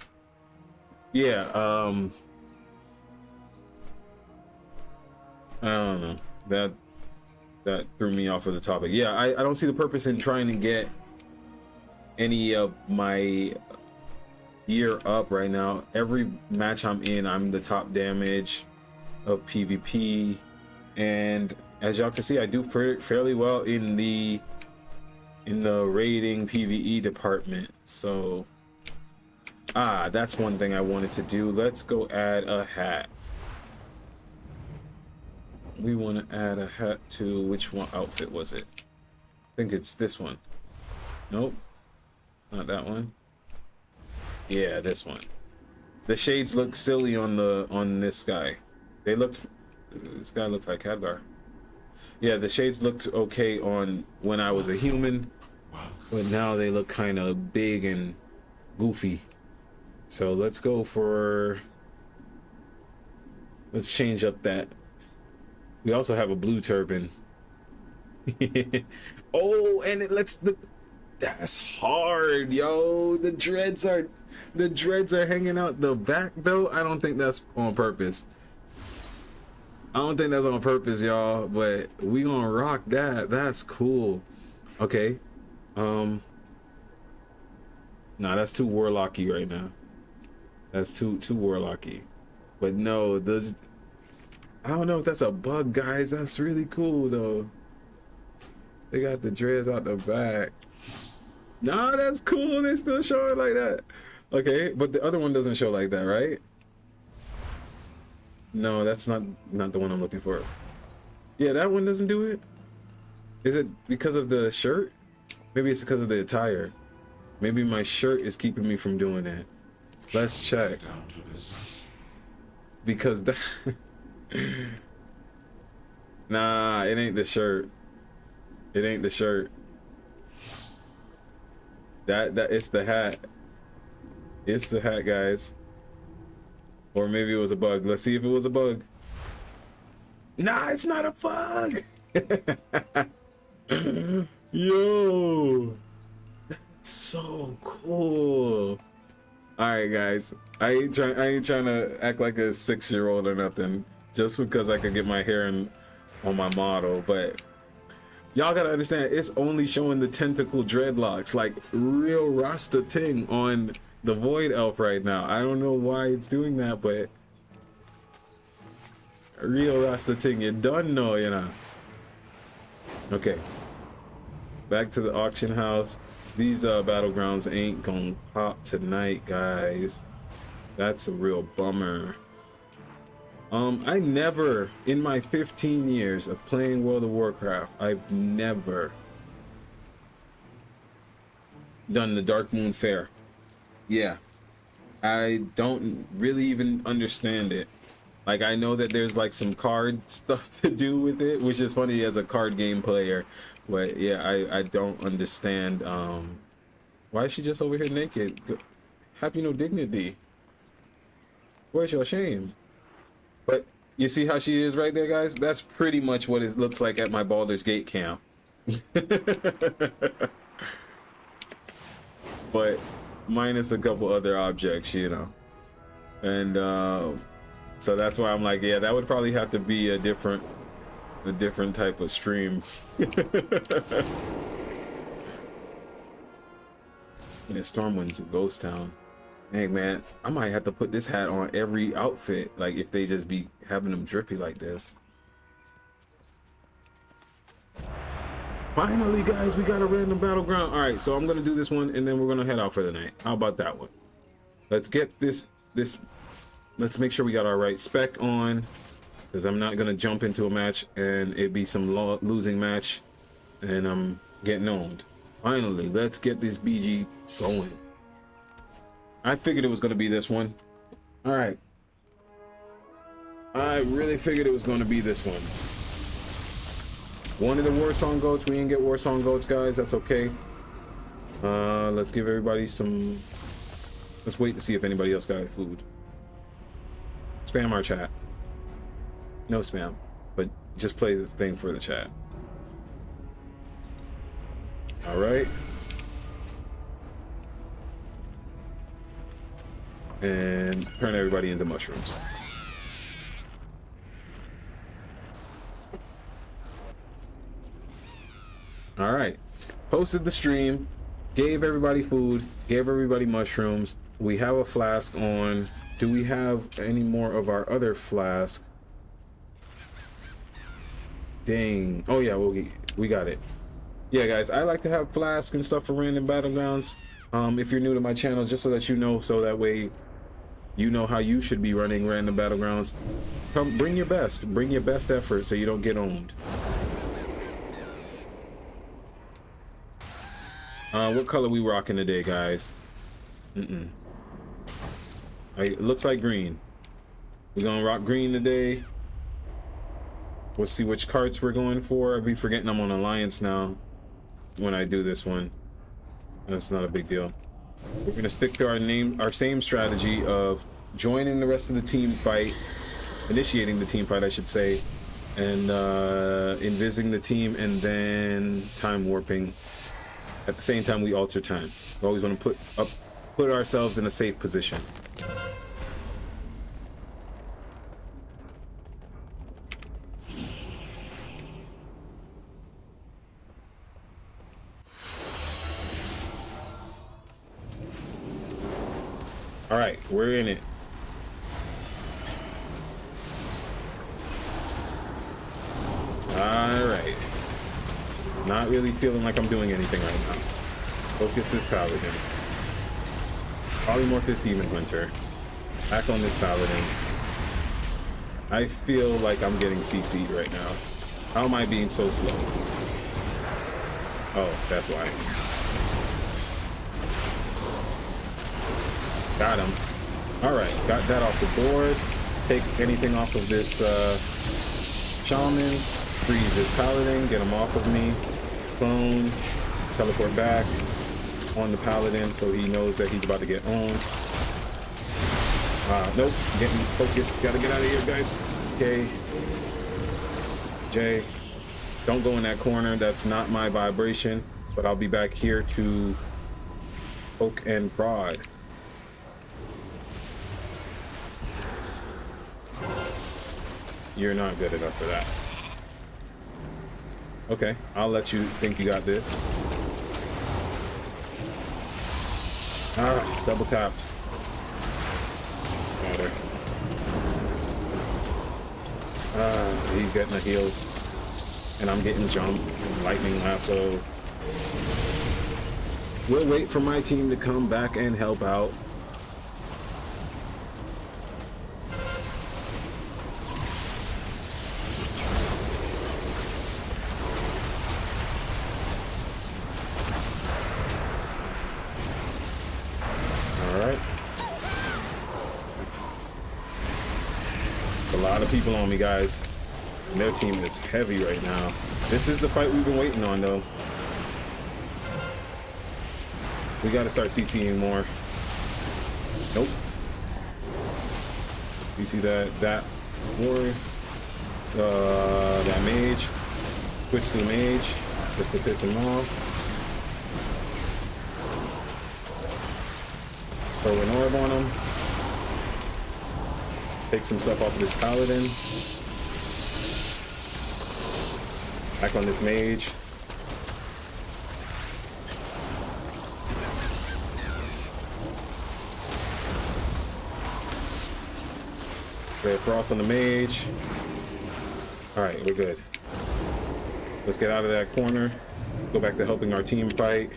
Yeah, I don't know. That threw me off of the topic. Yeah, I don't see the purpose in trying to get any of my gear up right now. Every match I'm in, I'm the top damage of PvP, and as y'all can see, I do fairly well in the raiding PvE department. So that's one thing I wanted to do. Let's go add a hat. We want to add a hat to which one outfit was it? I think it's this one. Nope, not that one. Yeah, this one. The shades look silly on this guy. This guy looks like Khadgar. Yeah, the shades looked okay on when I was a human, but now they look kind of big and goofy. So let's change up that. We also have a blue turban. Oh, and that's hard, yo. The dreads are hanging out the back though. I don't think that's on purpose. I don't think that's on purpose, y'all, but we gonna rock that. That's cool. Okay. Nah, that's too warlocky right now. That's too warlocky. But no, I don't know if that's a bug, guys. That's really cool though. They got the dreads out the back. Nah, that's cool. They still show it like that. Okay, but the other one doesn't show like that, right? No, that's not the one I'm looking for. Yeah, that one doesn't do it. Is it because of the shirt? Maybe it's because of the attire. Maybe my shirt is keeping me from doing that. Let's check. Because that nah, it ain't the shirt. It ain't the shirt. That it's the hat. It's the hat, guys. Or maybe it was a bug. Let's see if it was a bug. Nah, it's not a bug. Yo, that's so cool. All right, guys. I ain't trying to act like a 6-year-old or nothing, just because I could get my hair on my model. But y'all gotta understand, it's only showing the tentacle dreadlocks, like real Rasta ting on the Void Elf right now. I don't know why it's doing that, but real Rasta ting, you don't know, you know. Okay, back to the auction house. These battlegrounds ain't gonna pop tonight, guys. That's a real bummer. I never, in my 15 years of playing World of Warcraft, I've never done the Dark Moon Fair. Yeah, I don't really even understand it. Like, I know that there's like some card stuff to do with it, which is funny as a card game player. But yeah, I don't understand. Why is she just over here naked? Have you no dignity? Where's your shame? But you see how she is right there, guys? That's pretty much what it looks like at my Baldur's Gate camp. But minus a couple other objects, you know. And so that's why I'm like, yeah, that would probably have to be a different type of stream. Yeah, Stormwind's a ghost town. Hey man, I might have to put this hat on every outfit, like if they just be having them drippy like this. Finally, guys, we got a random battleground. All right, so I'm gonna do this one and then we're gonna head out for the night. How about that one? Let's get this let's make sure we got our right spec on, because I'm not gonna jump into a match and it be some losing match and I'm getting owned. Finally, let's get this BG going. I figured it was gonna be this one. All right, I really figured it was gonna be this one. One of the war song goats. We didn't get war song goats, guys. That's okay. Let's give everybody some. Let's wait to see if anybody else got food. Spam our chat. No spam, but just play the thing for the chat. All right. And turn everybody into mushrooms. All right. Hosted the stream, gave everybody food, gave everybody mushrooms. We have a flask on. Do we have any more of our other flask? Dang. Oh yeah, we got it. Yeah, guys, I like to have flasks and stuff for random battlegrounds. If you're new to my channel, just so that you know, so that way you know how you should be running random battlegrounds. Come, bring your best effort so you don't get owned. What color we rocking today, guys? It looks like green. We're gonna rock green today. We'll see which carts we're going for. I'll be forgetting I'm on Alliance now when I do this one. That's not a big deal. We're gonna stick to our same strategy of joining the rest of the team fight, initiating the team fight, I should say, and invising the team, and then time warping. At the same time, we alter time. We always want to put ourselves in a safe position. All right, we're in it. All right. Not really feeling like I'm doing anything right now. Focus this paladin. Polymorph this demon hunter. Back on this paladin. I feel like I'm getting CC'd right now. How am I being so slow? Oh, that's why. Got him. All right, got that off the board. Take anything off of this shaman. Freeze his paladin. Get him off of me. Clone. Teleport back on the paladin so he knows that he's about to get owned. Nope. Getting focused. Gotta get out of here, guys. Okay. Jay. Don't go in that corner. That's not my vibration. But I'll be back here to poke and prod. You're not good enough for that. Okay, I'll let you think you got this. Alright, double tapped. Got her. He's getting a heal. And I'm getting jumped. Lightning lasso. We'll wait for my team to come back and help out. People on me, guys, and their team is heavy right now. This is the fight we've been waiting on, though. We got to start CCing more. Nope. You see that warrior, that mage, switch to the mage just to piss him off. Throw an orb on him. Take some stuff off of this paladin. Back on this mage. Red Frost on the mage. Alright, we're good. Let's get out of that corner. Go back to helping our team fight.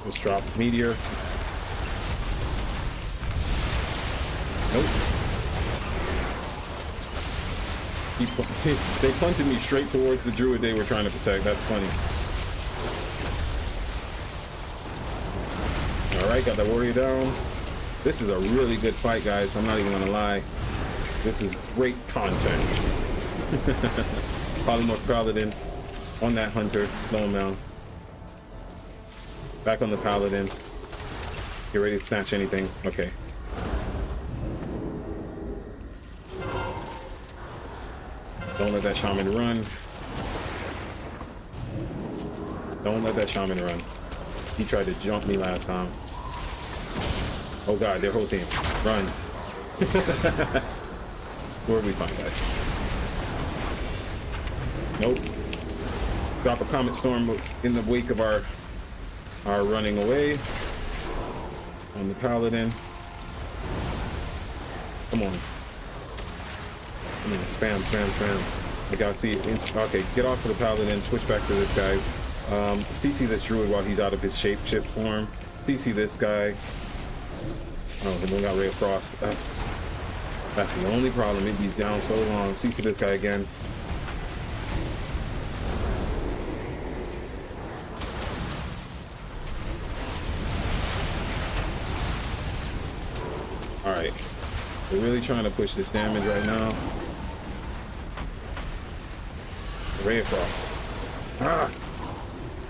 Let's drop Meteor. Nope. They punted me straight towards the druid they were trying to protect. That's funny. Alright, got that warrior down. This is a really good fight, guys. I'm not even gonna lie. This is great content. Polymorph paladin on that hunter. Slow him down. Back on the paladin. Get ready to snatch anything. Okay. Don't let that shaman run. Don't let that shaman run. He tried to jump me last time. Oh god, their whole team. Run. We'll be fine, guys. Nope. Drop a comet storm in the wake of our running away on the paladin. Come on. Come on, spam, spam, spam. I got see it. Okay, get off of the paladin, switch back to this guy. CC this druid while he's out of his shapeshift form. CC this guy. Oh, the one got Ray of Frost. That's the only problem. He'd be down so long. CC this guy again. Alright. We're really trying to push this damage right now. Ray of Frost. Ah!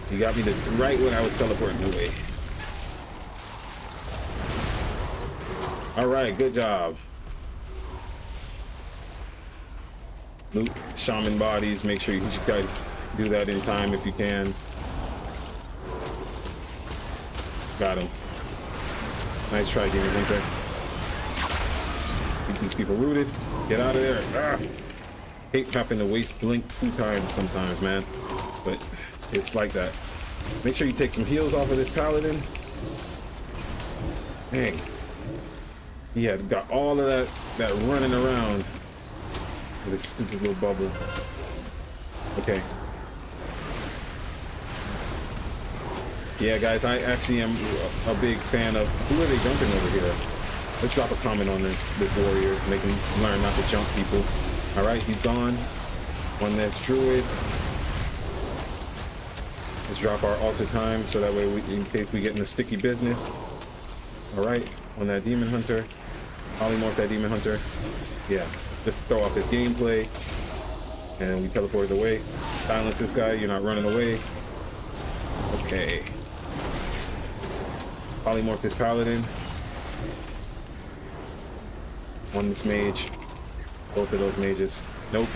You got me right when I was teleporting away. Alright, good job. Loot shaman bodies. Make sure you guys do that in time if you can. Got him. Nice try, Demon Hunter. Keep these people rooted. Get out of there. Ah! Hate having to waste blink 2 times sometimes, man. But it's like that. Make sure you take some heals off of this paladin. Dang. He had got all of that running around with this stupid little bubble. Okay. Yeah, guys, I actually am a big fan of... Who are they jumping over here? Let's drop a comment on this warrior. Make him learn not to jump people. Alright, he's gone. One less druid. Let's drop our altar time so that way in case we get in the sticky business. Alright, on that demon hunter. Polymorph that demon hunter. Yeah, just throw off his gameplay. And we teleport away. Silence this guy, you're not running away. Okay. Polymorph this paladin. On this mage. Both of those mages. Nope.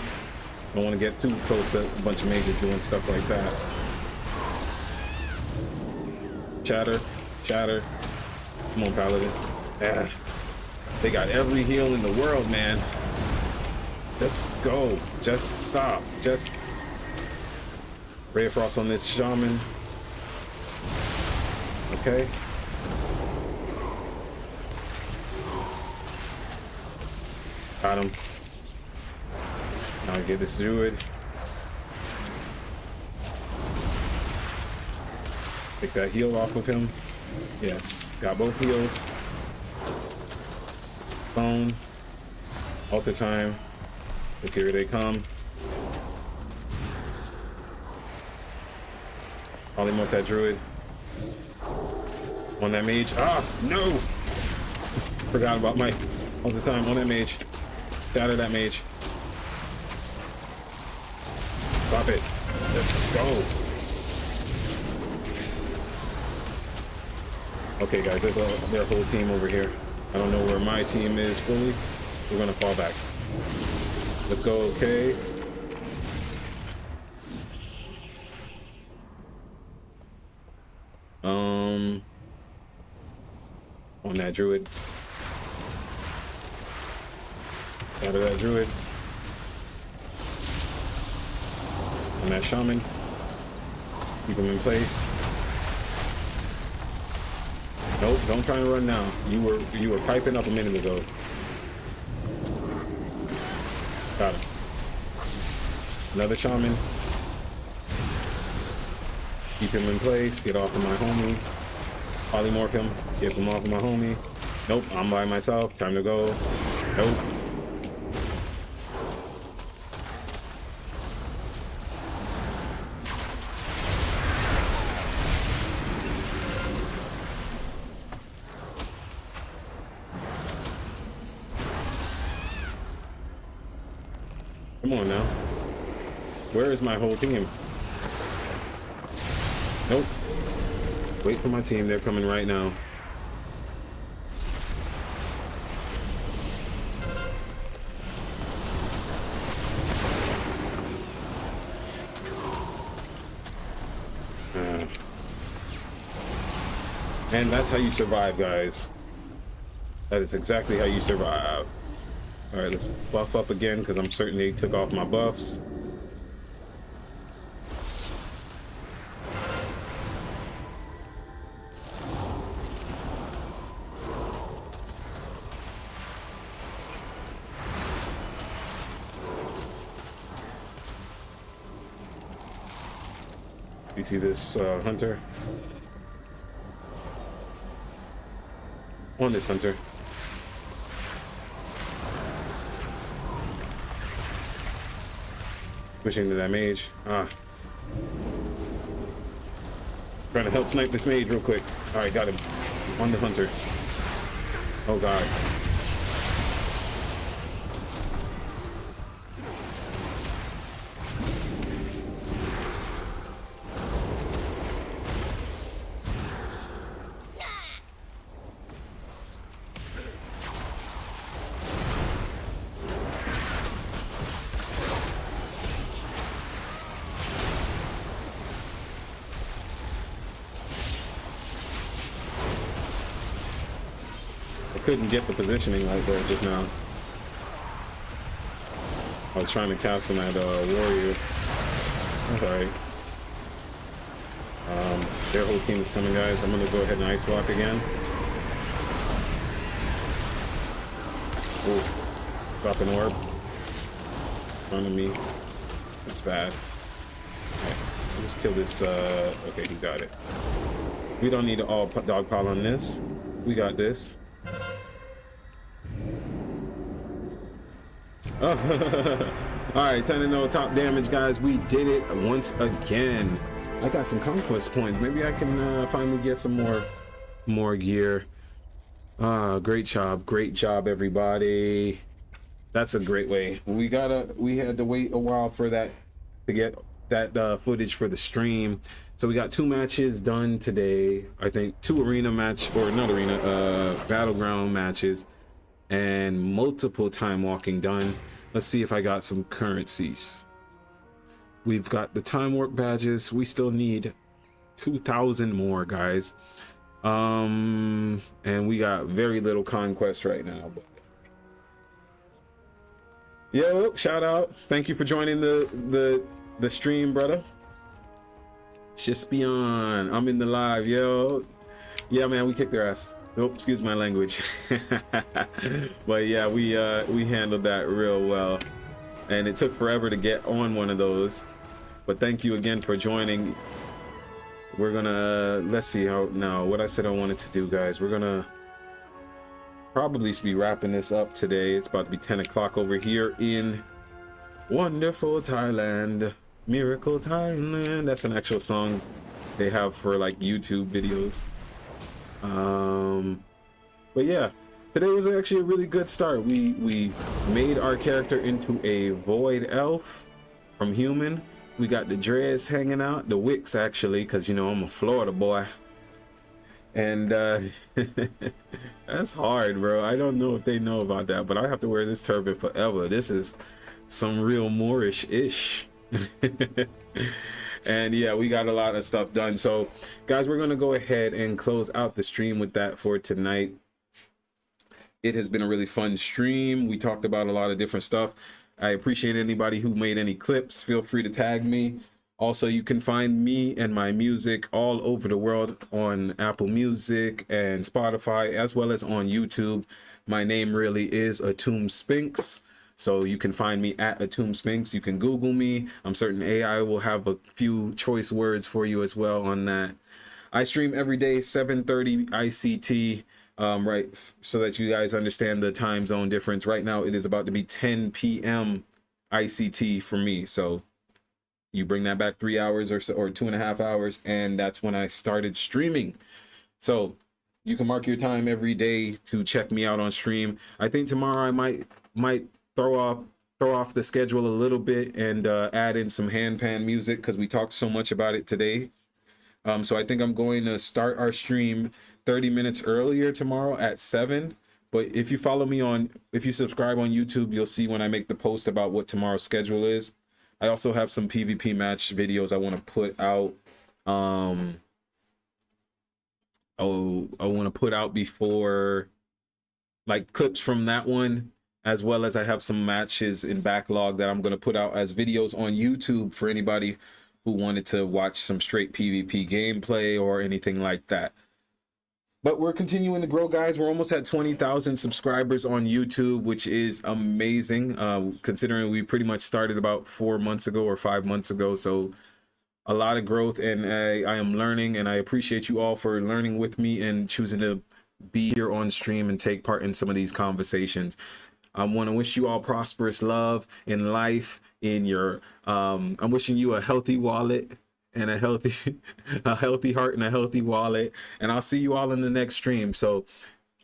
Don't want to get too close to a bunch of mages doing stuff like that. Chatter. Chatter. Come on, paladin. Ah. They got every heal in the world, man. Just go. Just stop. Just... Ray of Frost on this shaman. Okay. Got him. Now get this druid. Take that heal off of him. Yes. Got both heals. Phone. Altar time. Let's here they come. Polymorph that druid. On that mage. Ah, no! Forgot about my altar time on that mage. Shatter that mage. Stop it. Let's go. Okay, guys, there's their whole team over here. I don't know where my team is fully. We're gonna fall back. Let's go, okay. On that druid. Out of that druid. On that shaman. Keep him in place. Nope, don't try and run now. You were piping up a minute ago. Got him. Another shaman. Keep him in place. Get off of my homie. Polymorph him. Get him off of my homie. Nope, I'm by myself. Time to go. Nope. Come on now. Where is my whole team? Nope. Wait for my team. They're coming right now. And that's how you survive, guys. That is exactly how you survive. Alright, let's buff up again because I'm certain they took off my buffs. You see this hunter? On this hunter. Pushing to that mage. Trying to help snipe this mage real quick. Alright, got him. On the hunter. Oh god. Couldn't get the positioning like that just now. I was trying to cast on that warrior. That's alright. Their whole team is coming, guys. I'm gonna go ahead and ice block again. Oh, drop an orb in front of me. That's bad. Okay, let's kill this. Okay, he got it. We don't need to all dog pile on this. We got this. Oh. All right, 10-0 top damage, guys. We did it once again. I got some conquest points. Maybe I can finally get some more gear. Great job, everybody. That's a great way. We had to wait a while for that to get that footage for the stream. So we got 2 matches done today. I think 2 battleground matches and multiple time walking done. Let's see if I got some currencies. We've got the Timewarped Badges. We still need 2,000 more, guys. And we got very little conquest right now. But yo, shout out. Thank you for joining the stream, brother. Just beyond. I'm in the live, yo. Yeah, man, we kicked their ass. Oh, excuse my language. But yeah, we handled that real well, and it took forever to get on one of those. But thank you again for joining. We're gonna let's see how now what I said I wanted to do, guys. We're gonna probably be wrapping this up today. It's about to be 10 o'clock over here in wonderful Thailand. Miracle Thailand. That's an actual song they have for like YouTube videos. But yeah, today was actually a really good start. We made our character into a Void Elf from human. We got the dreads hanging out, the wicks actually, because you know I'm a Florida boy. And that's hard, bro. I don't know if they know about that, but I have to wear this turban forever. This is some real Moorish-ish. And yeah, we got a lot of stuff done. So guys, we're gonna go ahead and close out the stream with that for tonight. It has been a really fun stream. We talked about a lot of different stuff. I appreciate anybody who made any clips. Feel free to tag me. Also, you can find me and my music all over the world on Apple Music and Spotify, as well as on YouTube. My name really is Atum Sphinx. So you can find me at Atum Sphinx. You can Google me. I'm certain AI will have a few choice words for you as well on that. I stream every day, 7:30 ICT, right, so that you guys understand the time zone difference. Right now, it is about to be 10 p.m. ICT for me. So you bring that back 3 hours or so, or 2.5 hours, and that's when I started streaming. So you can mark your time every day to check me out on stream. I think tomorrow I might throw off the schedule a little bit and add in some handpan music because we talked so much about it today. So I think I'm going to start our stream 30 minutes earlier tomorrow at 7. But if you follow me if you subscribe on YouTube, you'll see when I make the post about what tomorrow's schedule is. I also have some PvP match videos I want to put out. I want to put out before, like, clips from that one, as well as I have some matches in backlog that I'm going to put out as videos on YouTube for anybody who wanted to watch some straight PvP gameplay or anything like that. But we're continuing to grow, guys. We're almost at 20,000 subscribers on YouTube, which is amazing, considering we pretty much started about 4 months ago or 5 months ago. So a lot of growth, and I am learning, and I appreciate you all for learning with me and choosing to be here on stream and take part in some of these conversations. I want to wish you all prosperous love in life, in your I'm wishing you a healthy wallet and a healthy heart and a healthy wallet, and I'll see you all in the next stream. So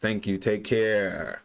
thank you, take care.